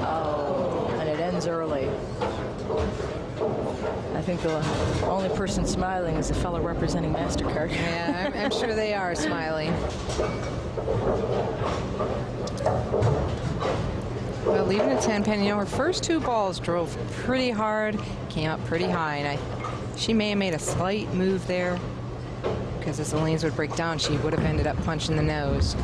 Oh, and it ends early. I think the only person smiling is the fellow representing MasterCard. Yeah, I'm sure they are smiling. Well, leaving a 10-pin, you know, her first 2 balls drove pretty hard, came up pretty high, and she may have made a slight move there, because as the lanes would break down, she would have ended up punching the nose.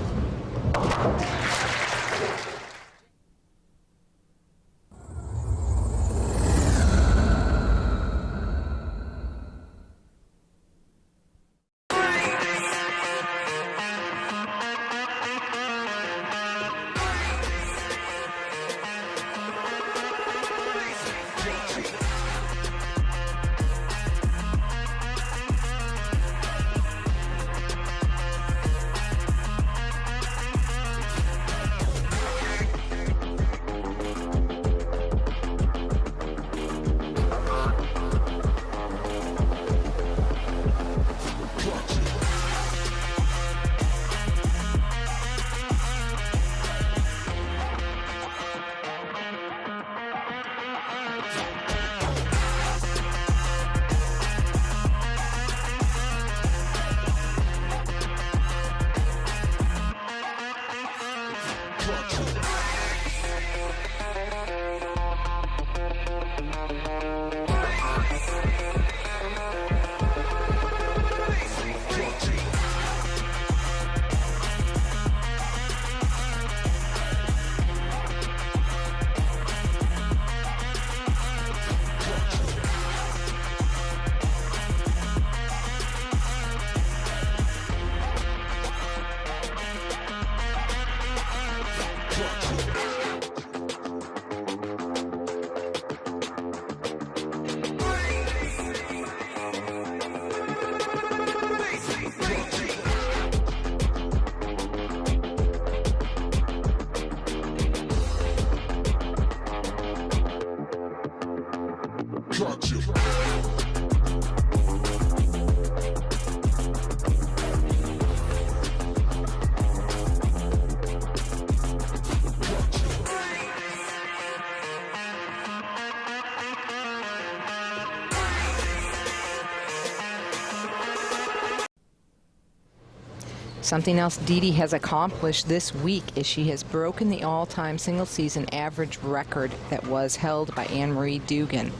Something else Dee Dee has accomplished this week is she has broken the all-time single-season average record that was held by Anne-Marie Dugan.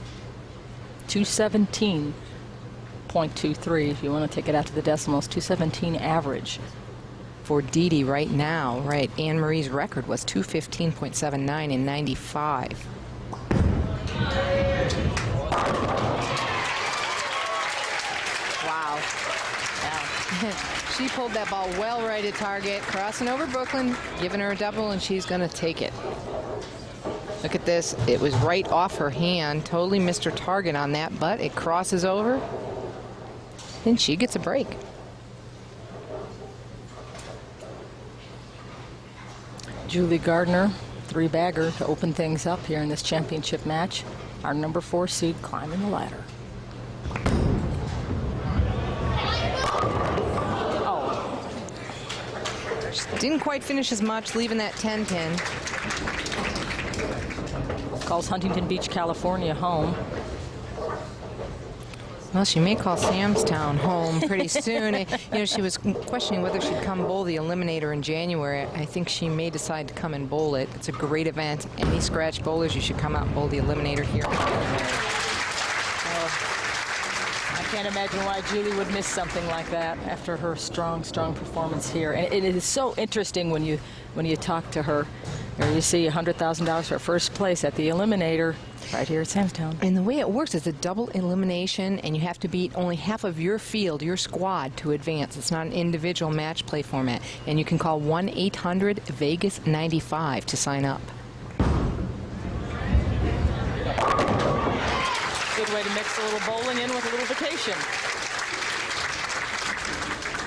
217.23, if you want to take it out to the decimals, 217 average. For Dee Dee right now, right, Anne-Marie's record was 215.79 in 95. Wow. Yeah. She pulled that ball well right at target, crossing over Brooklyn, giving her a double, and she's going to take it. Look at this. It was right off her hand. Totally missed her target on that, but it crosses over, and she gets a break. Julie Gardner, 3-bagger to open things up here in this championship match. Our number 4 seed climbing the ladder. Didn't quite finish as much, leaving that 10 pin. Calls Huntington Beach, California home. Well, she may call Samstown home pretty soon. You know, she was questioning whether she'd come bowl the Eliminator in January. I think she may decide to come and bowl it. It's a great event. Any scratch bowlers, you should come out and bowl the Eliminator here. I can't imagine why Julie would miss something like that after her strong performance here. And it is so interesting when you talk to her, or you see $100,000 for first place at the Eliminator right here at Samstown. And the way it works is a double elimination, and you have to beat only half of your field, your squad, to advance. It's not an individual match play format. And you can call 1-800-VEGAS-95 to sign up. Good way to mix a little bowling in with a little vacation.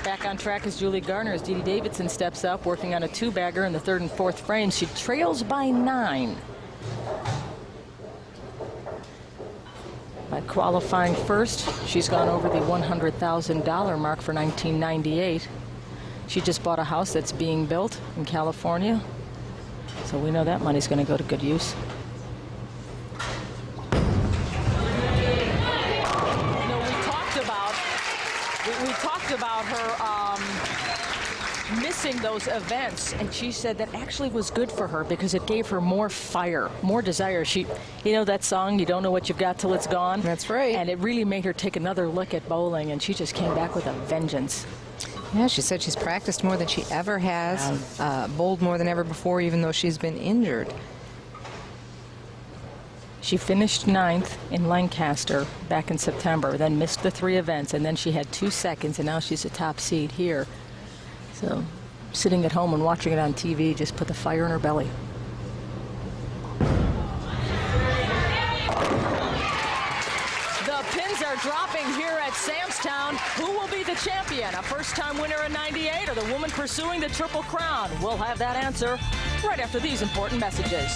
Back on track is Julie Gardner as Dee Dee Davidson steps up, working on a 2-bagger in the 3rd and 4th frames. She trails by 9. By qualifying first, she's gone over the $100,000 mark for 1998. She just bought a house that's being built in California, so we know that money's going to go to good use. We talked about her missing those events, and she said that actually was good for her because it gave her more fire, more desire. You know that song, you don't know what you've got till it's gone? That's right. And it really made her take another look at bowling, and she just came back with a vengeance. Yeah, she said she's practiced more than she ever has, bowled more than ever before, even though she's been injured. She finished 9th in Lancaster back in September, then missed the 3 events, and then she had 2 seconds, and now she's a top seed here. So sitting at home and watching it on TV just put the fire in her belly. The pins are dropping here at Samstown. Who will be the champion? A first-time winner in 98 or the woman pursuing the Triple Crown? We'll have that answer right after these important messages.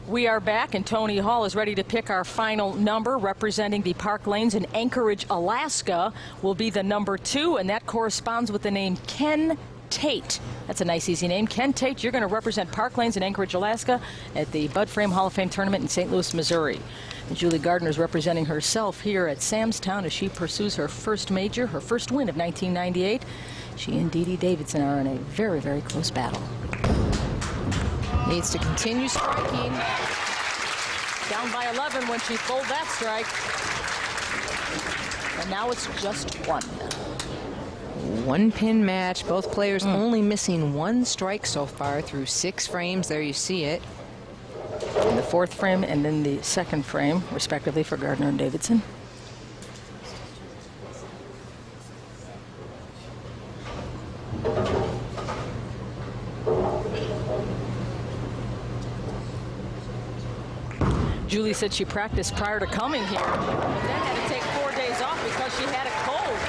We are back, and Tony Hall is ready to pick our final number. Representing the Park Lanes in Anchorage, Alaska, will be the number 2, and that corresponds with the name Ken Tate. That's a nice, easy name. Ken Tate, you're going to represent Park Lanes in Anchorage, Alaska at the Bud Frame Hall of Fame tournament in St. Louis, Missouri. And Julie Gardner is representing herself here at Samstown as she pursues her first major, her first win of 1998. She and Dee Dee Davidson are in a very, very close battle. Needs to continue striking. Down by 11 when she pulled that strike. And now it's just 1. 1-pin match. Both players only missing 1 strike so far through 6 frames. There you see it. In the 4th frame and then the 2nd frame, respectively, for Gardner and Davidson. Julie said she practiced prior to coming here, but then had to take 4 days off because she had a cold.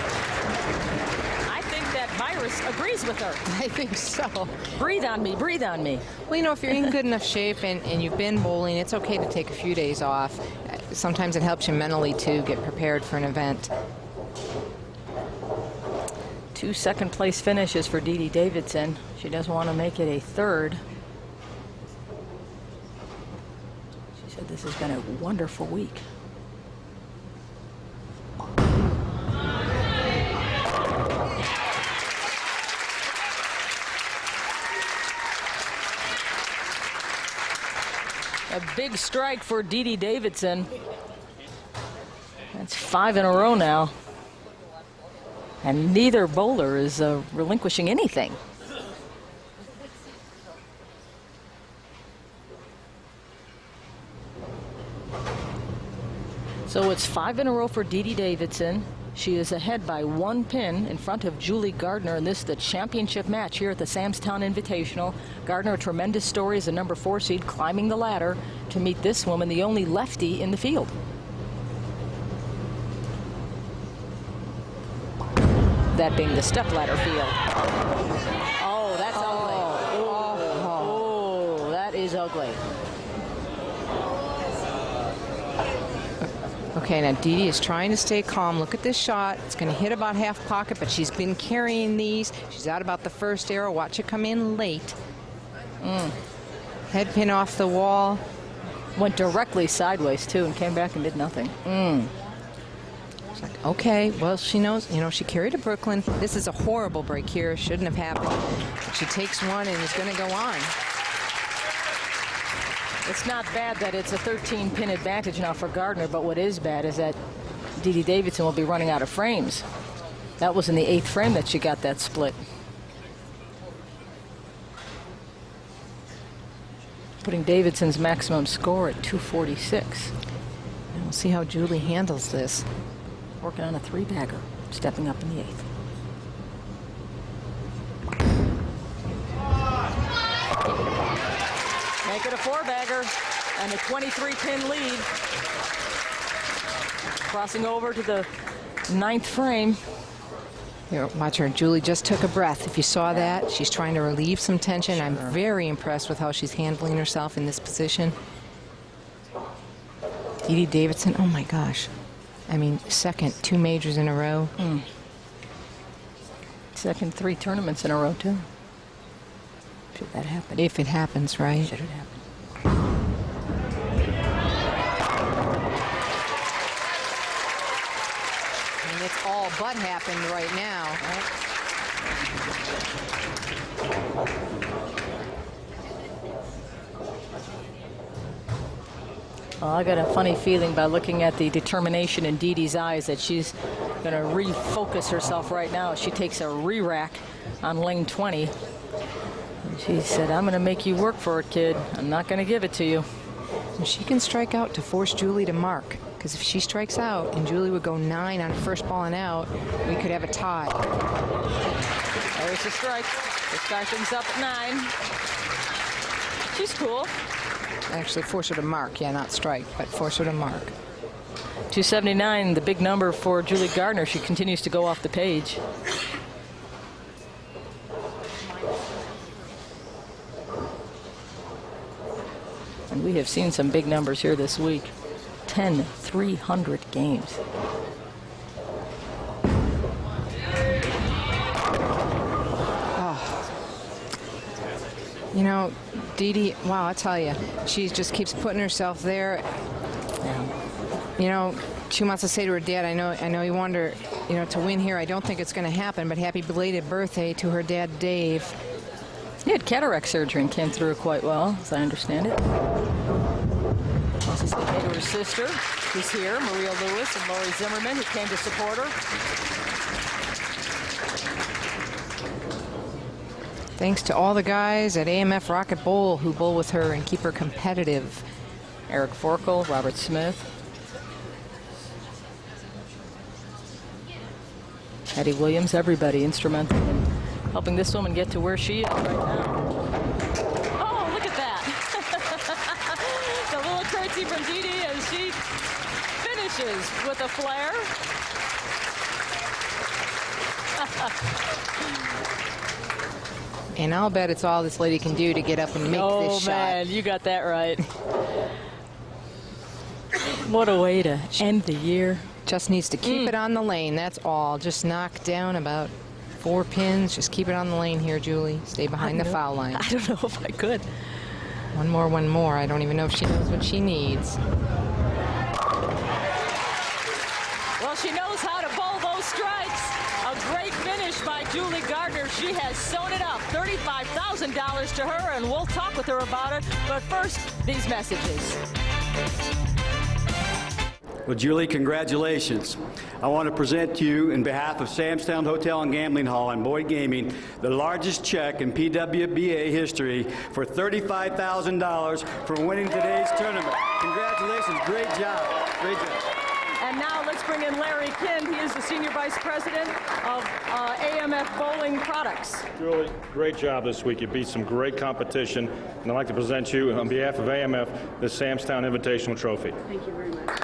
I think that virus agrees with her. I think so. Breathe on me, breathe on me. Well, you know, if you're in good enough shape and you've been bowling, it's okay to take a few days off. Sometimes it helps you mentally, too, get prepared for an event. 2 second-place finishes for Dee Dee Davidson. She doesn't want to make it a 3rd. This has been a wonderful week. big strike for Dee Davidson. That's 5 in a row now. And neither bowler is relinquishing anything. So it's 5 in a row for Dee Davidson. She is ahead by 1 pin in front of Julie Gardner, and this is the championship match here at the Samstown Invitational. Gardner, a tremendous story, is a number 4 seed, climbing the ladder to meet this woman, the only lefty in the field. That being the stepladder field. Oh, that's ugly. Oh, that is ugly. Okay, now Dee is trying to stay calm. Look at this shot. It's going to hit about half pocket, but she's been carrying these. She's out about the first arrow. Watch it come in late. Head pin off the wall. Went directly sideways, too, and came back and did nothing. It's like, okay, well, she knows, you know, she carried to Brooklyn. This is a horrible break here. Shouldn't have happened. But she takes one and is going to go on. It's not bad that it's a 13-pin advantage now for Gardner, but what is bad is that Dee Davidson will be running out of frames. That was in the 8th frame that she got that split. Putting Davidson's maximum score at 246. And we'll see how Julie handles this. Working on a 3-bagger, stepping up in the 8th. Make it a 4-bagger and a 23-pin lead. Crossing over to the 9th frame. Here, watch her. Julie just took a breath. If you saw that, she's trying to relieve some tension. Sure. I'm very impressed with how she's handling herself in this position. Dee Davidson, oh my gosh. I mean, second, 2 majors in a row. Second, 3 tournaments in a row, too. Should that happen? If it happens, right? Should it happen? And it's all but happened right now. Well, I got a funny feeling by looking at the determination in Dee Dee's eyes that she's going to refocus herself right now. She takes a re-rack on lane 20. And she said, I'm going to make you work for it, kid. I'm not going to give it to you. And she can strike out to force Julie to mark. Because if she strikes out and Julie would go 9 on first ball and out, we could have a tie. There's the strike. They start things up at 9. She's cool. Actually, force her to mark. Yeah, not strike, but force her to mark. 279, the big number for Julie Gardner. She continues to go off the page. And we have seen some big numbers here this week. 10 300 games. You know, Dee Dee, wow, I tell you, she just keeps putting herself there. You know, she wants to say to her dad, I know you want her, you know, to win here. I don't think it's going to happen, but happy belated birthday to her dad, Dave. He had cataract surgery and came through quite well, as I understand it. Also say hey to her sister, who's here, Maria Lewis and Lori Zimmerman, who came to support her. Thanks to all the guys at AMF Rocket Bowl who bowl with her and keep her competitive. Eric Forkel, Robert Smith. Eddie Williams, everybody instrumental in helping this woman get to where she is right now. Oh, look at that. The little curtsy from Dee Dee as she finishes with a flare. And I'll bet it's all this lady can do to get up and make this shot. Oh, man, you got that right. What a way to end the year. Just needs to keep it on the lane, that's all. Just knock down about 4 pins. Just keep it on the lane here, Julie. Stay behind the foul line. I don't know if I could. One more. I don't even know if she knows what she needs. Well, she knows how to bowl those strikes. A great finish by Julie Gardner. She has sewn it up. $35,000 to her, and we'll talk with her about it. But first, these messages. Well, Julie, congratulations. I want to present to you, in behalf of Samstown Hotel and Gambling Hall and Boyd Gaming, the largest check in PWBA history for $35,000 for winning today's tournament. Congratulations. Great job. Great job. And now let's bring in Larry Kind. He is the Senior Vice President of AMF Bowling Products. Julie, great job this week. You beat some great competition. And I'd like to present you, on behalf of AMF, the Samstown Invitational Trophy. Thank you very much.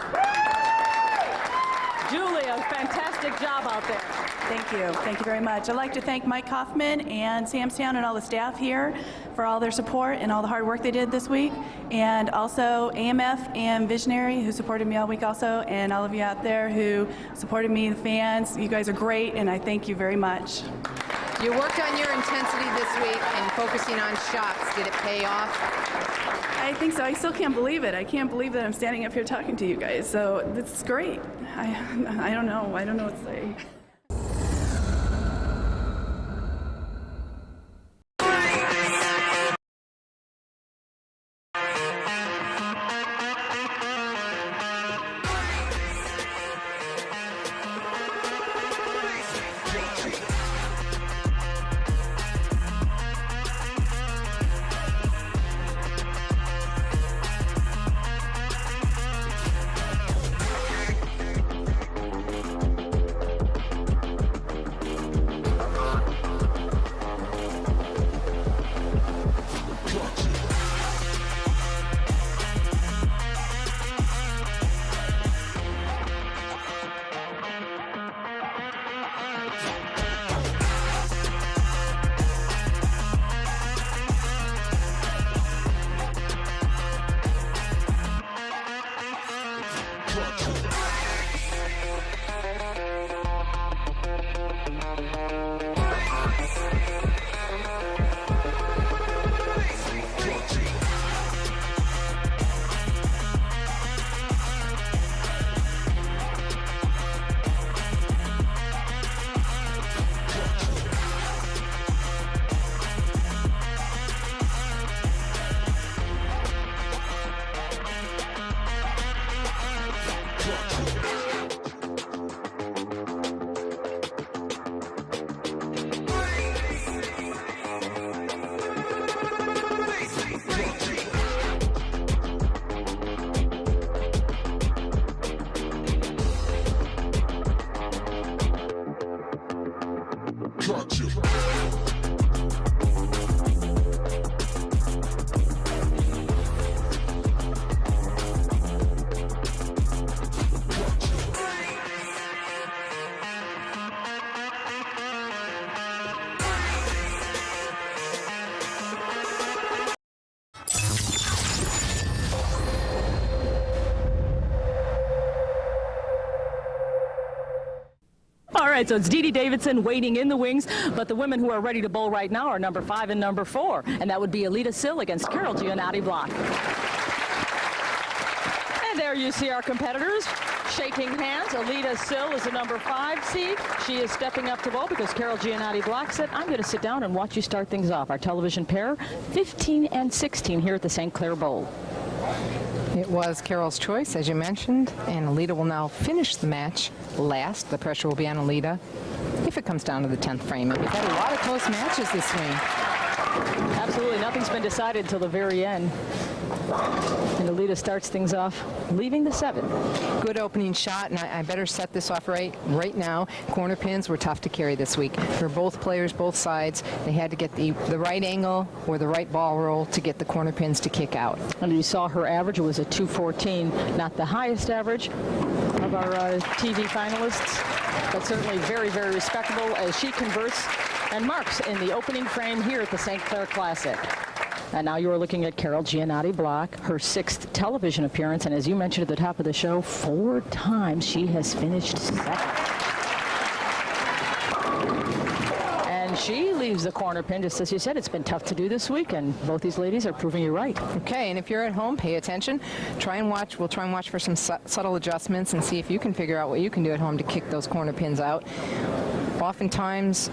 Julie, a fantastic job out there. Thank you. Thank you very much. I'd like to thank Mike Kaufman and Samstown and all the staff here for all their support and all the hard work they did this week. And also AMF and Visionary, who supported me all week also, and all of you out there who supported me, the fans. You guys are great, and I thank you very much. You worked on your intensity this week and focusing on shots. Did it pay off? I think so. I still can't believe it. I can't believe that I'm standing up here talking to you guys. So this is great. I don't know. I don't know what to say. All right, so it's Dee Dee Davidson waiting in the wings, but the women who are ready to bowl right now are number 5 and number 4, and that would be Alita Sill against Carol Giannotti-Block. And there you see our competitors shaking hands. Alita Sill is the number 5 seed. She is stepping up to bowl because Carol Giannotti-Block said, I'm going to sit down and watch you start things off. Our television pair, 15 and 16 here at the St. Clair Bowl. It was Carol's choice, as you mentioned, and Alita will now finish the match last. The pressure will be on Alita if it comes down to the 10th frame. And we've had a lot of close matches this week. Absolutely. Nothing's been decided until the very end. And Alita starts things off, leaving the 7. Good opening shot, and I better set this off right now. Corner pins were tough to carry this week. For both players, both sides, they had to get the right angle or the right ball roll to get the corner pins to kick out. And you saw her average was a 214, not the highest average of our TV finalists, but certainly very, very respectable as she converts and marks in the opening frame here at the St. Clair Classic. And now you are looking at Carol Giannotti-Block, her 6th television appearance, and as you mentioned at the top of the show, 4 times she has finished 2nd. And she leaves the corner pin, just as you said. It's been tough to do this week, and both these ladies are proving you right. Okay, and if you're at home, pay attention. Try and watch. We'll try and watch for some subtle adjustments and see if you can figure out what you can do at home to kick those corner pins out. Oftentimes,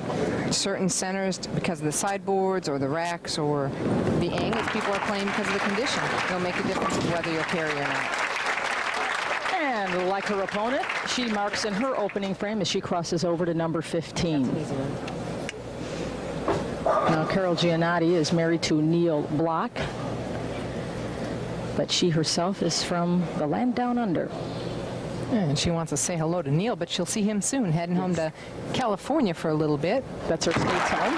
certain centers, because of the sideboards or the racks or the angles people are playing because of the condition, it'll make a difference in whether you'll carry or not. And like her opponent, she marks in her opening frame as she crosses over to number 15. Now, Carol Giannotti is married to Neil Block, but she herself is from the land down under. And she wants to say hello to Neil, but she'll see him soon, heading home to California for a little bit. That's her state's home.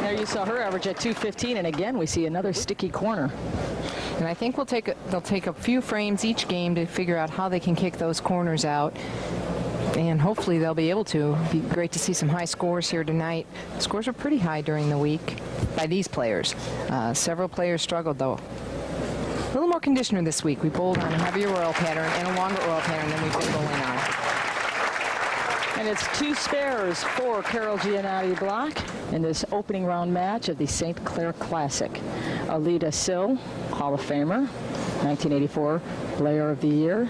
There you saw her average at 215, and again, we see another sticky corner. And I think they'll take a few frames each game to figure out how they can kick those corners out. And hopefully they'll be able to. It'd be great to see some high scores here tonight. The scores are pretty high during the week by these players. Several players struggled, though. A little more conditioner this week. We bowled on a heavier oil pattern and a longer oil pattern than we've been bowling on. And it's 2 spares for Carol Giannotti Block in this opening round match of the St. Clair Classic. Alida Sill, Hall of Famer, 1984 Player of the Year.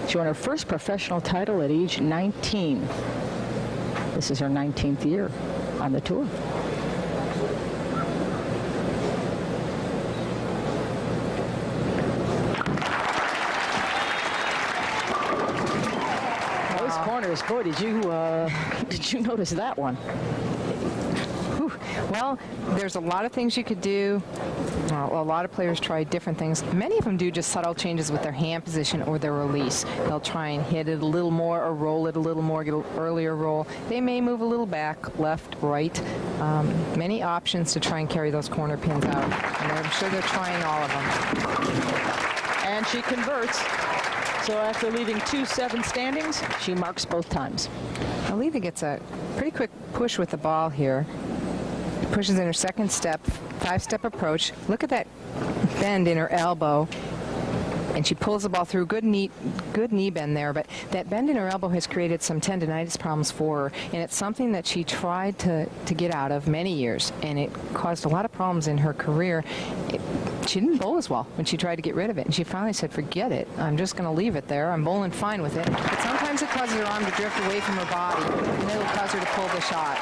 She won her first professional title at age 19. This is her 19th year on the tour. Those corners, boy, did you notice that one? Well, there's a lot of things you could do. A lot of players try different things. Many of them do just subtle changes with their hand position or their release. They'll try and hit it a little more or roll it a little more, get an earlier roll. They may move a little back, left, right. Many options to try and carry those corner pins out. And I'm sure they're trying all of them. And she converts. So after leaving 2-7 standings, she marks both times. Alida gets a pretty quick push with the ball here. Pushes in her second step, 5-step approach. Look at that bend in her elbow. And she pulls the ball through. Good knee bend there, but that bend in her elbow has created some tendonitis problems for her, and it's something that she tried to get out of many years, and it caused a lot of problems in her career. She didn't bowl as well when she tried to get rid of it, and she finally said, forget it. I'm just going to leave it there. I'm bowling fine with it. But sometimes it causes her arm to drift away from her body, and it'll cause her to pull the shot.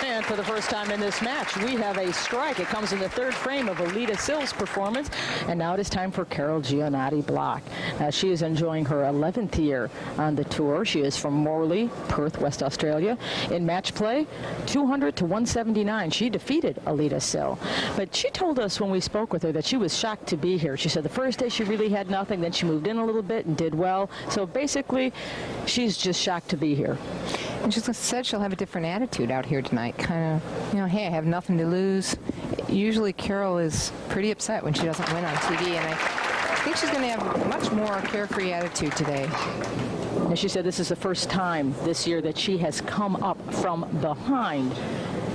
And for the first time in this match, we have a strike. It comes in the 3rd frame of Alida Sill's performance. And now it is time for Carol Giannotti Block. She is enjoying her 11th year on the tour. She is from Morley, Perth, West Australia. In match play, 200 to 179. She defeated Alida Sill. But she told us when we spoke with her that she was shocked to be here. She said the first day she really had nothing, then she moved in a little bit and did well. So basically, she's just shocked to be here. And she said she'll have a different attitude out here tonight. Kind of, hey, I have nothing to lose. Usually Carol is pretty upset when she doesn't win on TV, and I think she's going to have a much more carefree attitude today. And she said this is the first time this year that she has come up from behind.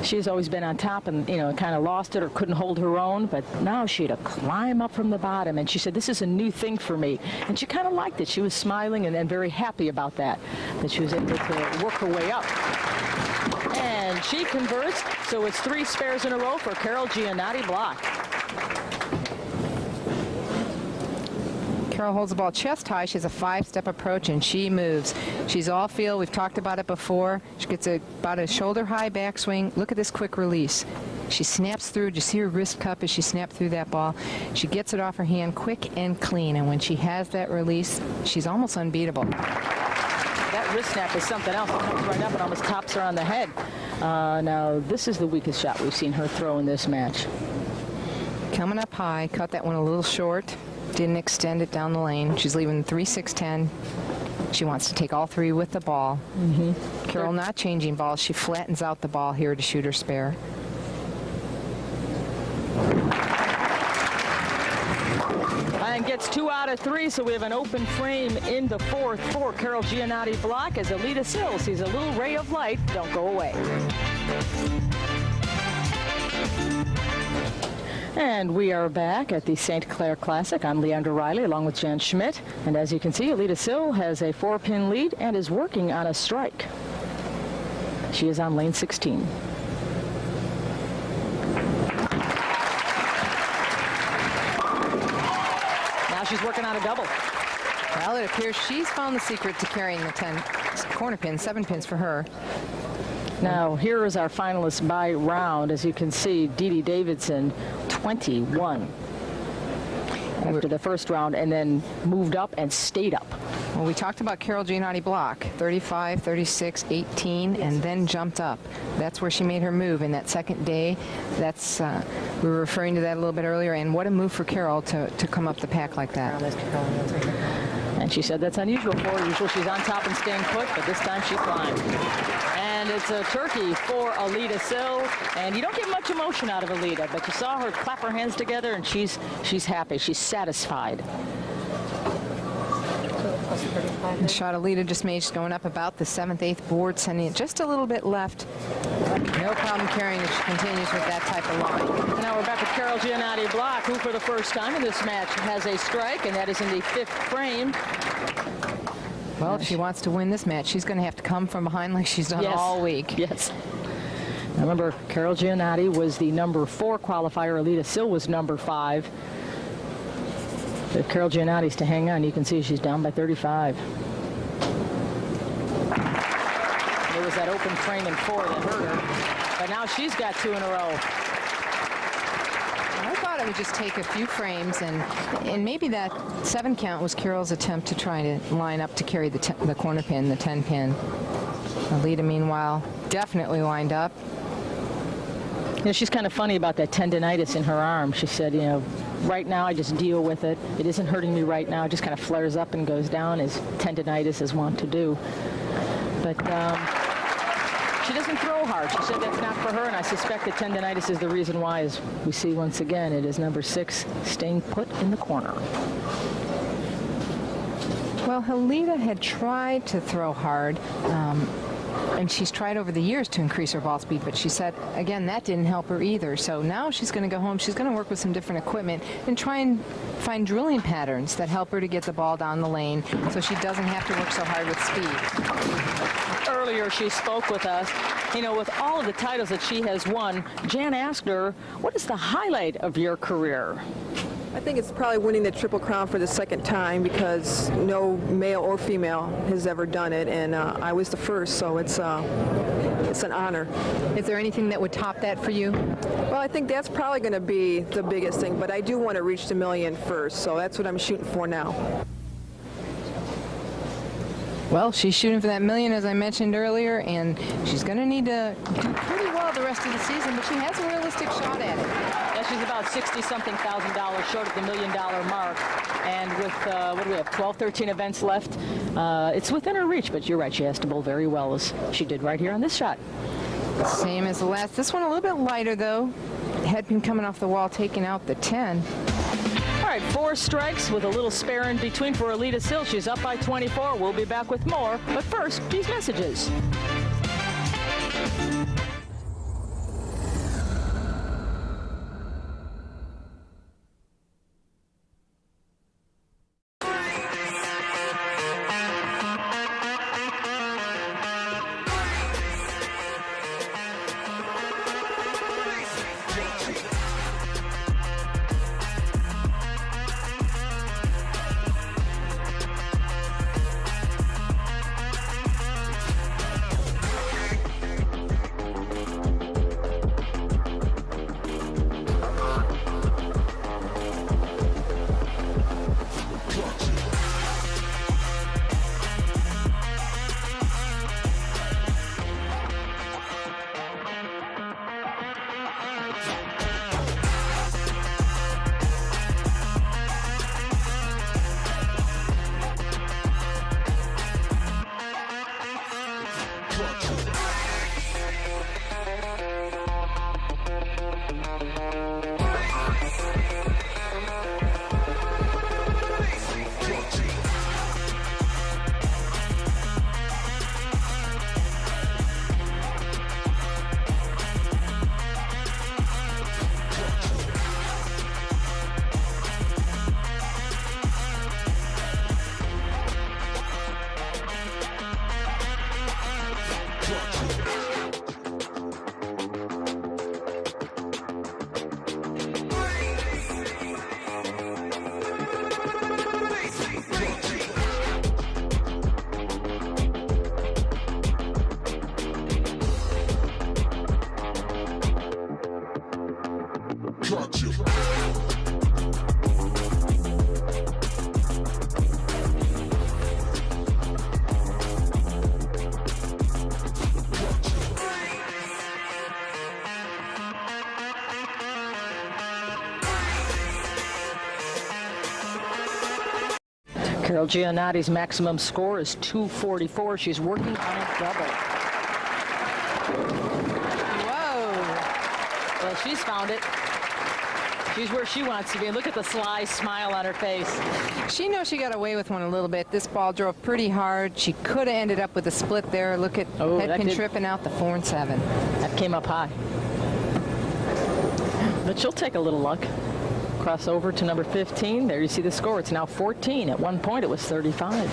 She's always been on top and, kind of lost it or couldn't hold her own, but now she had to climb up from the bottom. And she said, this is a new thing for me. And she kind of liked it. She was smiling and very happy about that she was able to work her way up. And she converts, so it's 3 spares in a row for Carol Giannotti Block. Carol holds the ball chest high. She has a 5-step approach, and she moves. She's all field. We've talked about it before. She gets about a shoulder-high backswing. Look at this quick release. She snaps through. Did you see her wrist cup as she snapped through that ball? She gets it off her hand quick and clean, and when she has that release, she's almost unbeatable. That wrist snap is something else. It comes right up and almost tops her on the head. Now, this is the weakest shot we've seen her throw in this match. Coming up high, cut that one a little short. Didn't extend it down the lane. She's leaving 3-6-10. She wants to take all 3 with the ball. Carol not changing balls. She flattens out the ball here to shoot her spare. And gets 2 out of 3, so we have an open frame in the 4th for Carol Giannotti Block as Alida Sill sees a little ray of light. Don't go away. And we are back at the St. Clair Classic. I'm Leandra Riley along with Jan Schmidt. And as you can see, Alida Sill has a 4-pin lead and is working on a strike. She is on lane 16. Now she's working on a double. Well, it appears she's found the secret to carrying the 10 corner pins, 7 pins for her. Now, here is our finalist by round. As you can see, Dee Dee Davidson, 21 after the first round, and then moved up and stayed up. Well, we talked about Carol Giannotti block, 35, 36, 18, and then jumped up. That's where she made her move in that second day. That's we were referring to that a little bit earlier, and what a move for Carol to come up the pack like that. And she said that's unusual for her. Usually she's on top and staying put, but this time she climbed. And it's a turkey for Alita Sill, and you don't get much emotion out of Alita, but you saw her clap her hands together, and she's happy. She's satisfied. The shot Alita just made, she's going up about the 7th, 8th board, sending it just a little bit left. No problem carrying if she continues with that type of line. Now we're back with Carol Giannotti block, who for the first time in this match has a strike, and that is in the 5th frame. Well, if she wants to win this match, she's going to have to come from behind like she's done all week. Yes. Now remember, Carol Giannotti was the number 4 qualifier. Alita Sill was number 5. If Carol Giannotti's to hang on, you can see she's down by 35. There was that open frame in 4 that hurt her, but now she's got 2 in a row. I thought it would just take a few frames, and maybe that 7 count was Carol's attempt to try to line up to carry the corner pin, the 10 pin. Alita, meanwhile, definitely lined up. You know, she's kind of funny about that tendonitis in her arm. She said, you know, right now I just deal with it. It isn't hurting me right now. It just kind of flares up and goes down as tendonitis is wont to do. But she doesn't throw hard. She said that's not for her, and I suspect that tendonitis is the reason why, as we see once again, it is number 6 staying put in the corner. Well, Alita had tried to throw hard, and she's tried over the years to increase her ball speed, but she said, again, that didn't help her either. So now she's going to go home. She's going to work with some different equipment and try and find drilling patterns that help her to get the ball down the lane so she doesn't have to work so hard with speed. Earlier she spoke with us. You know, with all of the titles that she has won, Jan asked her, what is the highlight of your career? I think it's probably winning the Triple Crown for the 2nd time, because no male or female has ever done it, and I was the first, so it's an honor. Is there anything that would top that for you? Well, I think that's probably going to be the biggest thing, but I do want to reach the million first, so that's what I'm shooting for now. Well, she's shooting for that million, as I mentioned earlier, and she's going to need to do pretty well the rest of the season, but she has a realistic shot at it. Yeah, she's about $60-something thousand short of the $1 million mark, and with what do we have, 12, 13 events left, it's within her reach. But you're right, she has to bowl very well, as she did right here on this shot. Same as the last. This one a little bit lighter though. Head pin coming off the wall, taking out the 10. All right, 4 strikes with a little spare in between for Alita Sill. She's up by 24. We'll be back with more, but first, these messages. Carol Giannotti's maximum score is 244. She's working on a double. Whoa. Well, she's found it. She's where she wants to be. Look at the sly smile on her face. She knows she got away with one a little bit. This ball drove pretty hard. She could have ended up with a split there. Look at head pin tripping out the 4 and 7. That came up high. But she'll take a little luck. Cross over to number 15. There you see the score. It's now 14. At one point, it was 35.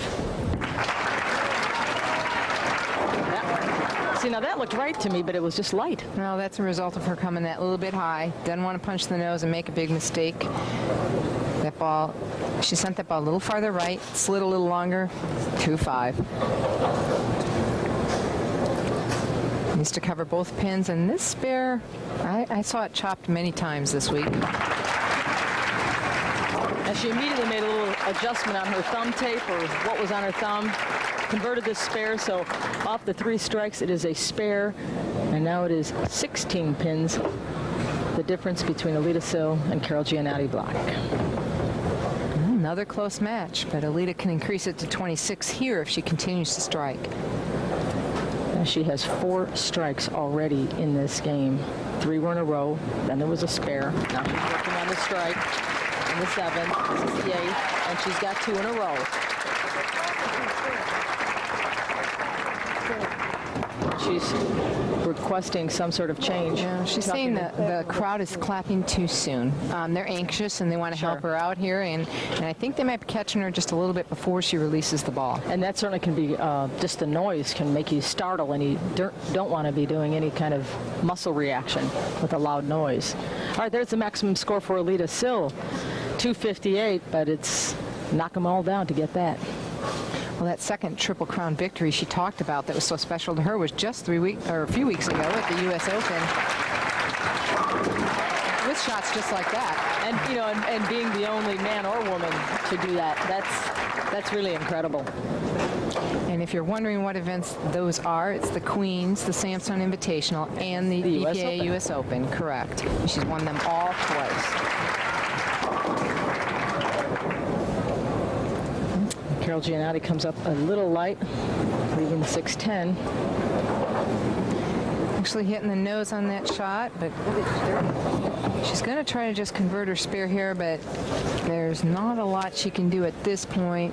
See, now that looked right to me, but it was just light. No, that's a result of her coming that little bit high. Doesn't want to punch the nose and make a big mistake. That ball, she sent that ball a little farther right, slid a little longer, 2-5. Needs to cover both pins, and this spare, I saw it chopped many times this week. And she immediately made a little adjustment on her thumb tape, or what was on her thumb, converted this spare, so off the 3 strikes, it is a spare, and now it is 16 pins, the difference between Alida Sill and Carol Giannotti Block. Another close match, but Alida can increase it to 26 here if she continues to strike. And she has 4 strikes already in this game. 3 were in a row, then there was a spare. Now she's working on the strike. And the 7th, this is the 8th, and she's got 2 in a row. She's requesting some sort of change. Yeah, she's saying that the crowd is clapping too soon. They're anxious and they want to help her out here, and I think they might be catching her just a little bit before she releases the ball. And that certainly can be, just the noise can make you startle, and you don't want to be doing any kind of muscle reaction with a loud noise. All right, there's the maximum score for Alida Sill. 258, but it's knock them all down to get that. Well, that second Triple Crown victory she talked about that was so special to her was just a few weeks ago at the U.S. Open, with shots just like that. And you know, and being the only man or woman to do that, that's really incredible. And if you're wondering what events those are, it's the Queens, the Samsung Invitational, and the PWBA US Open. Correct. She's won them all twice. Carol Giannotti comes up a little light, leaving 610. Actually hitting the nose on that shot, but she's going to try to just convert her spare here, but there's not a lot she can do at this point.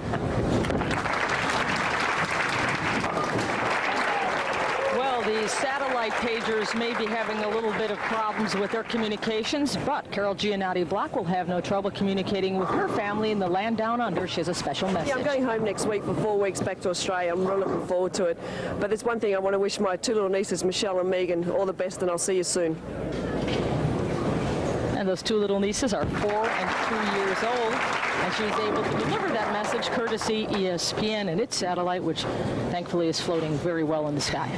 Well, the satellite pagers may be having a little bit of problems with their communications, but Carol Giannotti Block will have no trouble communicating with her family in the land down under. She has a special message. Yeah, I'm going home next week for 4 weeks back to Australia. I'm really looking forward to it. But there's one thing I want to wish my 2 little nieces, Michelle and Megan, all the best, and I'll see you soon. And those 2 little nieces are 4 and 2 years old, and she's able to deliver that message courtesy ESPN and its satellite, which thankfully is floating very well in the sky.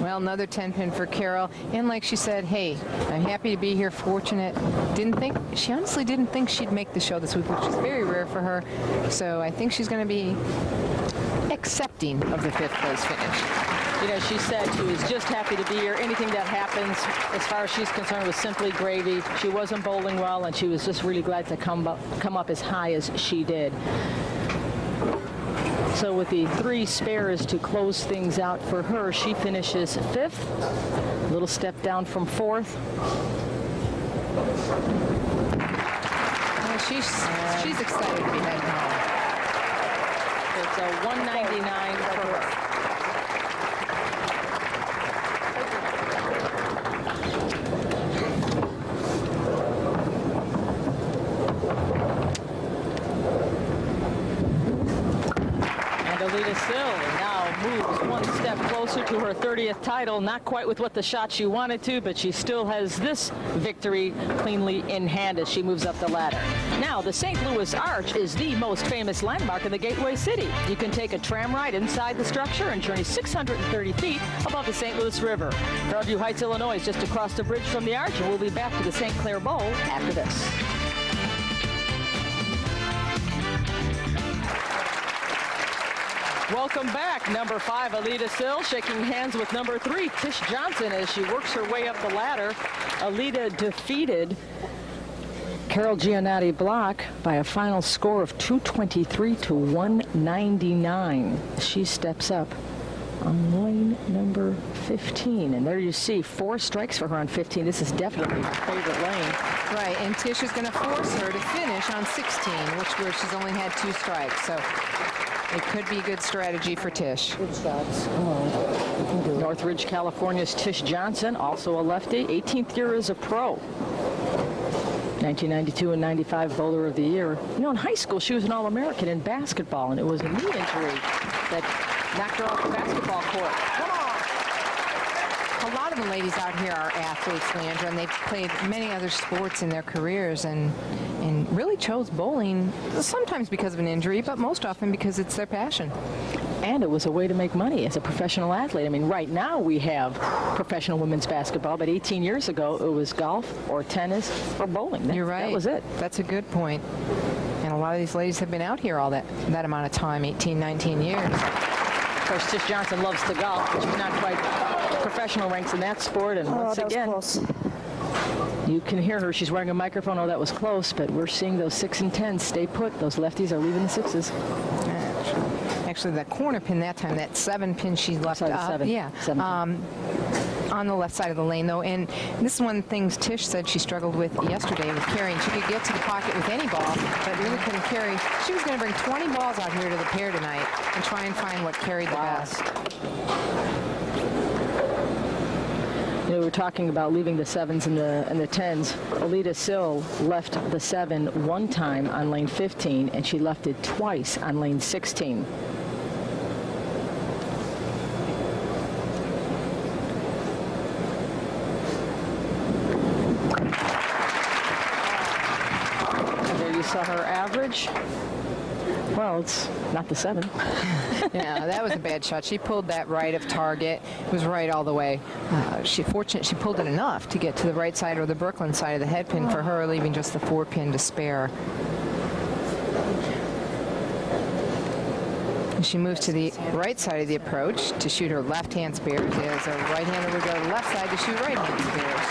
Well, another 10-pin for Carol, and like she said, hey, I'm happy to be here, fortunate. She honestly didn't think she'd make the show this week, which is very rare for her, so I think she's going to be accepting of the 5th place finish. You know, she said she was just happy to be here. Anything that happens, as far as she's concerned, was simply gravy. She wasn't bowling well, and she was just really glad to come up as high as she did. So with the 3 spares to close things out for her, she finishes 5th. A little step down from 4th. Well, she's excited to be heading home. It's a 199 for her. Alida Sill now moves 1 step closer closer to her 30th title, not quite with what the shot she wanted to, but she still has this victory cleanly in hand as she moves up the ladder. Now, the St. Louis Arch is the most famous landmark in the Gateway City. You can take a tram ride inside the structure and journey 630 feet above the St. Louis River. Fairview Heights, Illinois is just across the bridge from the Arch, and we'll be back to the St. Clair Bowl after this. Welcome back. Number 5, Alida Sill, shaking hands with number 3, Tish Johnson, as she works her way up the ladder. Alida defeated Carol Giannotti Block by a final score of 223 to 199. She steps up on lane number 15. And there you see 4 strikes for her on 15. This is definitely her favorite lane. Right, and Tish is going to force her to finish on 16, where she's only had 2 strikes. So it could be a good strategy for Tish. Good shots. Oh. Northridge, California's Tish Johnson, also a lefty, 18th year as a pro. 1992 and 95 Bowler of the Year. You know, in high school, she was an All-American in basketball, and it was a knee injury that knocked her off the basketball court. Come on! A lot of the ladies out here are athletes, Leandra, and they've played many other sports in their careers and really chose bowling, sometimes because of an injury, but most often because it's their passion. And it was a way to make money as a professional athlete. I mean, right now we have professional women's basketball, but 18 years ago it was golf or tennis or bowling. You're right. That was it. That's a good point. And a lot of these ladies have been out here all that amount of time, 18, 19 years. Of course, Tish Johnson loves to golf, but she's not quite professional ranks in that sport. And once again, you can hear her. She's wearing a microphone. Oh, that was close, but we're seeing those 6 and 10s stay put. Those lefties are leaving the 6s. Actually, that corner pin that time, that 7 pin she left up. 7. Yeah. 7 on the left side of the lane, though. And this is one of the things Tish said she struggled with yesterday with carrying. She could get to the pocket with any ball, but really couldn't carry. She was going to bring 20 balls out here to the pair tonight and try and find what carried the best. You know, we're talking about leaving the 7s and the 10s. Alida Sill left the 7 one time on lane 15, and she left it twice on lane 16. And there you saw her average. Well, it's not the 7. Yeah, that was a bad shot. She pulled that right of target. It was right all the way. She pulled it enough to get to the right side or the Brooklyn side of the head pin for her, leaving just the 4 pin to spare. And she moves to the right side of the approach to shoot her left-hand spares as a right-hander would go to the left side to shoot right-hand spares.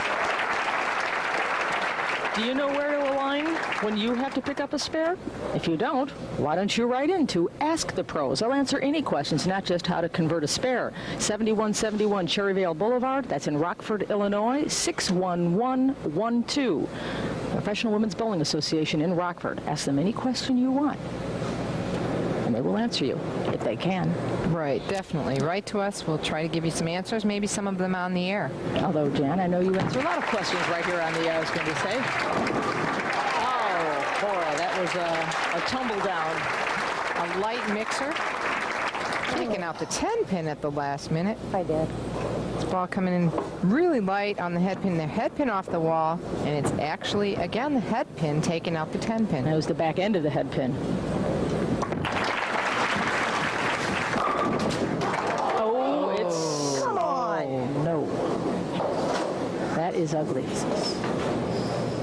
Do you know where to align when you have to pick up a spare? If you don't, why don't you write in to Ask the Pros? I'll answer any questions, not just how to convert a spare. 7171 Cherryvale Boulevard, that's in Rockford, Illinois, 61112. Professional Women's Bowling Association in Rockford. Ask them any question you want, and they will answer you if they can. Right, definitely. Write to us. We'll try to give you some answers, maybe some of them on the air. Although, Jan, I know you answer a lot of questions right here on the air, I was going to say. Oh, boy, that was a tumble down. A light mixer. Taking out the 10 pin at the last minute. I did. This ball coming in really light on the head pin. The head pin off the wall, and it's actually, again, the head pin taking out the 10 pin. That was the back end of the head pin. That is ugly.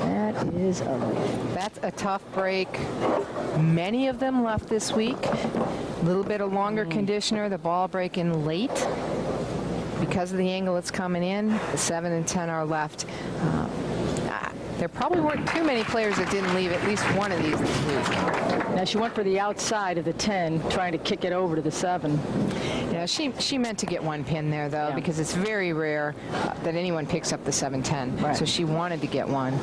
That is ugly. That's a tough break. Many of them left this week. A little bit of longer conditioner. The ball breaking late because of the angle it's coming in. The 7 and 10 are left. There probably weren't too many players that didn't leave at least one of these this week. Now she went for the outside of the 10, trying to kick it over to the 7. Yeah, she meant to get 1 pin there, though, because it's very rare that anyone picks up the 7-10. Right. So she wanted to get 1.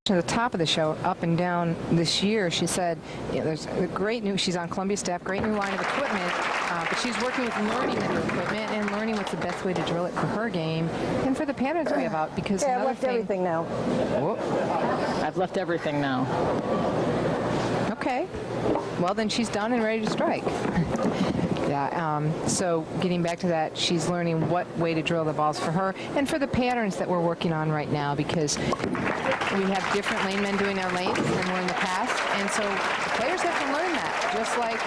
To the top of the show, up and down this year, she said, there's a great new, she's on Columbia staff, great new line of equipment, but she's working with learning the new equipment and learning what's the best way to drill it for her game and for the patterns we have out, because I've left everything now. Whoop. I've left everything now. Okay. Well, then she's done and ready to strike. Yeah, so getting back to that, she's learning what way to drill the balls for her and for the patterns that we're working on right now, because we have different lane men doing our lanes than were in the past, and so the players have to learn that, just like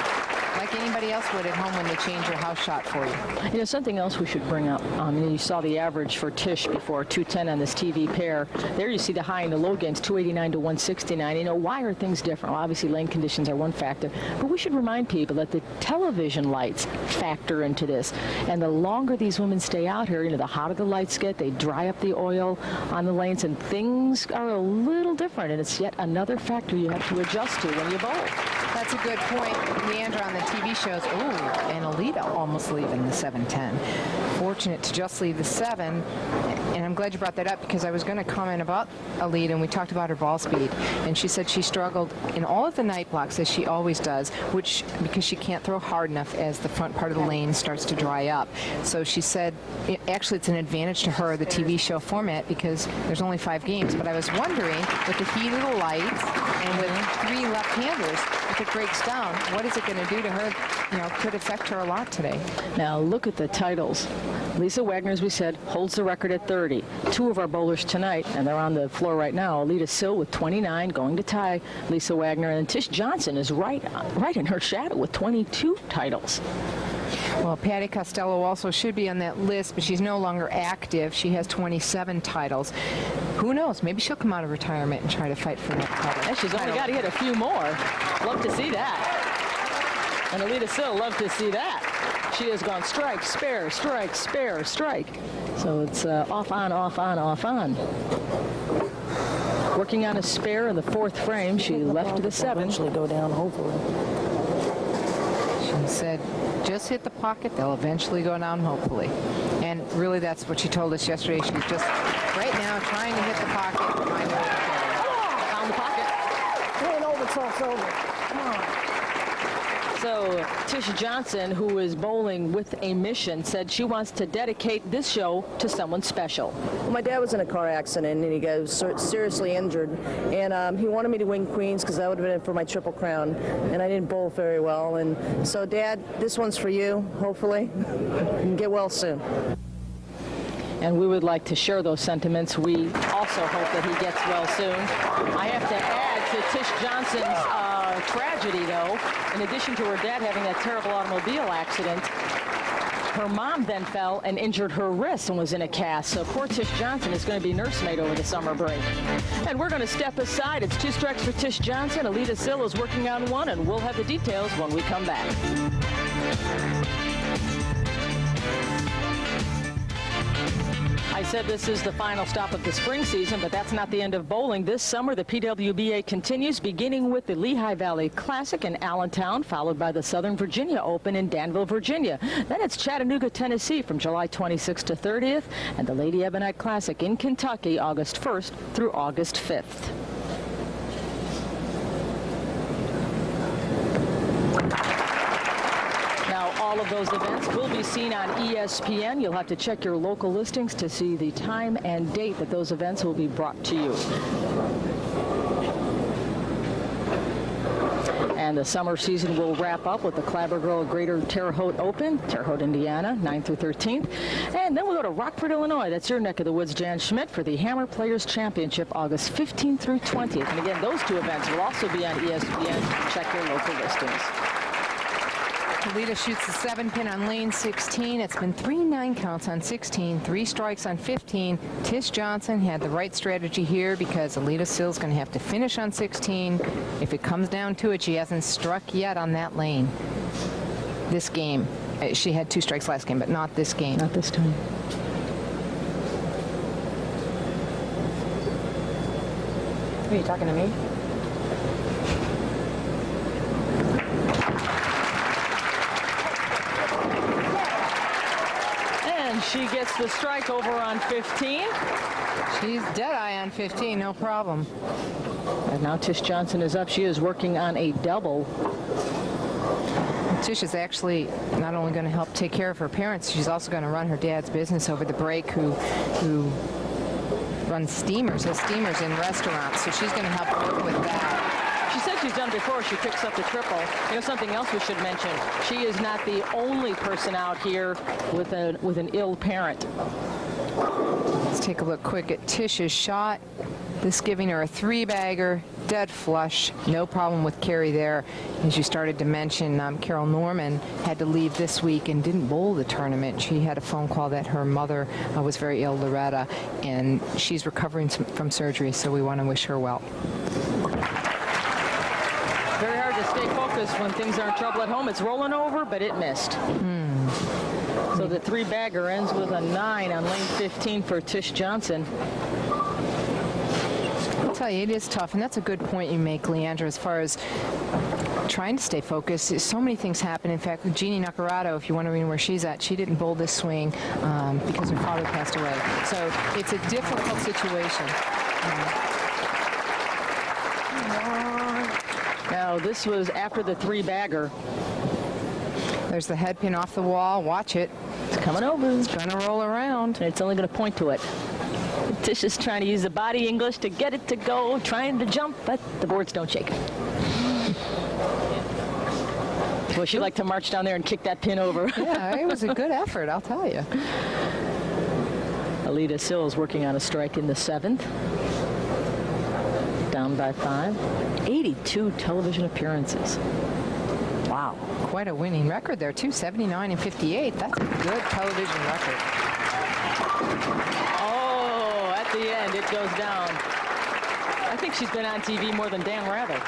anybody else would at home when they change your house shot for you. You know, something else we should bring up. You saw the average for Tish before, 210 on this TV pair. There you see the high and the low gains, 289 to 169. You know, why are things different? Well, obviously, lane conditions are one factor, but we should remind people that the television lights factor into this. And the longer these women stay out here, you know, the hotter the lights get, they dry up the oil on the lanes, and things are a little different. And it's yet another factor you have to adjust to when you bowl. That's a good point. Leandra on the TV shows, ooh, and Alita almost leaving the 7-10. Fortunate to just leave the 7, and I'm glad you brought that up, because I was going to comment about Alita, and we talked about her ball speed, and she said she struggled in all of the night blocks, as she always does, which because she can't throw hard enough as the front part of the lane starts to dry up. So she said, actually, it's an advantage to her, the TV show format, because there's only 5 games, but I was wondering, with the heat of the lights and with 3 left-handers, if it breaks down, what is it going to do to her? You know, could affect her a lot today. Now look at the titles. Lisa Wagner, as we said, holds the record at 30. 2 of our bowlers tonight, and they're on the floor right now. Alita Sill with 29, going to tie Lisa Wagner, and Tish Johnson is right in her shadow with 22 titles. Well, Patty Costello also should be on that list, but she's no longer active. She has 27 titles. Who knows? Maybe she'll come out of retirement and try to fight for that title. Yeah, she's only got to hit a few more. Love to see that. And Alita Sill, love to see that. She has gone strike, spare, strike, spare, strike. So it's off, on, off, on, off, on. Working on a spare in the 4th frame. She left the 7. Eventually go down, hopefully. She said, just hit the pocket, they'll eventually go down, hopefully. And really, that's what she told us yesterday. She's just, right now, trying to hit the pocket. Found the pocket. It ain't over till it's over. Come on. So Tish Johnson, who is bowling with a mission, said she wants to dedicate this show to someone special. Well, my dad was in a car accident, and he got seriously injured, and he wanted me to win Queens because that would have been for my Triple Crown, and I didn't bowl very well. And so, Dad, this one's for you, hopefully. And get well soon. And we would like to share those sentiments. We also hope that he gets well soon. I have to add to Tish Johnson's tragedy, though, in addition to her dad having that terrible automobile accident, her mom then fell and injured her wrist and was in a cast. So poor Tish Johnson is going to be nursemaid over the summer break. And we're going to step aside. It's 2 strikes for Tish Johnson. Alita Sill is working on 1, and we'll have the details when we come back. I said this is the final stop of the spring season, but that's not the end of bowling. This summer, the PWBA continues, beginning with the Lehigh Valley Classic in Allentown, followed by the Southern Virginia Open in Danville, Virginia. Then it's Chattanooga, Tennessee from July 26th to 30th, and the Lady Ebonite Classic in Kentucky, August 1st through August 5th. All of of those events will be seen on ESPN. You'll have to check your local listings to see the time and date that those events will be brought to you. And the summer season will wrap up with the Clabber Girl Greater Terre Haute Open, Terre Haute, Indiana, 9th through 13th. And then we'll go to Rockford, Illinois. That's your neck of the woods, Jan Schmidt, for the Hammer Players Championship, August 15th through 20th. And again, those two events will also be on ESPN. Check your local listings. Alita shoots the 7-pin on lane 16. It's been 3 9-counts on 16, 3 strikes on 15. Tish Johnson had the right strategy here because Alita Sill's going to have to finish on 16. If it comes down to it, she hasn't struck yet on that lane. This game. She had 2 strikes last game, but not this game. Not this time. Are you talking to me? She gets the strike over on 15. She's dead-eye on 15, no problem. And now Tish Johnson is up. She is working on a double. Tish is actually not only going to help take care of her parents, she's also going to run her dad's business over the break, who runs steamers, has steamers in restaurants, so she's going to help work with that. She said she's done before. She picks up the triple. You know, something else we should mention. She is not the only person out here with an ill parent. Let's take a look quick at Tish's shot. This giving her a 3-bagger, dead flush. No problem with carry there. As you started to mention, Carol Norman had to leave this week and didn't bowl the tournament. She had a phone call that her mother was very ill, Loretta, and she's recovering from surgery, so we want to wish her well. Very hard to stay focused when things are in trouble at home. It's rolling over, but it missed. So the 3-bagger ends with a 9 on lane 15 for Tish Johnson. I'll tell you, it is tough, and that's a good point you make, Leandra, as far as trying to stay focused. So many things happen. In fact, Jeannie Nacarado, if you're wondering where she's at, she didn't bowl this swing because her father passed away. So it's a difficult situation. Now, this was after the 3-bagger. There's the head pin off the wall. Watch it. It's coming over. It's going to roll around. And it's only going to point to it. Tish is trying to use the body English to get it to go, trying to jump, but the boards don't shake. Well, she'd like to march down there and kick that pin over. Yeah, it was a good effort, I'll tell you. Alita Sill is working on a strike in the 7th. Down by 5. 82 television appearances. Wow. Quite a winning record there, too. 79 and 58. That's a good television record. Oh, at the end, it goes down. I think she's been on TV more than Dan Rather.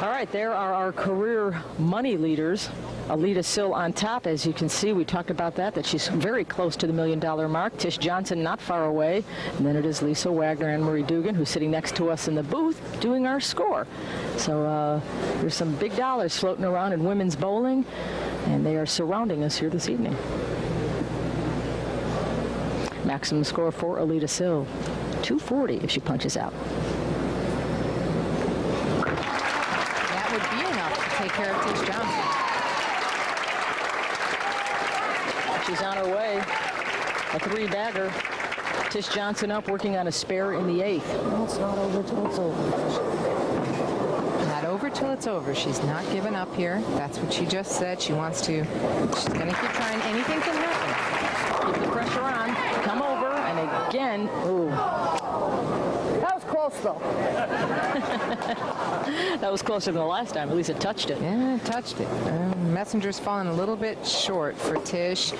All right, there are our career money leaders. Alita Sill on top, as you can see. We talked about that she's very close to the $1 million mark. Tish Johnson not far away. And then it is Lisa Wagner and Marie Dugan, who's sitting next to us in the booth doing our score. So there's some big dollars floating around in women's bowling, and they are surrounding us here this evening. Maximum score for Alita Sill, 240 if she punches out. That would be enough to take care of Tish Johnson. She's on her way. A 3-bagger. Tish Johnson up, working on a spare in the 8th. Well, it's not over till it's over. Not over till it's over. She's not giving up here. That's what she just said. She's going to keep trying. Anything can happen. Keep the pressure on. Come over, and again, ooh. That was close, though. That was closer than the last time. At least it touched it. Yeah, it touched it. Messenger's falling a little bit short for Tish.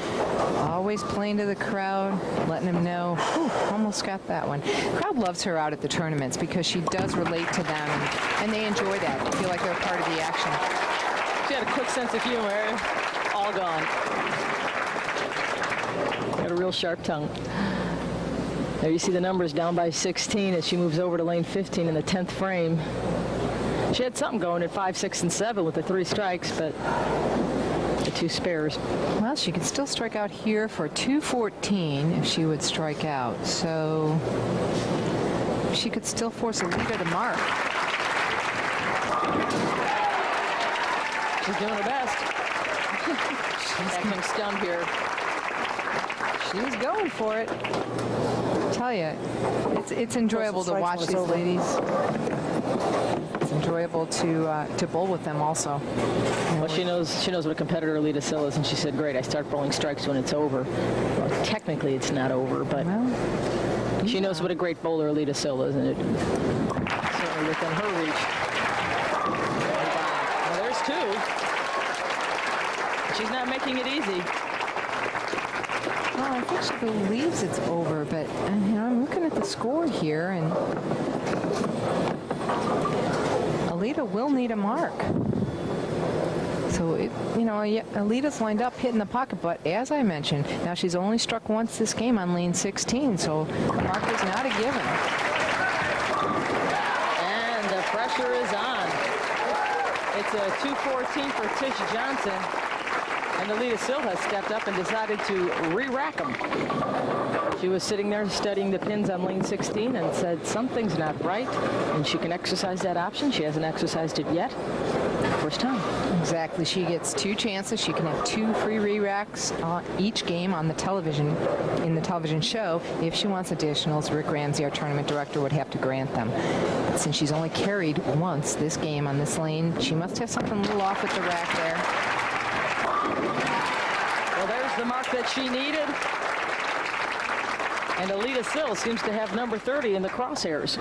Always playing to the crowd, letting them know. Ooh, almost got that one. The crowd loves her out at the tournaments because she does relate to them, and they enjoy that. They feel like they're part of the action. She had a quick sense of humor. All gone. Got a real sharp tongue. There you see the numbers down by 16 as she moves over to lane 15 in the 10th frame. She had something going at 5, 6, and 7 with the 3 strikes, but the 2 spares. Well, she could still strike out here for 214 if she would strike out. So she could still force Alita to mark. She's doing her best. Backing stump here. She's going for it. I tell you, it's enjoyable to watch these ladies. It's enjoyable to bowl with them also. Well, she knows what a competitor Alita Sill is, and she said, "Great, I start bowling strikes when it's over." Well, technically, it's not over, but she knows what a great bowler Alita Sill is, and it certainly within her reach. Well, there's two. She's not making it easy. Well, I think she believes it's over, but I'm looking at the score here, and Alita will need a mark. So, Alita's lined up hitting the pocket, but as I mentioned, now she's only struck once this game on lane 16, so the mark is not a given. And the pressure is on. It's a 214 for Tish Johnson. And Alita Sill has stepped up and decided to re-rack them. She was sitting there studying the pins on lane 16 and said something's not right, and she can exercise that option. She hasn't exercised it yet. First time. Exactly. She gets two chances. She can have two free re-racks each game on the television, in the television show. If she wants additionals, Rick Ramsey, our tournament director, would have to grant them. Since she's only carried once this game on this lane, she must have something a little off with the rack there. Well, there's the mark that she needed. And Alita Sill seems to have number 30 in the crosshairs.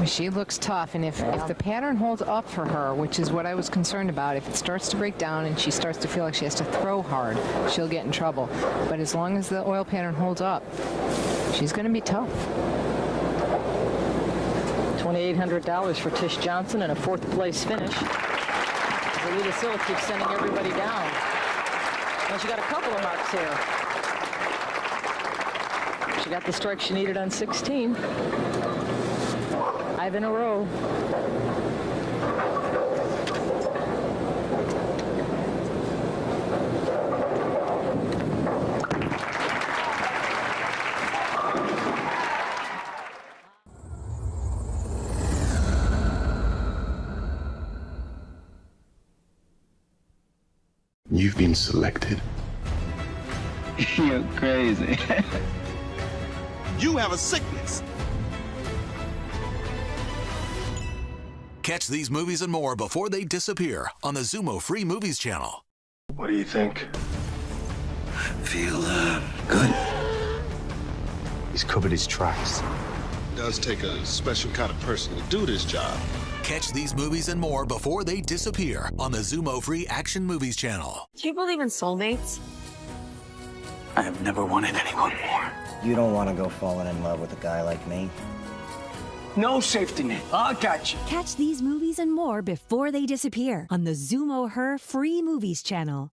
She looks tough, and if the pattern holds up for her, which is what I was concerned about, if it starts to break down and she starts to feel like she has to throw hard, she'll get in trouble. But as long as the oil pattern holds up, she's going to be tough. $2,800 for Tish Johnson and a fourth-place finish. Alita Sill keeps sending everybody down. Well, she got a couple of marks here. She got the strike she needed on 16. 5 in a row. You've been selected. You're crazy. You have a sickness. Catch these movies and more before they disappear on the Zumo Free Movies channel. What do you think? Feel good. He's covered his tracks. It does take a special kind of person to do this job. Catch these movies and more before they disappear on the Zumo Free Action Movies channel. Do you believe in soulmates? I have never wanted anyone more. You don't want to go falling in love with a guy like me. No safety net. I got you. Catch these movies and more before they disappear on the Zumo Her Free Movies channel.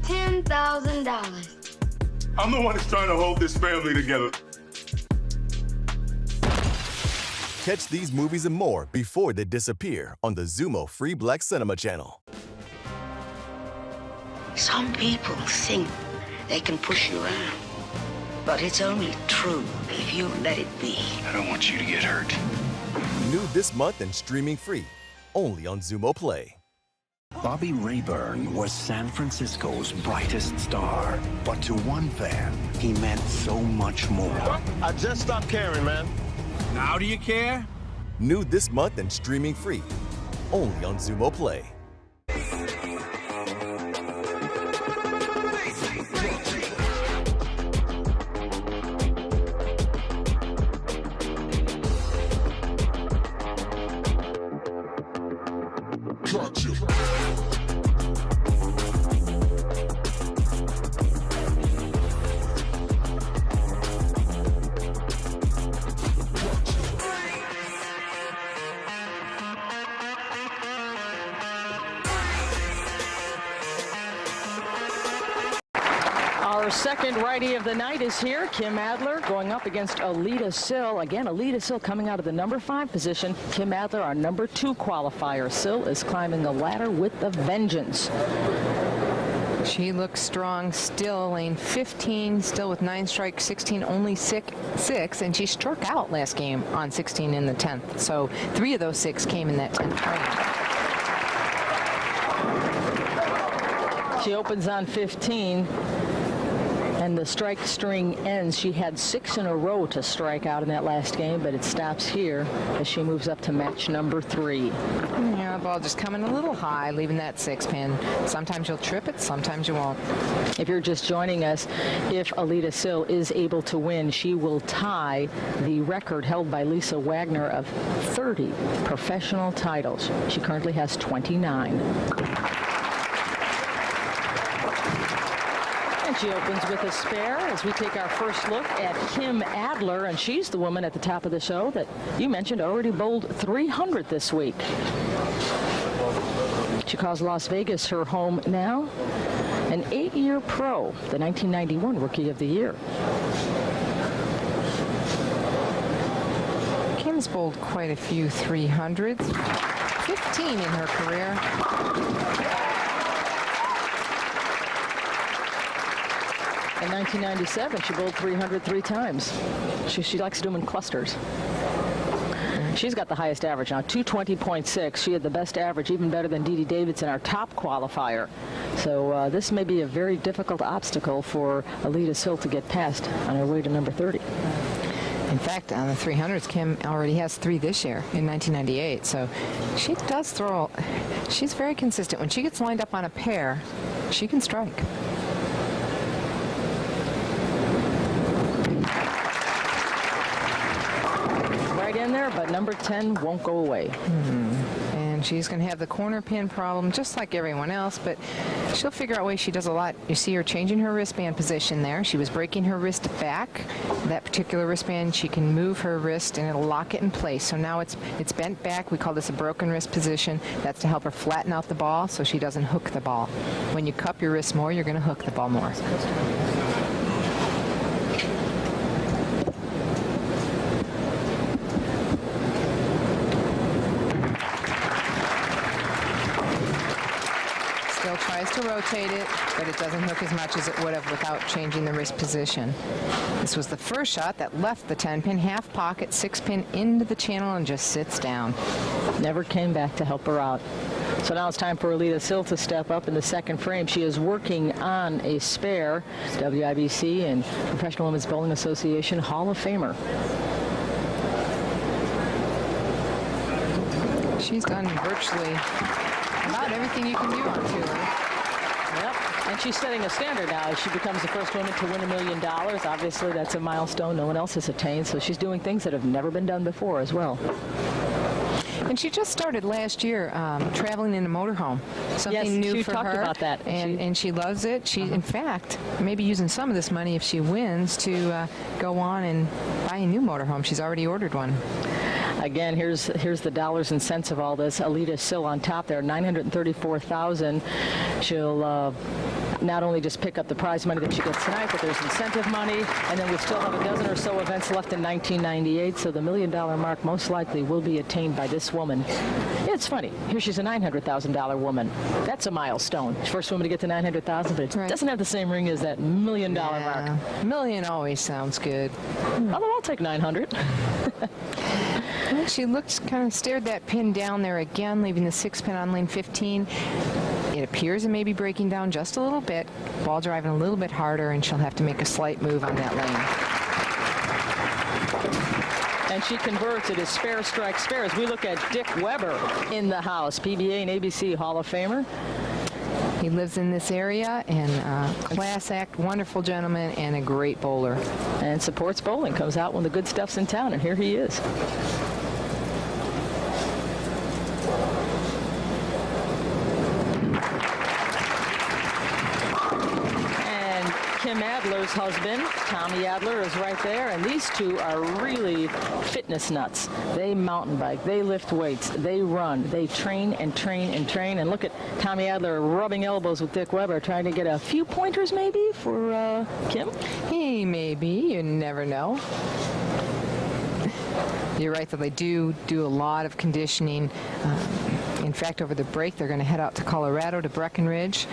$10,000. I'm the one that's trying to hold this family together. Catch these movies and more before they disappear on the Zumo Free Black Cinema channel. Some people think they can push you around. But it's only true if you let it be. I don't want you to get hurt. New this month and streaming free, only on Zumo Play. Bobby Rayburn was San Francisco's brightest star. But to one fan, he meant so much more. I just stopped caring, man. Now do you care? New this month and streaming free, only on Zumo Play. Our second righty of the night is here, Kim Adler, going up against Alita Sill. Again, Alita Sill coming out of the number 5 position. Kim Adler, our number 2 qualifier. Sill is climbing the ladder with a vengeance. She looks strong still, lane 15, still with 9 strikes, 16 only 6, and she struck out last game on 16 in the 10th. So 3 of those 6 came in that 10th frame. She opens on 15. And the strike string ends. She had 6 in a row to strike out in that last game, but it stops here as she moves up to match number 3. Yeah, the ball just coming a little high, leaving that 6-pin. Sometimes you'll trip it, sometimes you won't. If you're just joining us, if Alida Sill is able to win, she will tie the record held by Lisa Wagner of 30 professional titles. She currently has 29. She opens with a spare as we take our first look at Kim Adler, and she's the woman at the top of the show that you mentioned already bowled 300 this week. She calls Las Vegas her home now. An 8-year pro, the 1991 Rookie of the Year. Kim's bowled quite a few 300s, 15 in her career. In 1997, she bowled 300 3 times. She likes to do them in clusters. She's got the highest average now, 220.6. She had the best average, even better than Dee Dee Davidson, our top qualifier. So this may be a very difficult obstacle for Alida Sill to get past on her way to number 30. In fact, on the 300s, Kim already has 3 this year in 1998. So she does throw. She's very consistent. When she gets lined up on a pair, she can strike. In there, but number 10 won't go away. And she's going to have the corner pin problem just like everyone else, but she'll figure out ways. She does a lot. You see her changing her wristband position there. She was breaking her wrist back. That particular wristband, she can move her wrist and it'll lock it in place. So now it's bent back. We call this a broken wrist position. That's to help her flatten out the ball so she doesn't hook the ball. When you cup your wrist more, you're going to hook the ball more. Tries to rotate it, but it doesn't hook as much as it would have without changing the wrist position. This was the first shot that left the 10-pin half pocket, 6-pin into the channel and just sits down. Never came back to help her out. So now it's time for Alida Sill to step up in the second frame. She is working on a spare, WIBC and Professional Women's Bowling Association Hall of Famer. She's done virtually about everything you can do on tour. Yep, and she's setting a standard now as she becomes the first woman to win $1 million. Obviously, that's a milestone no one else has attained, so she's doing things that have never been done before as well. And she just started last year traveling in a motorhome. Something new for her. Yes, she talked about that. And she loves it. She, in fact, may be using some of this money if she wins to go on and buy a new motorhome. She's already ordered one. Again, here's the dollars and cents of all this. Alida Sill on top there, $934,000. She'll not only just pick up the prize money that she gets tonight, but there's incentive money, and then we still have a dozen or so events left in 1998, so the $1 million mark most likely will be attained by this woman. It's funny. Here she's a $900,000 woman. That's a milestone. First woman to get to $900,000, but it doesn't have the same ring as that $1 million mark. Million always sounds good. Although I'll take 900. Well, she looks kind of stared that pin down there again, leaving the 6-pin on lane 15. It appears it may be breaking down just a little bit. Ball driving a little bit harder, and she'll have to make a slight move on that lane. And she converts it as spare strike spare as we look at Dick Weber in the house, PBA and ABC Hall of Famer. He lives in this area, and class act, wonderful gentleman, and a great bowler. And supports bowling, comes out when the good stuff's in town, and here he is. Kim Adler's husband, Tommy Adler, is right there, and these two are really fitness nuts. They mountain bike, they lift weights, they run, they train and train and train. And look at Tommy Adler rubbing elbows with Dick Weber, trying to get a few pointers maybe for Kim. He may be, you never know. You're right, though, they do a lot of conditioning. In fact, over the break, they're going to head out to Colorado to Breckenridge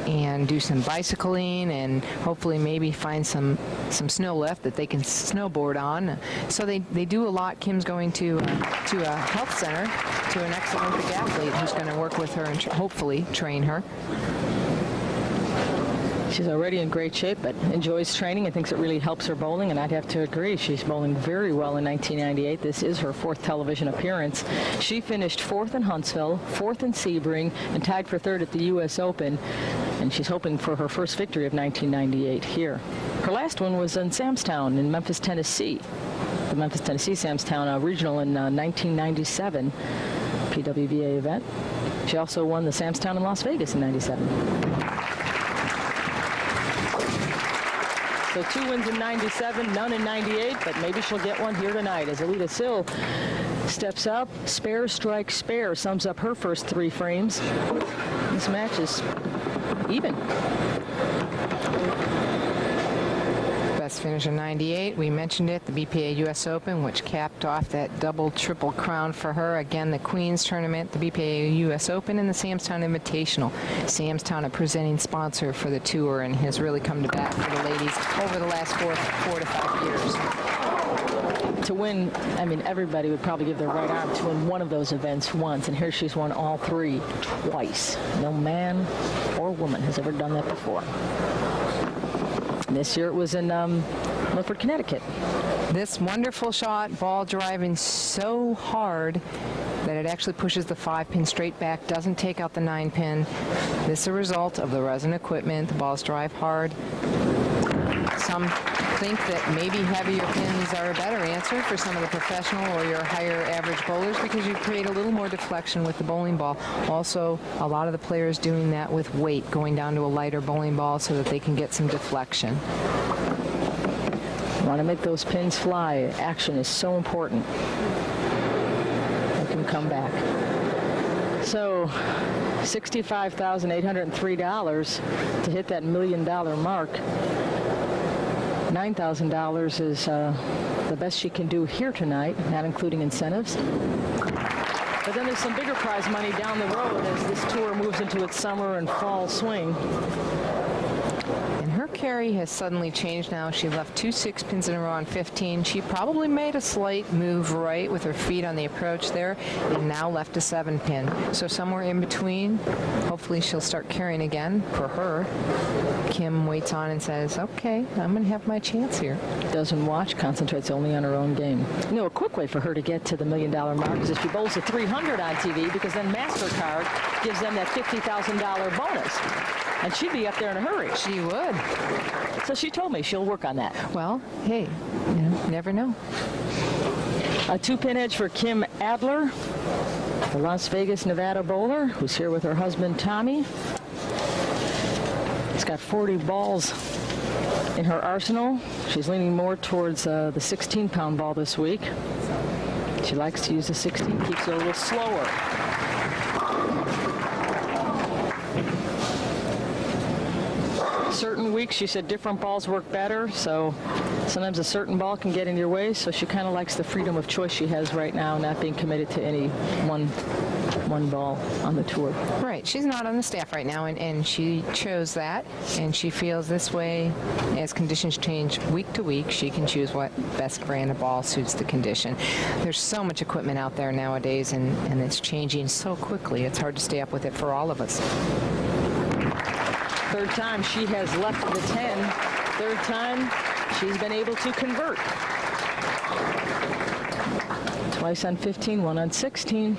and do some bicycling and hopefully maybe find some snow left that they can snowboard on. So they do a lot. Kim's going to a health center, to an ex-Olympic athlete who's going to work with her and hopefully train her. She's already in great shape, but enjoys training and thinks it really helps her bowling, and I'd have to agree. She's bowling very well in 1998. This is her 4th television appearance. She finished 4th in Huntsville, 4th in Sebring, and tied for 3rd at the U.S. Open, and she's hoping for her first victory of 1998 here. Her last one was in Samstown in Memphis, Tennessee. The Memphis, Tennessee Samstown regional in 1997 PWBA event. She also won the Samstown in Las Vegas in 97. So 2 wins in 97, none in 98, but maybe she'll get one here tonight as Alita Sill steps up. Spare, strike, spare sums up her first 3 frames. This match is even. Best finish in 98. We mentioned it, the BPA U.S. Open, which capped off that double, triple crown for her. Again, the Queens Tournament, the BPA U.S. Open, and the Samstown Invitational. Samstown, a presenting sponsor for the tour, and has really come to bat for the ladies over the last 4 to 5 years. To win, I mean, everybody would probably give their right arm to win one of those events once, and here she's won all 3 twice. No man or woman has ever done that before. This year it was in Milford, Connecticut. This wonderful shot, ball driving so hard that it actually pushes the 5-pin straight back, doesn't take out the 9-pin. This is a result of the resin equipment. The balls drive hard. Some think that maybe heavier pins are a better answer for some of the professional or your higher average bowlers because you create a little more deflection with the bowling ball. Also, a lot of the players doing that with weight, going down to a lighter bowling ball so that they can get some deflection. Want to make those pins fly. Action is so important. They can come back. So $65,803 to hit that $1 million mark. $9,000 is the best she can do here tonight, not including incentives. But then there's some bigger prize money down the road as this tour moves into its summer and fall swing. And her carry has suddenly changed now. She left 2 6-pins in a row on 15. She probably made a slight move right with her feet on the approach there and now left a 7-pin. So somewhere in between, hopefully she'll start carrying again for her. Kim waits on and says, okay, I'm going to have my chance here. Doesn't watch, concentrates only on her own game. You know, a quick way for her to get to the $1 million mark is if she bowls a 300 on TV, because then MasterCard gives them that $50,000 bonus. And she'd be up there in a hurry. She would. So she told me she'll work on that. Well, hey, you know, never know. A 2-pin edge for Kim Adler, the Las Vegas, Nevada bowler, who's here with her husband, Tommy. She's got 40 balls in her arsenal. She's leaning more towards the 16-pound ball this week. She likes to use the 16, keeps it a little slower. Certain weeks, she said different balls work better, so sometimes a certain ball can get in your way, so she kind of likes the freedom of choice she has right now, not being committed to any one ball on the tour. Right. She's not on the staff right now, and she chose that, and she feels this way as conditions change week to week, she can choose what best brand of ball suits the condition. There's so much equipment out there nowadays, and it's changing so quickly. It's hard to stay up with it for all of us. 3rd time she has left the 10. 3rd time she's been able to convert. Twice on 15, 1 on 16.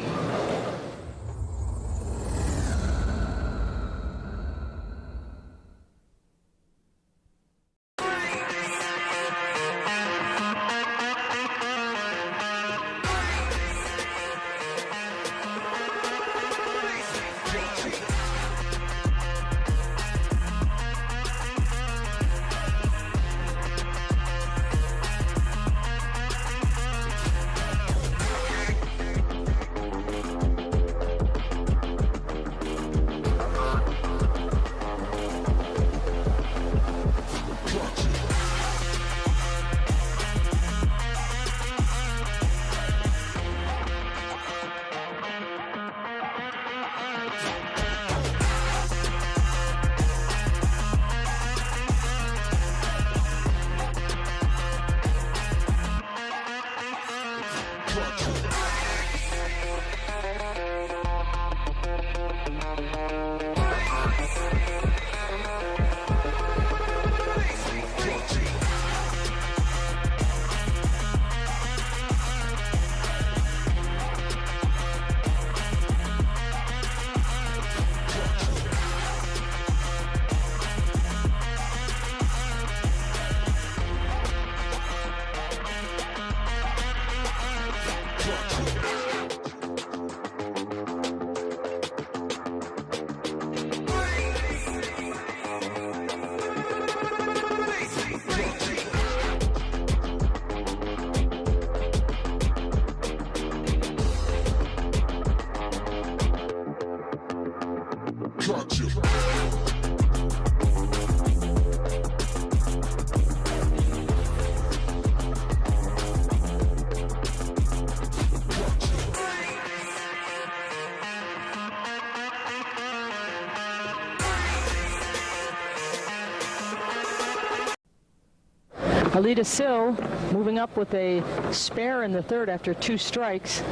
Alita Sill moving up with a spare in the third after 2 strikes.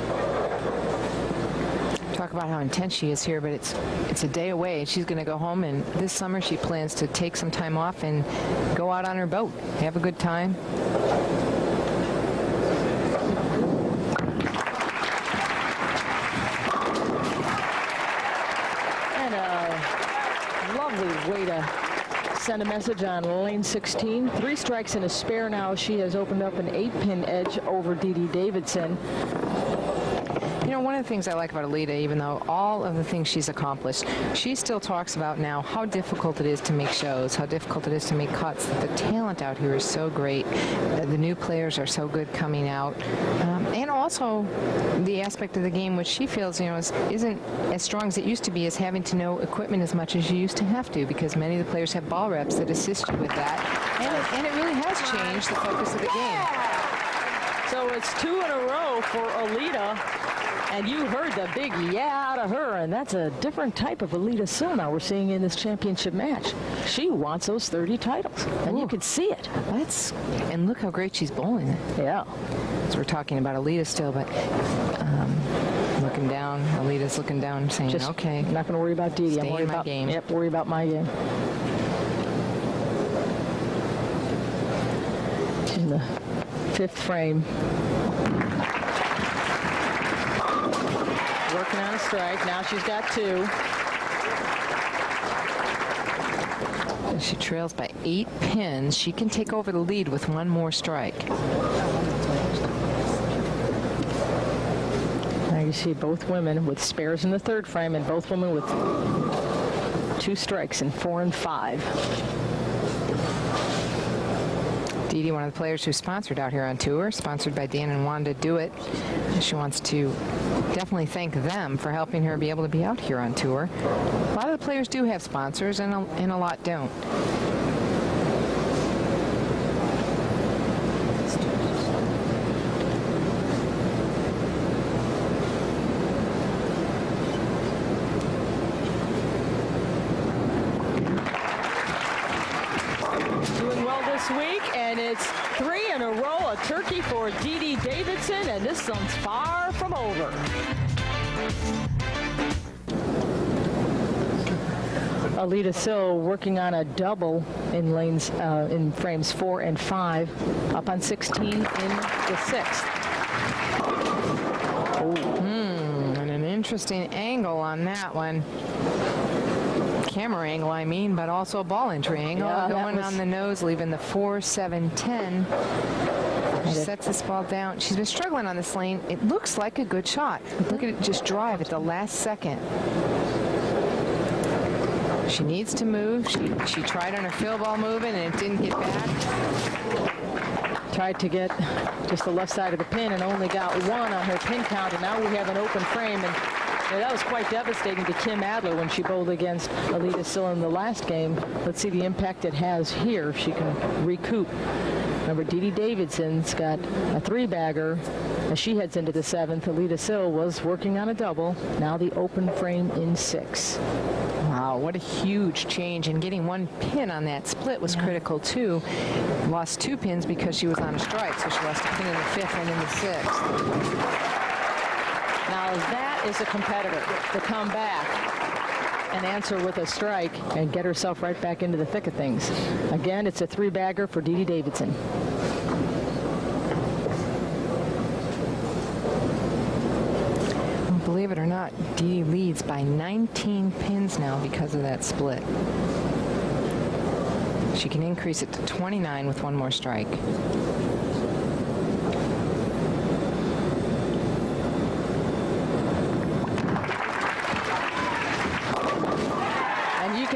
Talk about how intense she is here, but it's a day away. She's going to go home, and this summer she plans to take some time off and go out on her boat, have a good time. And a lovely way to send a message on lane 16. 3 strikes and a spare now. She has opened up an 8-pin edge over Dee Davidson. You know, one of the things I like about Alita, even though all of the things she's accomplished, she still talks about now how difficult it is to make shows, how difficult it is to make cuts, that the talent out here is so great, the new players are so good coming out, and also the aspect of the game which she feels, you know, isn't as strong as it used to be, is having to know equipment as much as you used to have to, because many of the players have ball reps that assist you with that, and it really has changed the focus of the game. So it's 2 in a row for Alita. And you heard the big yeah out of her, and that's a different type of Alita Sill now we're seeing in this championship match. She wants those 30 titles, and you can see it. And look how great she's bowling it. Yeah. So we're talking about Alita still, but looking down, Alita's looking down, saying, Just okay. I'm not going to worry about Dee Dee. I'm worried about my game. Yep, worry about my game. In the 5th frame. Working on a strike. Now she's got 2. And she trails by 8 pins. She can take over the lead with 1 more strike. Now you see both women with spares in the 3rd frame, and both women with 2 strikes in 4 and 5. Dee Dee, one of the players who's sponsored out here on tour, sponsored by Dan and Wanda Do It. She wants to definitely thank them for helping her be able to be out here on tour. A lot of the players do have sponsors, and a lot don't. And it's 3 in a row, a turkey for Dee Davidson, and this one's far from over. Alita Sill working on a double in lanes in frames 4 and 5, up on 16 in the 6th. And an interesting angle on that one. Camera angle, I mean, but also ball entry angle. Yeah, going on the nose, leaving the 4, 7, 10. She sets this ball down. She's been struggling on this lane. It looks like a good shot. Look at it just drive at the last second. She needs to move. She tried on her fill ball moving, and it didn't get back. Tried to get just the left side of the pin and only got 1 on her pin count, and now we have an open frame. And yeah, that was quite devastating to Kim Adler when she bowled against Alita Sill in the last game. Let's see the impact it has here if she can recoup. Remember, Dee Davidson's got a 3-bagger as she heads into the 7th. Alita Sill was working on a double. Now the open frame in 6. Wow, what a huge change. And getting 1 pin on that split was critical, too. Lost 2 pins because she was on a strike, so she lost a pin in the 5th and in the 6th. Now that is a competitor to come back and answer with a strike and get herself right back into the thick of things. Again, it's a 3-bagger for Dee Davidson. Well, believe it or not, Dee leads by 19 pins now because of that split. She can increase it to 29 with 1 more strike.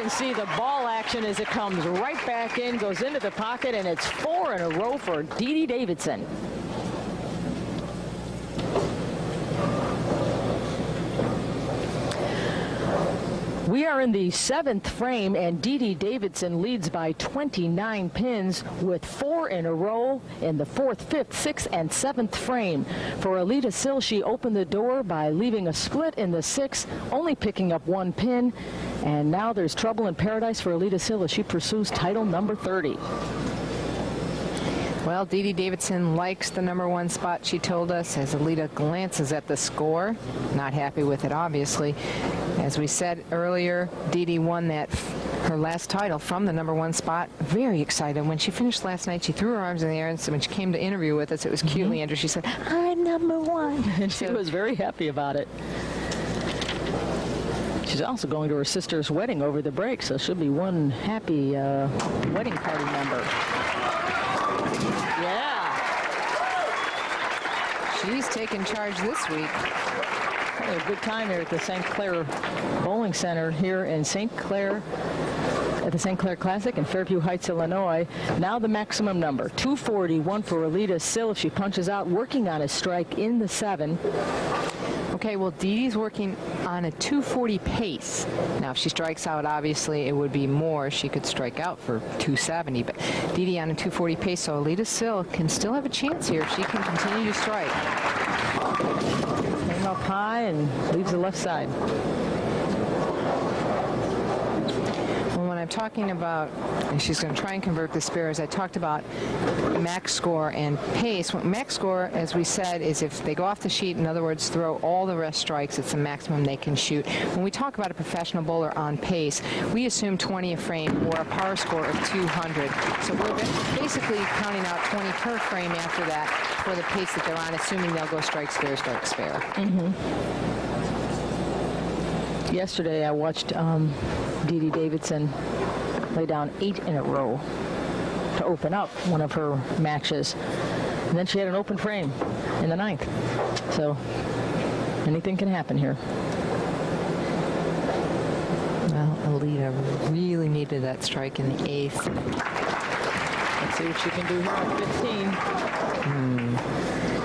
See the ball action as it comes right back in, goes into the pocket, and it's 4 in a row for Dee Davidson. We are in the 7th frame, and Dee Dee Davidson leads by 29 pins with 4 in a row in the 4th, 5th, 6th, and 7th frame. For Alita Sill, she opened the door by leaving a split in the 6th, only picking up 1 pin. And now there's trouble in paradise for Alita Sill as she pursues title number 30. Well, Dee Dee Davidson likes the #1 spot, she told us, as Alita glances at the score. Not happy with it, obviously. As we said earlier, Dee Dee won her last title from the #1 spot. Very excited. When she finished last night, she threw her arms in the air, and so when she came to interview with us, it was cute, Leandra. She said, "I'm #1." And she was very happy about it. She's also going to her sister's wedding over the break, so she'll be one happy wedding party member. Yeah. She's taking charge this week. Had a good time there at the St. Clair Bowling Center here in St. Clair, at the St. Clair Classic in Fairview Heights, Illinois. Now the maximum number, 241 for Alita Sill. If she punches out, working on a strike in the 7. Okay, well, Dee Dee's working on a 240 pace. Now, if she strikes out, obviously, it would be more. She could strike out for 270, but Dee Dee on a 240 pace, so Alita Sill can still have a chance here if she can continue to strike. Came up high and leaves the left side. When I'm talking about, and she's going to try and convert the spares, I talked about max score and pace. Max score, as we said, is if they go off the sheet, in other words, throw all the rest strikes, it's the maximum they can shoot. When we talk about a professional bowler on pace, we assume 20 a frame or a par score of 200. So we're basically counting out 20 per frame after that for the pace that they're on, assuming they'll go strike, spare, strike, spare. Yesterday, I watched Dee Dee Davidson lay down 8 in a row to open up one of her matches. And then she had an open frame in the 9th. So anything can happen here. Well, Alita really needed that strike in the 8th. Let's see what she can do here at 15.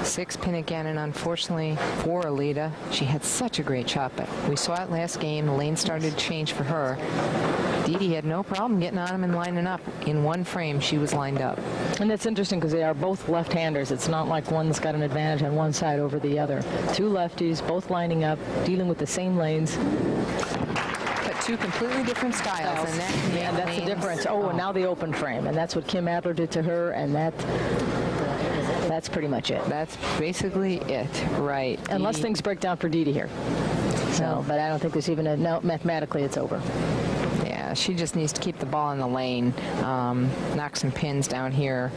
6 pin again, and unfortunately for Alita, she had such a great shot, but we saw it last game. The lane started to change for her. Dee Dee had no problem getting on him and lining up. In 1 frame, she was lined up. And it's interesting because they are both left-handers. It's not like one's got an advantage on one side over the other. 2 lefties, both lining up, dealing with the same lanes. But 2 completely different styles, and that can make that's lanes. the difference. Oh, and now the open frame, and that's what Kim Adler did to her, and that's pretty much it. That's basically it, right. Unless things break down for Dee Dee here. So, but I don't think there's even no, mathematically it's over. Yeah, she just needs to keep the ball in the lane, knock some pins down here.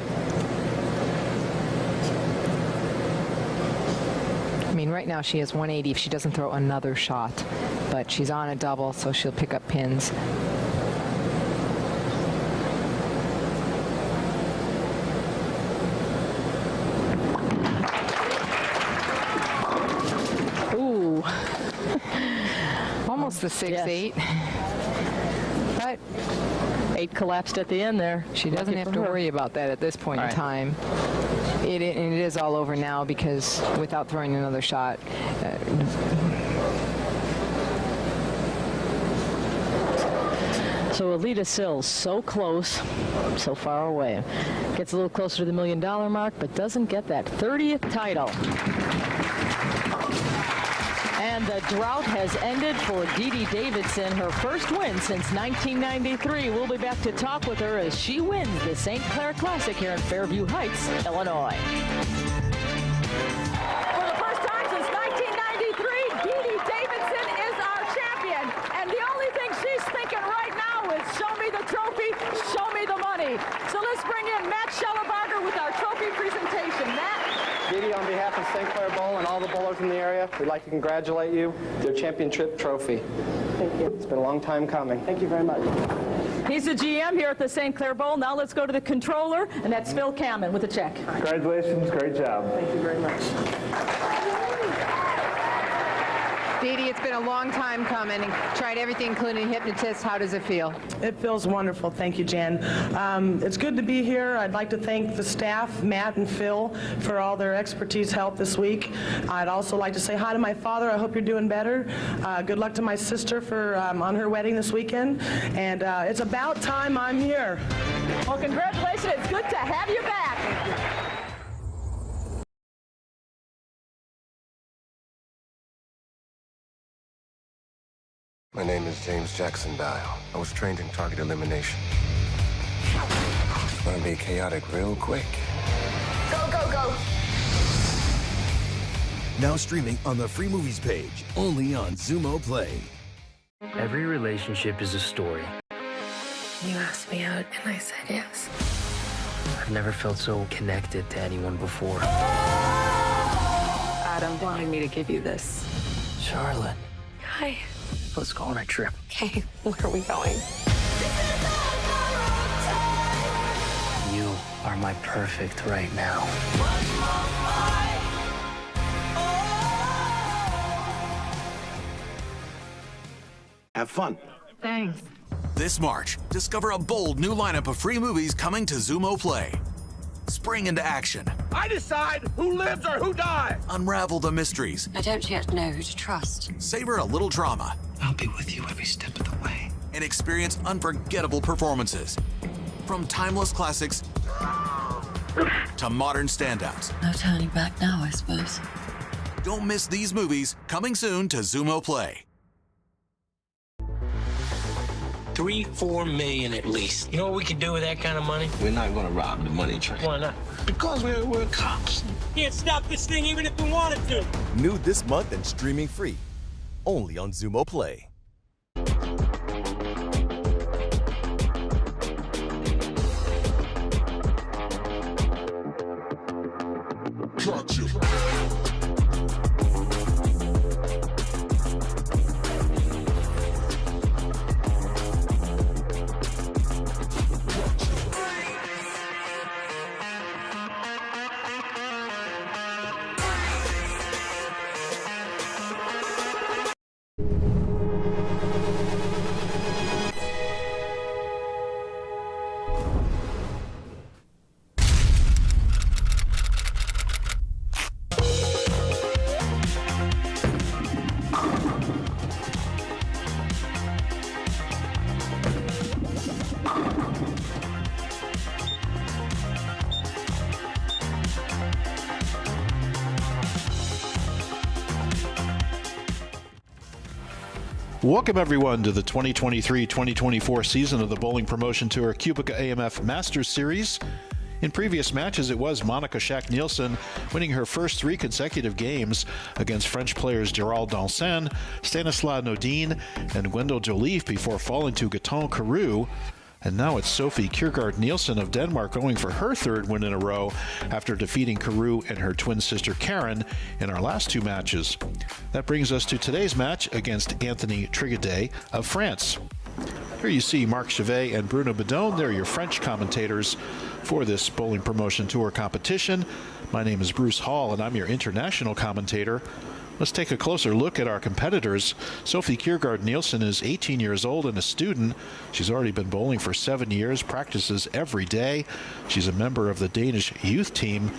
I mean, right now she has 180 if she doesn't throw another shot, but she's on a double, so she'll pick up pins. Almost the 6-8. But 8 collapsed at the end there. She doesn't have to worry about that at this point in time. It is all over now because without throwing another shot. So Alita Sill, so close, so far away. Gets a little closer to the $1 million mark, but doesn't get that 30th title. And the drought has ended for Dee Dee Davidson, her first win since 1993. We'll be back to talk with her as she wins the St. Clair Classic here in Fairview Heights, Illinois. For the first time since 1993, Dee Dee Davidson is our champion. And the only thing she's thinking right now is show me the trophy, show me the money. So let's bring in Matt Schellebarger with our trophy presentation. Matt? Dee Dee, on behalf of St. Clair Bowl and all the bowlers in the area, we'd like to congratulate you with your championship trophy. Thank you. It's been a long time coming. Thank you very much. He's the GM here at the St. Clair Bowl. Now let's go to the controller, and that's Phil Kamen with a check. Congratulations. Great job. Thank you very much. Dee Dee, it's been a long time coming. Tried everything, including hypnotist. How does it feel? It feels wonderful. Thank you, Jan. It's good to be here. I'd like to thank the staff, Matt and Phil, for all their expertise help this week. I'd also like to say hi to my father. I hope you're doing better. Good luck to my sister for on her wedding this weekend. And it's about time I'm here. Well, congratulations. It's good to have you back. My name is James Jackson Dial. I was trained in target elimination. It's gonna be chaotic real quick. Go, go, go. Now streaming on the Free Movies page, only on Zumo Play. Every relationship is a story. You asked me out, and I said yes. I've never felt so connected to anyone before. Adam wanted me to give you this. Charlotte, Hi. let's go on a trip. Okay, where are we going? You are my perfect right now. Have fun. Thanks. This March, discover a bold new lineup of free movies coming to Zumo Play. Spring into action. I decide who lives or who dies. Unravel the mysteries. I don't yet know who to trust. Savor a little drama. I'll be with you every step of the way. And experience unforgettable performances. From timeless classics to modern standouts. No turning back now, I suppose. Don't miss these movies, coming soon to Zumo Play. 3-4 million at least. You know what we could do with that kind of money? We're not gonna rob the money train. Why not? Because we're cops. Can't stop this thing even if we wanted to. New this month and streaming free, only on Zumo Play. Welcome everyone to the 2023-2024 season of the Bowling Promotion Tour Cubica AMF Masters Series. In previous matches, it was Monica Schack-Nielsen winning her first 3 consecutive games against French players Gerald Dansen, Stanislas Nodin, and Wendell Joliffe before falling to Gaëtan Carew. And now it's Sophie Kiergaard-Nielsen of Denmark going for her 3rd win in a row after defeating Carew and her twin sister Karen in our last 2 matches. That brings us to today's match against Anthony Trigadet of France. Here you see Marc Chevet and Bruno Bedone. They're your French commentators for this Bowling Promotion Tour competition. My name is Bruce Hall, and I'm your international commentator. Let's take a closer look at our competitors. Sophie Kiergaard-Nielsen is 18 years old and a student. She's already been bowling for 7 years, practices every day. She's a member of the Danish youth team.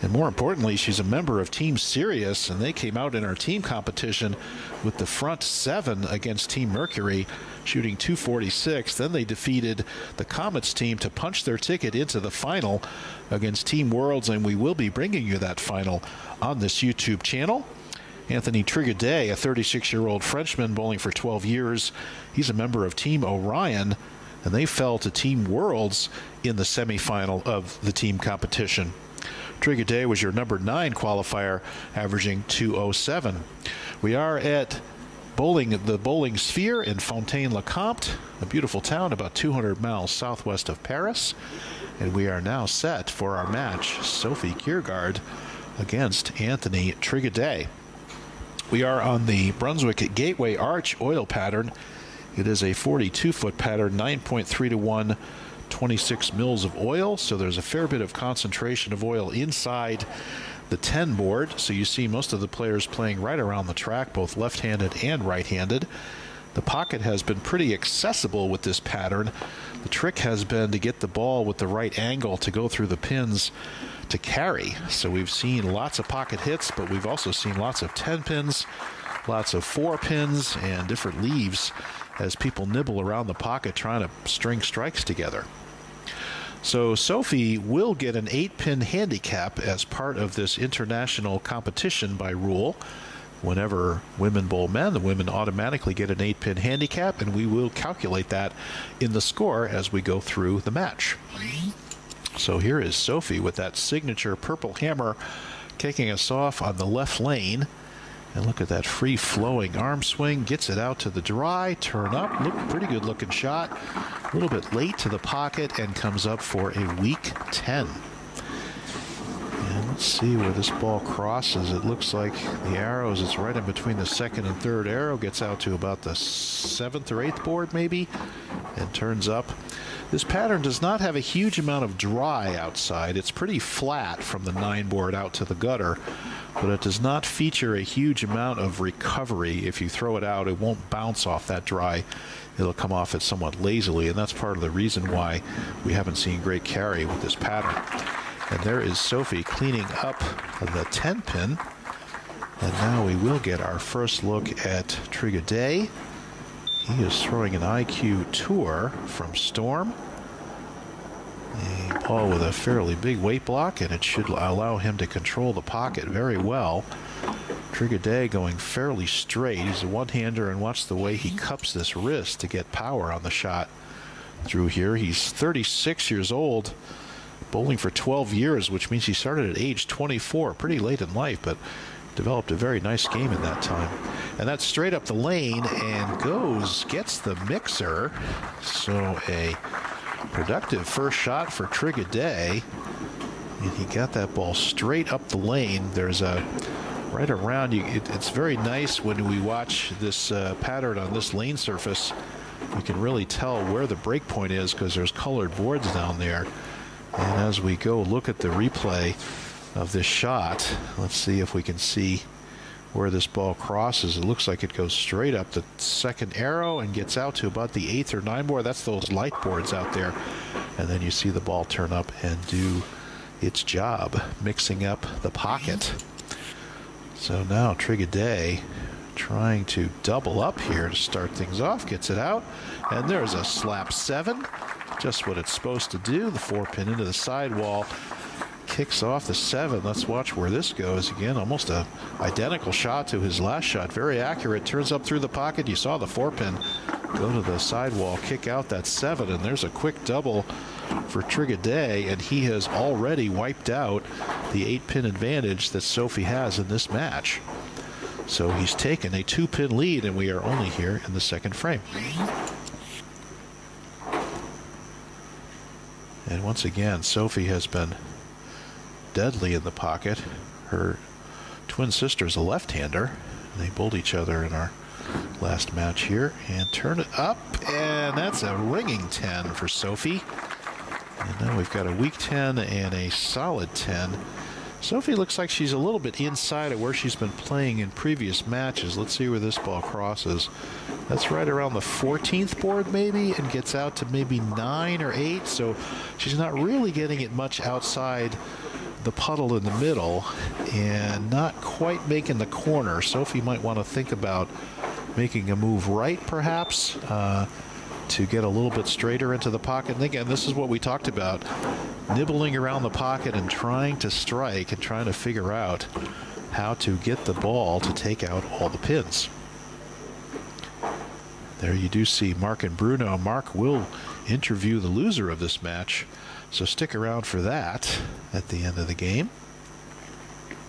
And more importantly, she's a member of Team Sirius, and they came out in our team competition with the front 7 against Team Mercury, shooting 246. Then they defeated the Comets team to punch their ticket into the final against Team Worlds, and we will be bringing you that final on this YouTube channel. Anthony Trigadet, a 36-year-old Frenchman bowling for 12 years. He's a member of Team Orion, and they fell to Team Worlds in the semifinal of the team competition. Trigadet was your number 9 qualifier, averaging 207. We are at the Bowling Sphere in Fontaine-le-Comte, a beautiful town about 200 miles southwest of Paris. And we are now set for our match, Sophie Kiergaard against Anthony Trigadet. We are on the Brunswick Gateway Arch oil pattern. It is a 42-foot pattern, 9.3 to 1, 26 mils of oil. So there's a fair bit of concentration of oil inside the 10 board. So you see most of the players playing right around the track, both left-handed and right-handed. The pocket has been pretty accessible with this pattern. The trick has been to get the ball with the right angle to go through the pins to carry. So we've seen lots of pocket hits, but we've also seen lots of 10 pins, lots of 4 pins, and different leaves as people nibble around the pocket trying to string strikes together. So Sophie will get an 8-pin handicap as part of this international competition by rule. Whenever women bowl men, the women automatically get an 8-pin handicap, and we will calculate that in the score as we go through the match. So here is Sophie with that signature purple hammer kicking us off on the left lane. And look at that free-flowing arm swing. Gets it out to the dry, turn up. Look, pretty good looking shot. A little bit late to the pocket and comes up for a weak 10. And let's see where this ball crosses. It looks like the arrows, it's right in between the second and third arrow. Gets out to about the 7th or 8th board maybe and turns up. This pattern does not have a huge amount of dry outside. It's pretty flat from the 9 board out to the gutter, but it does not feature a huge amount of recovery. If you throw it out, it won't bounce off that dry. It'll come off it somewhat lazily, and that's part of the reason why we haven't seen great carry with this pattern. And there is Sophie cleaning up the 10 pin. And now we will get our first look at Trigaday. He is throwing an IQ Tour from Storm. A ball with a fairly big weight block, and it should allow him to control the pocket very well. Trigaday going fairly straight. He's a one-hander, and watch the way he cups this wrist to get power on the shot through here. He's 36 years old, bowling for 12 years, which means he started at age 24, pretty late in life, but developed a very nice game in that time. And that's straight up the lane and gets the mixer. So a productive first shot for Trigaday. And he got that ball straight up the lane. There's a right around you. It's very nice when we watch this pattern on this lane surface. You can really tell where the break point is because there's colored boards down there. And as we go look at the replay of this shot, let's see if we can see where this ball crosses. It looks like it goes straight up the second arrow and gets out to about the 8th or 9th board. That's those light boards out there. And then you see the ball turn up and do its job, mixing up the pocket. So now Trigaday trying to double up here to start things off. Gets it out. And there's a slap 7. Just what it's supposed to do. The 4-pin into the sidewall. Kicks off the 7. Let's watch where this goes. Again, almost a identical shot to his last shot. Very accurate. Turns up through the pocket. You saw the 4-pin go to the sidewall, kick out that 7, and there's a quick double for Trigaday, and he has already wiped out the 8-pin advantage that Sophie has in this match. So he's taken a 2-pin lead, and we are only here in the second frame. And once again, Sophie has been deadly in the pocket. Her twin sister's a left-hander. They bowled each other in our last match here. And turn it up, and that's a ringing 10 for Sophie. And now we've got a weak 10 and a solid 10. Sophie looks like she's a little bit inside of where she's been playing in previous matches. Let's see where this ball crosses. That's right around the 14th board maybe, and gets out to maybe 9 or 8. So she's not really getting it much outside the puddle in the middle and not quite making the corner. Sophie might want to think about making a move right perhaps to get a little bit straighter into the pocket. And again, this is what we talked about, nibbling around the pocket and trying to strike and trying to figure out how to get the ball to take out all the pins. There you do see Mark and Bruno. Mark will interview the loser of this match, so stick around for that at the end of the game.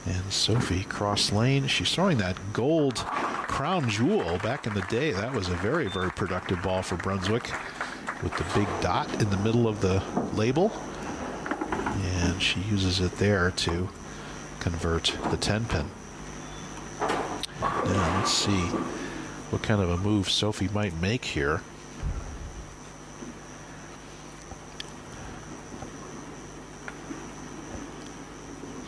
And Sophie cross lane. She's throwing that gold crown jewel. Back in the day, that was a very, very productive ball for Brunswick with the big dot in the middle of the label. And she uses it there to convert the 10-pin. Now let's see what kind of a move Sophie might make here.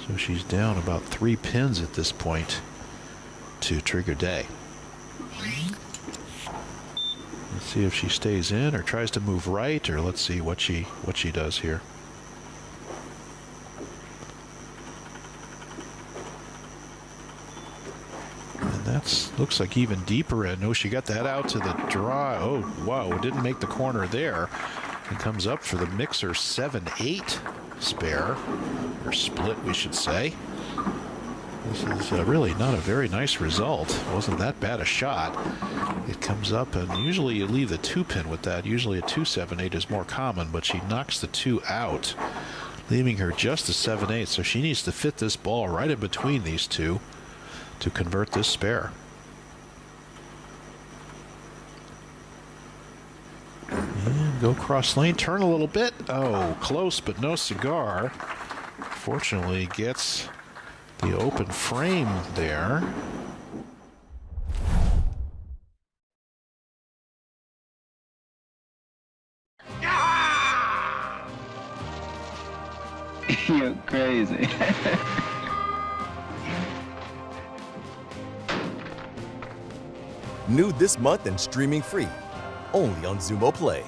So So she's down about 3 pins at this point to Trigger Day. Let's see if she stays in or tries to move right, or let's see what she does here. And that looks like even deeper in. Oh, she got that out to the draw. Oh, wow, didn't make the corner there. And comes up for the mixer 7-8 spare, or split, we should say. This is really not a very nice result. Wasn't that bad a shot. It comes up, and usually you leave the 2-pin with that. Usually a 2-7-8 is more common, but she knocks the 2 out, leaving her just a 7-8. So she needs to fit this ball right in between these two to convert this spare. And go cross lane, turn a little bit. Oh, close, but no cigar. Fortunately, gets the open frame there. You're crazy. New this month and streaming free, only on Zumo Play.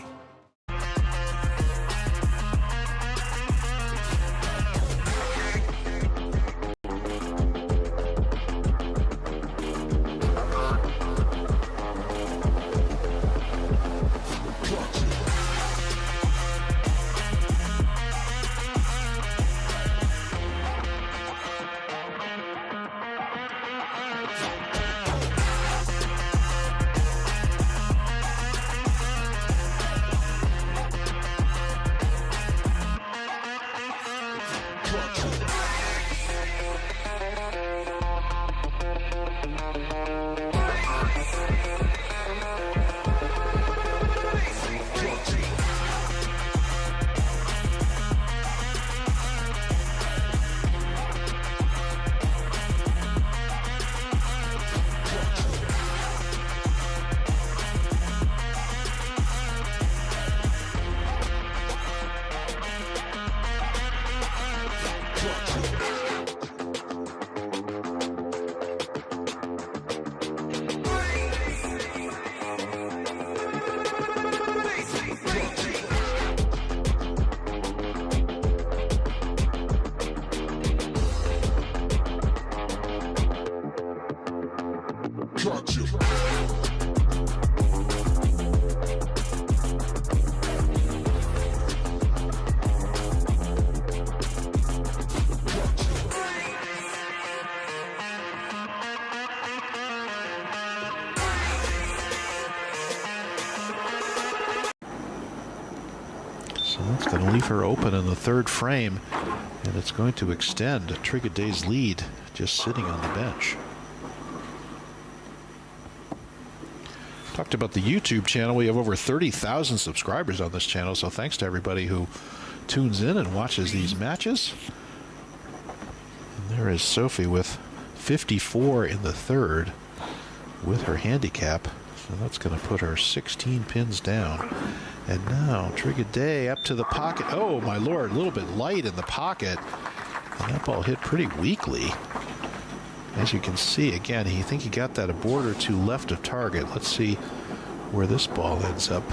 So that's going to leave her open in the third frame, and it's going to extend Trigger Day's lead just sitting on the bench. Talked about the YouTube channel. We have over 30,000 subscribers on this channel, so thanks to everybody who tunes in and watches these matches. And there is Sophie with 54 in the third with her handicap. So that's going to put her 16 pins down. And now Trigger Day up to the pocket. Oh, my lord, a little bit light in the pocket. And that ball hit pretty weakly. As you can see, again, I think he got that a board or two left of target. Let's see where this ball ends up,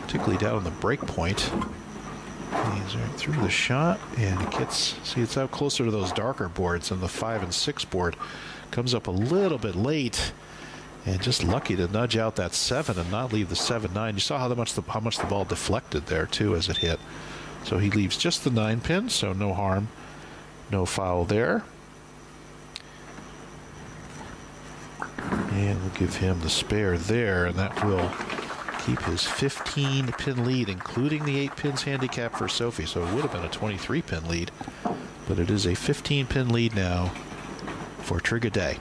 particularly down on the break point. He's right through the shot, and it gets, see, it's out closer to those darker boards than the 5 and 6 board. Comes up a little bit late, and just lucky to nudge out that 7 and not leave the 7-9. You saw how much the ball deflected there, too, as it hit. So he leaves just the 9 pin, so no harm, no foul there. And we'll give him the spare there, and that will keep his 15-pin lead, including the 8 pins handicap for Sophie. So it would have been a 23-pin lead, but it is a 15-pin lead now for Trigger Day.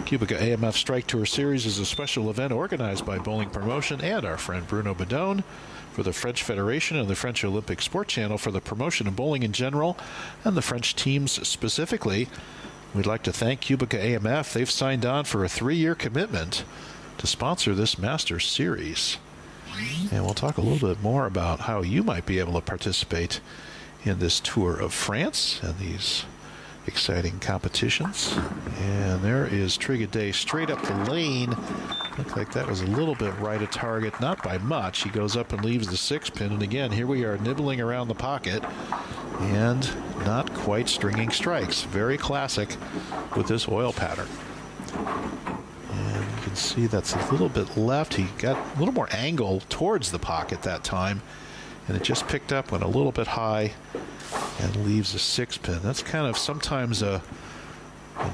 Cubica AMF Strike Tour Series is a special event organized by Bowling Promotion and our friend Bruno Bedone for the French Federation and the French Olympic Sport Channel for the promotion of bowling in general and the French teams specifically. We'd like to thank Cubica AMF. They've signed on for a 3-year commitment to sponsor this Masters Series. And we'll talk a little bit more about how you might be able to participate in this tour of France and these exciting competitions. And there is Trigaday straight up the lane. Looked like that was a little bit right of target, not by much. He goes up and leaves the 6-pin. And again, here we are nibbling around the pocket and not quite stringing strikes. Very classic with this oil pattern. And you can see that's a little bit left. He got a little more angle towards the pocket that time. And it just picked up, went a little bit high, and leaves a 6-pin. That's kind of sometimes a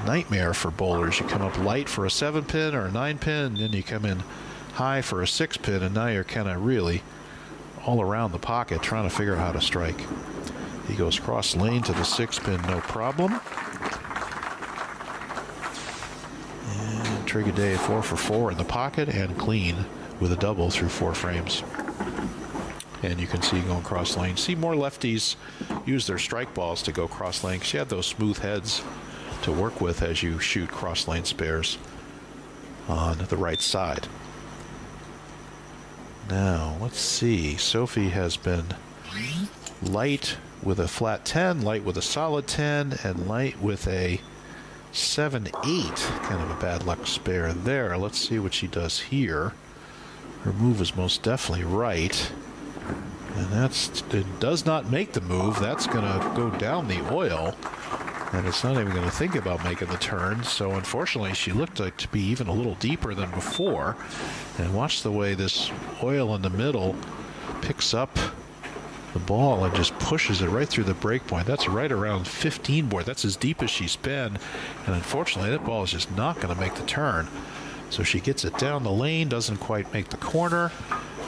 nightmare for bowlers. You come up light for a 7-pin or a 9-pin, and then you come in high for a 6-pin, and now you're kind of really all around the pocket trying to figure out how to strike. He goes cross lane to the 6-pin, no problem. And Trigaday 4 for 4 in the pocket and clean with a double through 4 frames. And you can see going cross lane. See more lefties use their strike balls to go cross lane because you have those smooth heads to work with as you shoot cross lane spares on the right side. Now, let's see. Sophie has been light with a flat 10, light with a solid 10, and light with a 7-8. Kind of a bad luck spare there. Let's see what she does here. Her move is most definitely right. And it does not make the move. That's going to go down the oil. And it's not even going to think about making the turn. So unfortunately, she looked like to be even a little deeper than before. And watch the way this oil in the middle picks up the ball and just pushes it right through the break point. That's right around 15 board. That's as deep as she's been. And unfortunately, that ball is just not going to make the turn. So she gets it down the lane, doesn't quite make the corner.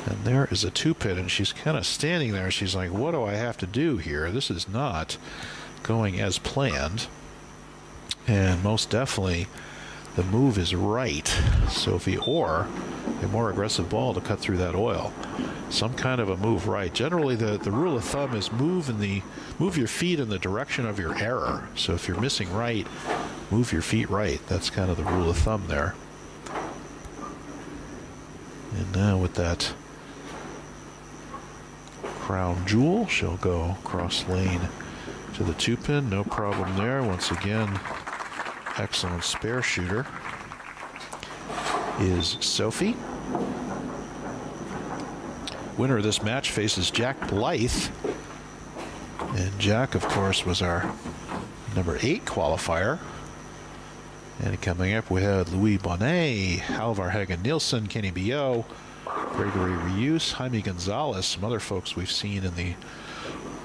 And there is a 2-pin, and she's kind of standing there. She's like, what do I have to do here? This is not going as planned. And most definitely, the move is right, Sophie, or a more aggressive ball to cut through that oil. Some kind of a move right. Generally, the rule of thumb is move your feet in the direction of your error. So if you're missing right, move your feet right. That's kind of the rule of thumb there. And now with that crown jewel, she'll go cross lane to the 2-pin, no problem there. Once again, excellent spare shooter is Sophie. Winner of this match faces Jack Blythe, and Jack, of course, was our number 8 qualifier. And coming up, we had Louis Bonnet, Halvar Hagen Nielsen, Kenny Bio, Gregory Rius, Jaime Gonzalez, some other folks we've seen in the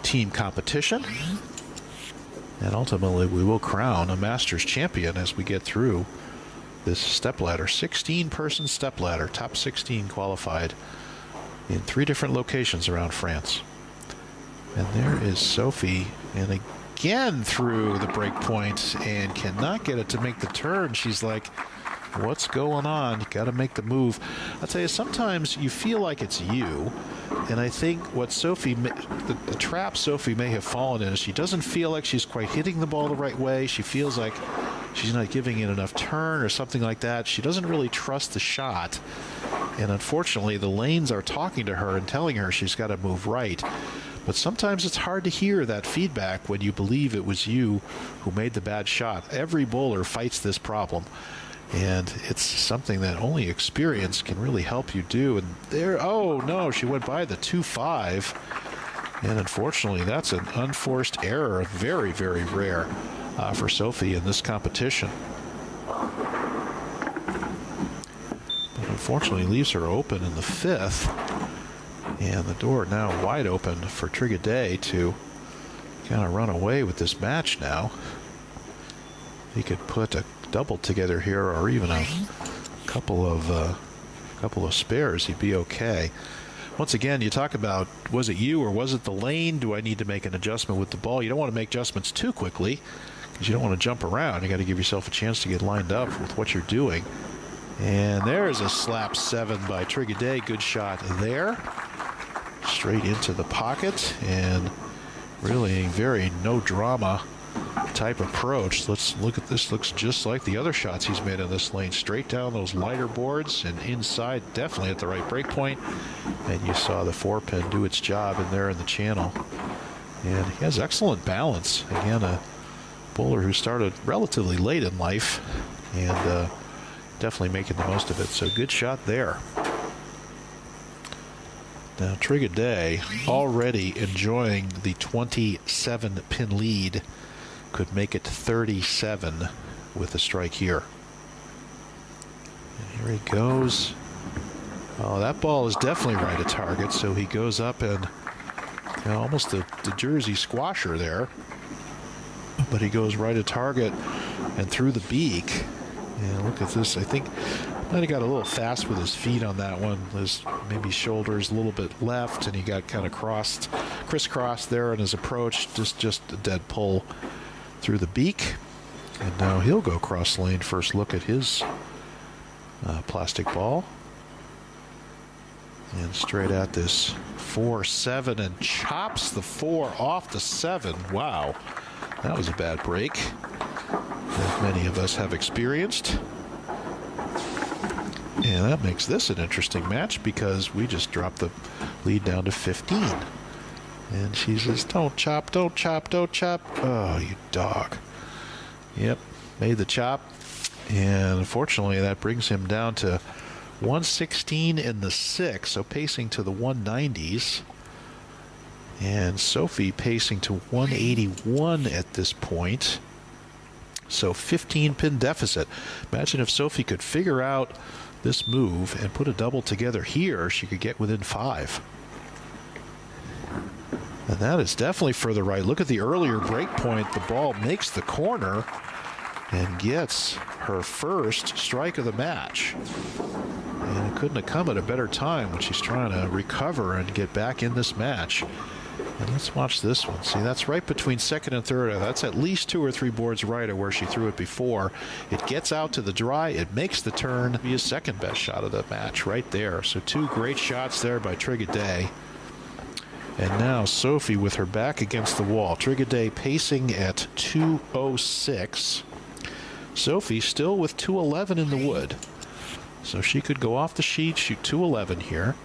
team competition. And ultimately, we will crown a Masters champion as we get through this stepladder. 16-person stepladder, top 16 qualified in 3 different locations around France. And there is Sophie, and again through the break point, and cannot get it to make the turn. She's like, what's going on? You got to make the move. I'll tell you, sometimes you feel like it's you, and I think what Sophie, the trap Sophie may have fallen in is she doesn't feel like she's quite hitting the ball the right way. She feels like she's not giving it enough turn or something like that. She doesn't really trust the shot, and unfortunately, the lanes are talking to her and telling her she's got to move right. But sometimes it's hard to hear that feedback when you believe it was you who made the bad shot. Every bowler fights this problem. And it's something that only experience can really help you do. And there, oh no, she went by the 2-5. And unfortunately, that's an unforced error, very, very rare for Sophie in this competition. But unfortunately, leaves her open in the 5th. And the door now wide open for Trigaday to kind of run away with this match now. He could put a double together here, or even a couple of spares. He'd be okay. Once again, you talk about, was it you or was it the lane? Do I need to make an adjustment with the ball? You don't want to make adjustments too quickly because you don't want to jump around. You got to give yourself a chance to get lined up with what you're doing. And there's a slap 7 by Trigaday. Good shot there. Straight into the pocket, and really very no drama type approach. Let's look at this. Looks just like the other shots he's made in this lane. Straight down those lighter boards and inside, definitely at the right break point. And you saw the 4-pin do its job in there in the channel. And he has excellent balance. Again, a bowler who started relatively late in life and definitely making the most of it. So good shot there. Now Trigaday already enjoying the 27-pin lead. Could make it 37 with a strike here. And here he goes. Oh, that ball is definitely right at target, so he goes up and almost the Jersey squasher there. But he goes right at target and through the beak. And look at this. I think might have got a little fast with his feet on that one. His maybe shoulders a little bit left, and he got kind of crisscrossed there in his approach. Just a dead pull through the beak. And now he'll go cross lane. First look at his plastic ball. And straight at this 4-7 and chops the 4 off the 7. Wow, that was a bad break that many of us have experienced. And that makes this an interesting match because we just dropped the lead down to 15. And she says, don't chop, don't chop, don't chop. Oh, you dog. Yep, made the chop. And unfortunately, that brings him down to 116 in the 6, so pacing to the 190s. And Sophie pacing to 181 at this point. So 15-pin deficit. Imagine if Sophie could figure out this move and put a double together here, she could get within 5. And that is definitely further right. Look at the earlier break point. The ball makes the corner and gets her first strike of the match. And it couldn't have come at a better time when she's trying to recover and get back in this match. And let's watch this one. See, that's right between second and third. That's at least 2 or 3 boards right of where she threw it before. It gets out to the dry. It makes the turn. Be his second best shot of the match right there. So 2 great shots there by Trigaday. And now Sophie with her back against the wall. Trigaday pacing at 206. Sophie still with 211 in the wood. So she could go off the sheet, shoot 211 here.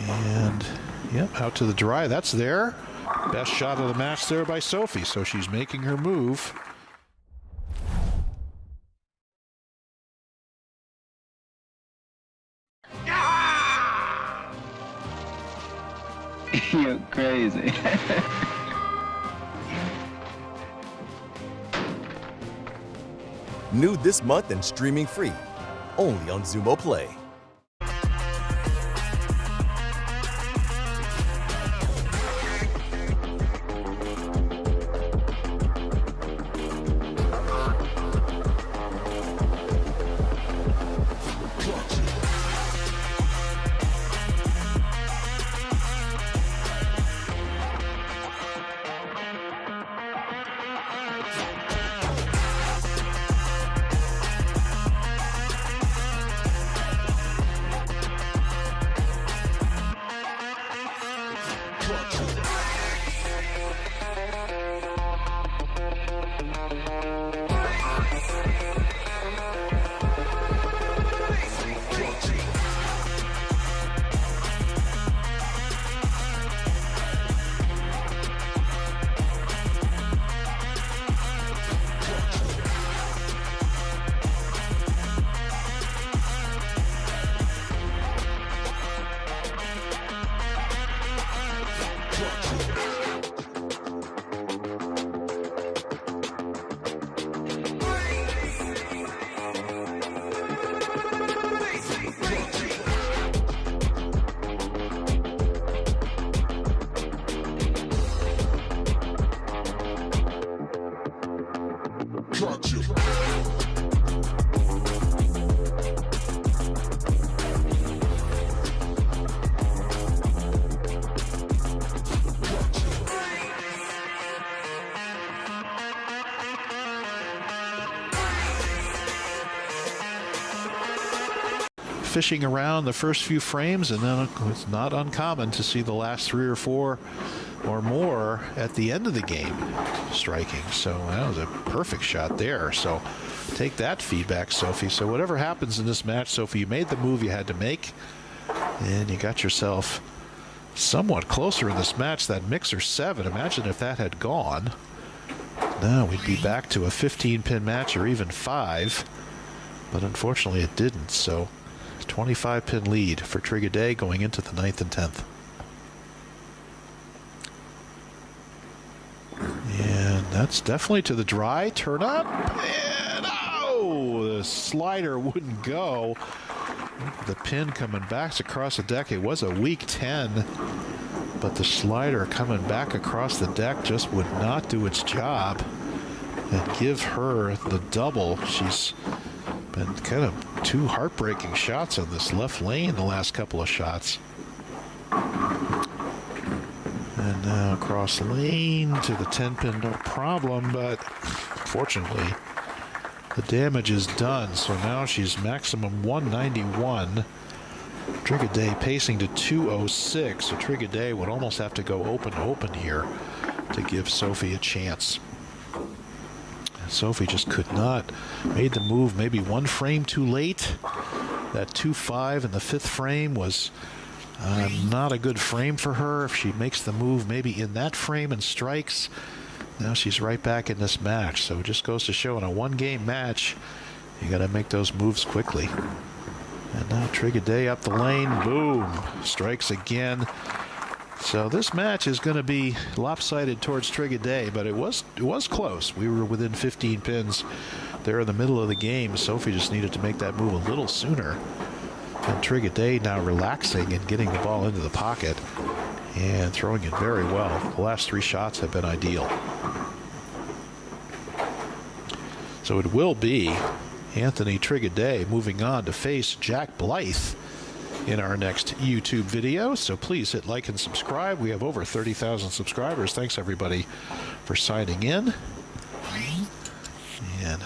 And, yep, out to the dry. That's there. Best shot of the match there by Sophie. So she's making her move. You're crazy. New this month and streaming free, only on Zumo Play. fishing around the first few frames, and then it's not uncommon to see the last 3 or 4 or more at the end of the game striking. So that was a perfect shot there. So take that feedback, Sophie. So whatever happens in this match, Sophie, you made the move you had to make, and you got yourself somewhat closer in this match. That mixer 7, imagine if that had gone. Now we'd be back to a 15-pin match or even 5, but unfortunately it didn't. So 25-pin lead for Triguedet going into the 9th and 10th. And that's definitely to the dry. Turn up. And oh, the slider wouldn't go. The pin coming back across the deck. It was a weak 10, but the slider coming back across the deck just would not do its job and give her the double. She's been kind of 2 heartbreaking shots on this left lane the last couple of shots. And now across lane to the 10-pin, no problem, but fortunately the damage is done. So now she's maximum 191. Triguedet pacing to 206. So Triguedet would almost have to go open here to give Sophie a chance. And Sophie just could not. Made the move maybe 1 frame too late. That 2-5 in the 5th frame was not a good frame for her. If she makes the move maybe in that frame and strikes, now she's right back in this match. So it just goes to show in a 1-game match, you got to make those moves quickly. And now Triguedet up the lane, boom, strikes again. So this match is going to be lopsided towards Triguedet, but it was close. We were within 15 pins there in the middle of the game. Sophie just needed to make that move a little sooner. And Triguedet now relaxing and getting the ball into the pocket and throwing it very well. The last 3 shots have been ideal. So it will be Anthony Triguedet moving on to face Jack Blythe in our next YouTube video. So please hit like and subscribe. We have over 30,000 subscribers. Thanks everybody for signing in and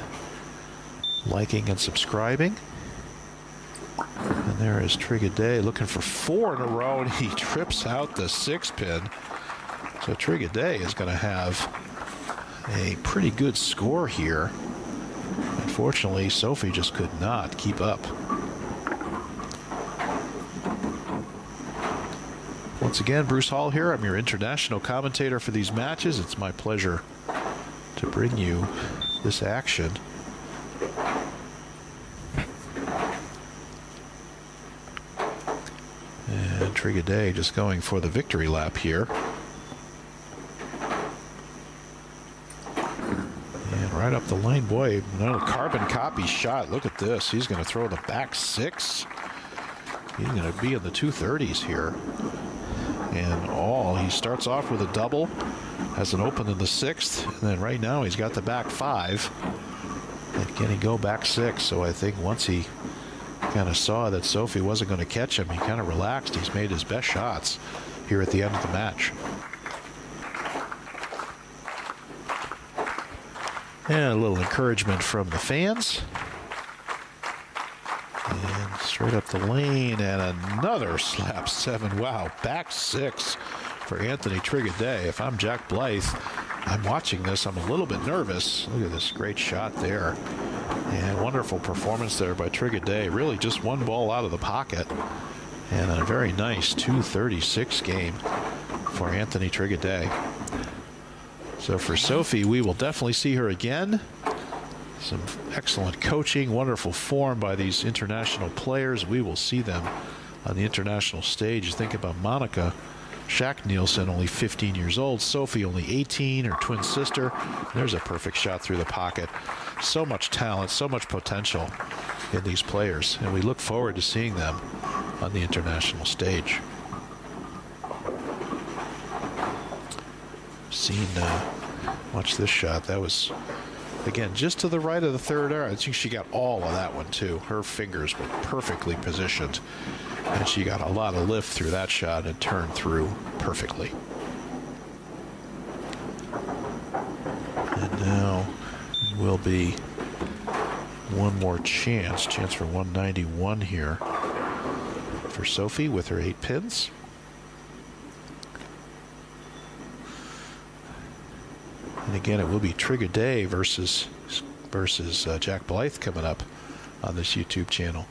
liking and subscribing. And there is Triguedet looking for 4 in a row, and he trips out the 6-pin. So Triguedet is going to have a pretty good score here. Unfortunately, Sophie just could not keep up. Once again, Bruce Hall here. I'm your international commentator for these matches. It's my pleasure to bring you this action. And Triguedet just going for the victory lap here. And right up the lane, boy, another carbon copy shot. Look at this. He's going to throw the back 6. He's going to be in the 230s here. And he starts off with a double, has an open in the 6th, and then right now he's got the back 5. And can he go back 6? So I think once he kind of saw that Sophie wasn't going to catch him, he kind of relaxed. He's made his best shots here at the end of the match. And a little encouragement from the fans. And straight up the lane, and another slap 7. Wow, back 6 for Anthony Triguedet. If I'm Jack Blythe, I'm watching this, I'm a little bit nervous. Look at this great shot there. And wonderful performance there by Triguedet. Really just 1 ball out of the pocket. And a very nice 236 game for Anthony Triguedet. So for Sophie, we will definitely see her again. Some excellent coaching, wonderful form by these international players. We will see them on the international stage. You think about Monica Shack-Nielsen, only 15 years old. Sophie, only 18, her twin sister. There's a perfect shot through the pocket. So much talent, so much potential in these players, and we look forward to seeing them on the international stage. Watch this shot. That was, again, just to the right of the 3rd arrow. I think she got all of that one too. Her fingers were perfectly positioned, and she got a lot of lift through that shot and turned through perfectly. And now will be one more chance for 191 here. for Sophie with her 8 pins. And again, it will be Trigger Day versus Jack Blythe coming up on this YouTube channel.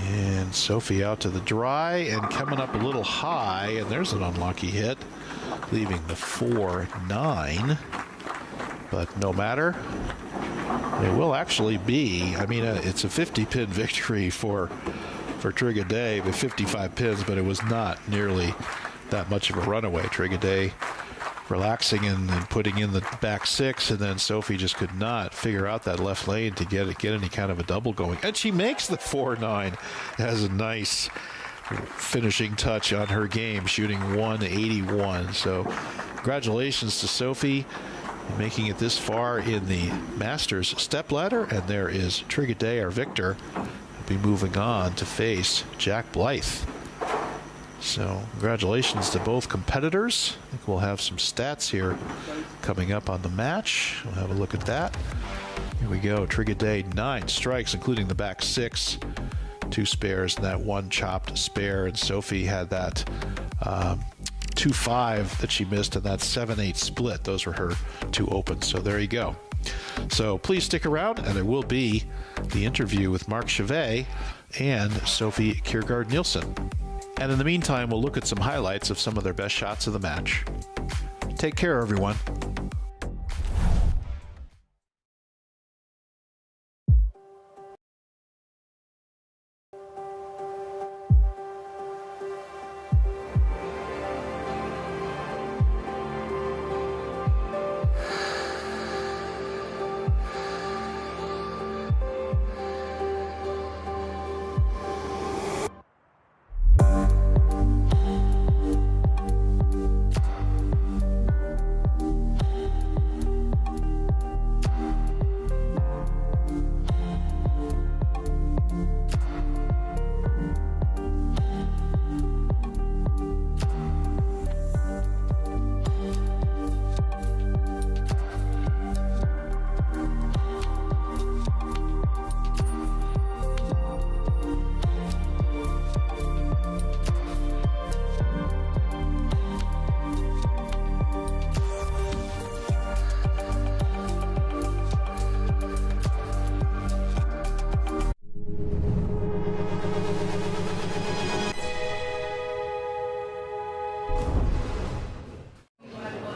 And Sophie out to the dry and coming up a little high, and there's an unlucky hit, leaving the 4-9. But no matter. It will actually be, I mean, it's a 50-pin victory for Trigger Day with 55 pins, but it was not nearly that much of a runaway. Trigger Day relaxing and putting in the back 6, and then Sophie just could not figure out that left lane to get any kind of a double going. And she makes the 4-9 as a nice finishing touch on her game, shooting 181. So congratulations to Sophie making it this far in the Masters stepladder. And there is Trigger Day, our victor, be moving on to face Jack Blythe. So congratulations to both competitors. I think we'll have some stats here coming up on the match. We'll have a look at that. Here we go. Trigger Day, 9 strikes, including the back 6, 2 spares, and that 1 chopped spare. And Sophie had that 2-5 that she missed, and that 7-8 split. Those were her 2 opens. So there you go. So please stick around, and there will be the interview with Mark Chevet and Sophie Kiergaard-Nielsen. And in the meantime, we'll look at some highlights of some of their best shots of the match. Take care, everyone.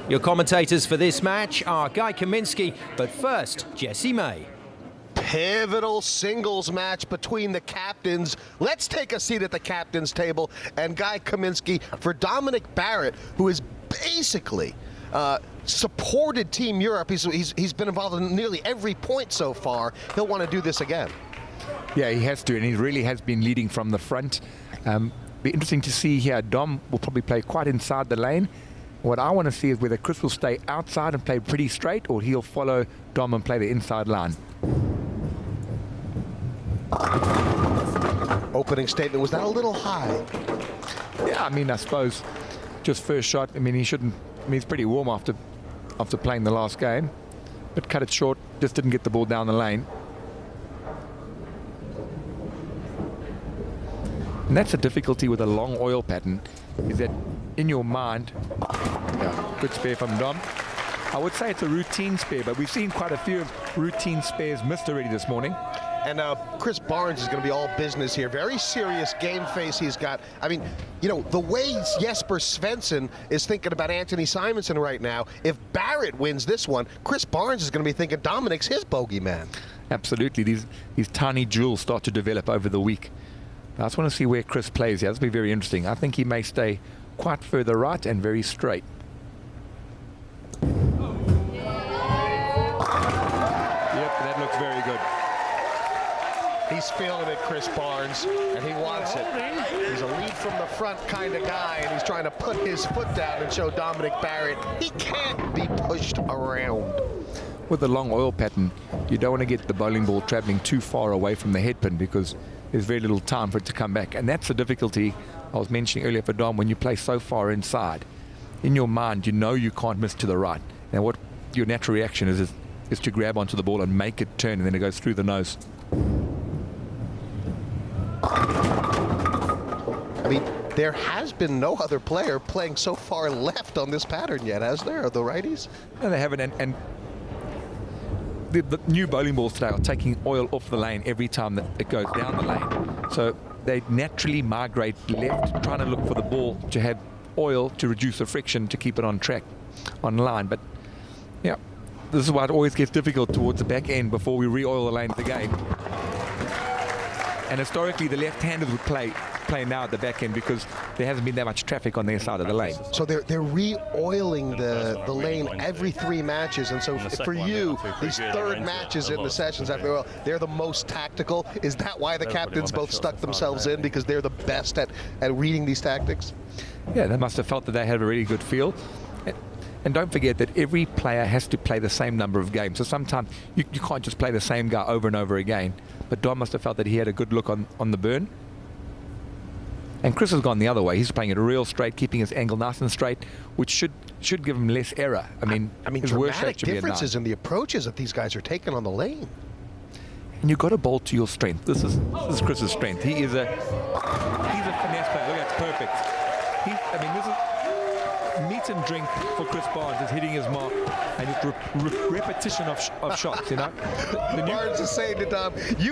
Your commentators for this match are Guy Kaminsky, but first, Jessie May. Pivotal singles match between the captains. Let's take a seat at the captain's table. And Guy Kaminsky, for Dominic Barrett, who is basically supported Team Europe. He's been involved in nearly every point so far. He'll want to do this again. Yeah, he has to, and he really has been leading from the front. Be interesting to see here. Dom will probably play quite inside the lane. What I want to see is whether Chris will stay outside and play pretty straight, or he'll follow Dom and play the inside line. Opening statement, was that a little high? Yeah, I mean, I suppose just first shot. I mean, he shouldn't. I mean, he's pretty warm after playing the last game, but cut it short. Just didn't get the ball down the lane. And that's the difficulty with a long oil pattern, is that in your mind, yeah, good spare from Dom. I would say it's a routine spare, but we've seen quite a few routine spares missed already this morning. And Chris Barnes is going to be all business here. Very serious game face he's got. I mean, you know, the way Jesper Svensson is thinking about Anthony Simonson right now, if Barrett wins this one, Chris Barnes is going to be thinking Dominic's his bogeyman. Absolutely. These tiny jewels start to develop over the week. I just want to see where Chris plays here. This will be very interesting. I think he may stay quite further right and very straight. Yep, that looks very good. He's feeling it, Chris Barnes, and he wants it. He's a lead from the front kind of guy, and he's trying to put his foot down and show Dominic Barrett he can't be pushed around. With the long oil pattern, you don't want to get the bowling ball traveling too far away from the head pin, because there's very little time for it to come back. And that's the difficulty I was mentioning earlier for Dom. When you play so far inside, in your mind, you know you can't miss to the right. Now, what your natural reaction is is to grab onto the ball and make it turn, and then it goes through the nose. I mean, there has been no other player playing so far left on this pattern yet, has there? Are the righties? No, they haven't. And the new bowling balls today are taking oil off the lane every time that it goes down the lane. So they naturally migrate left, trying to look for the ball to have oil to reduce the friction to keep it on track, on line. But yeah, this is why it always gets difficult towards the back end before we re-oil the lane of the game. And historically, the left-handers would play now at the back end because there hasn't been that much traffic on their side of the lane. So they're re-oiling the lane every 3 matches, and so for you, these third matches in the sessions after oil, they're the most tactical. Is that why the captains both stuck themselves in, because they're the best at reading these tactics? Yeah, they must have felt that they had a really good feel. And don't forget that every player has to play the same number of games. So sometimes you can't just play the same guy over and over again. But Dom must have felt that he had a good look on the burn. And Chris has gone the other way. He's playing it real straight, keeping his angle nice and straight, which should give him less error. I mean his worst shot dramatic should be a 9. differences in the approaches that these guys are taking on the lane. And you've got to bowl to your strength. This is Chris's strength. He's a finesse player. Look, that's perfect. This is meat and drink for Chris Barnes, is hitting his mark, and it's repetition of shots, you know. Barnes is saying to Dom, you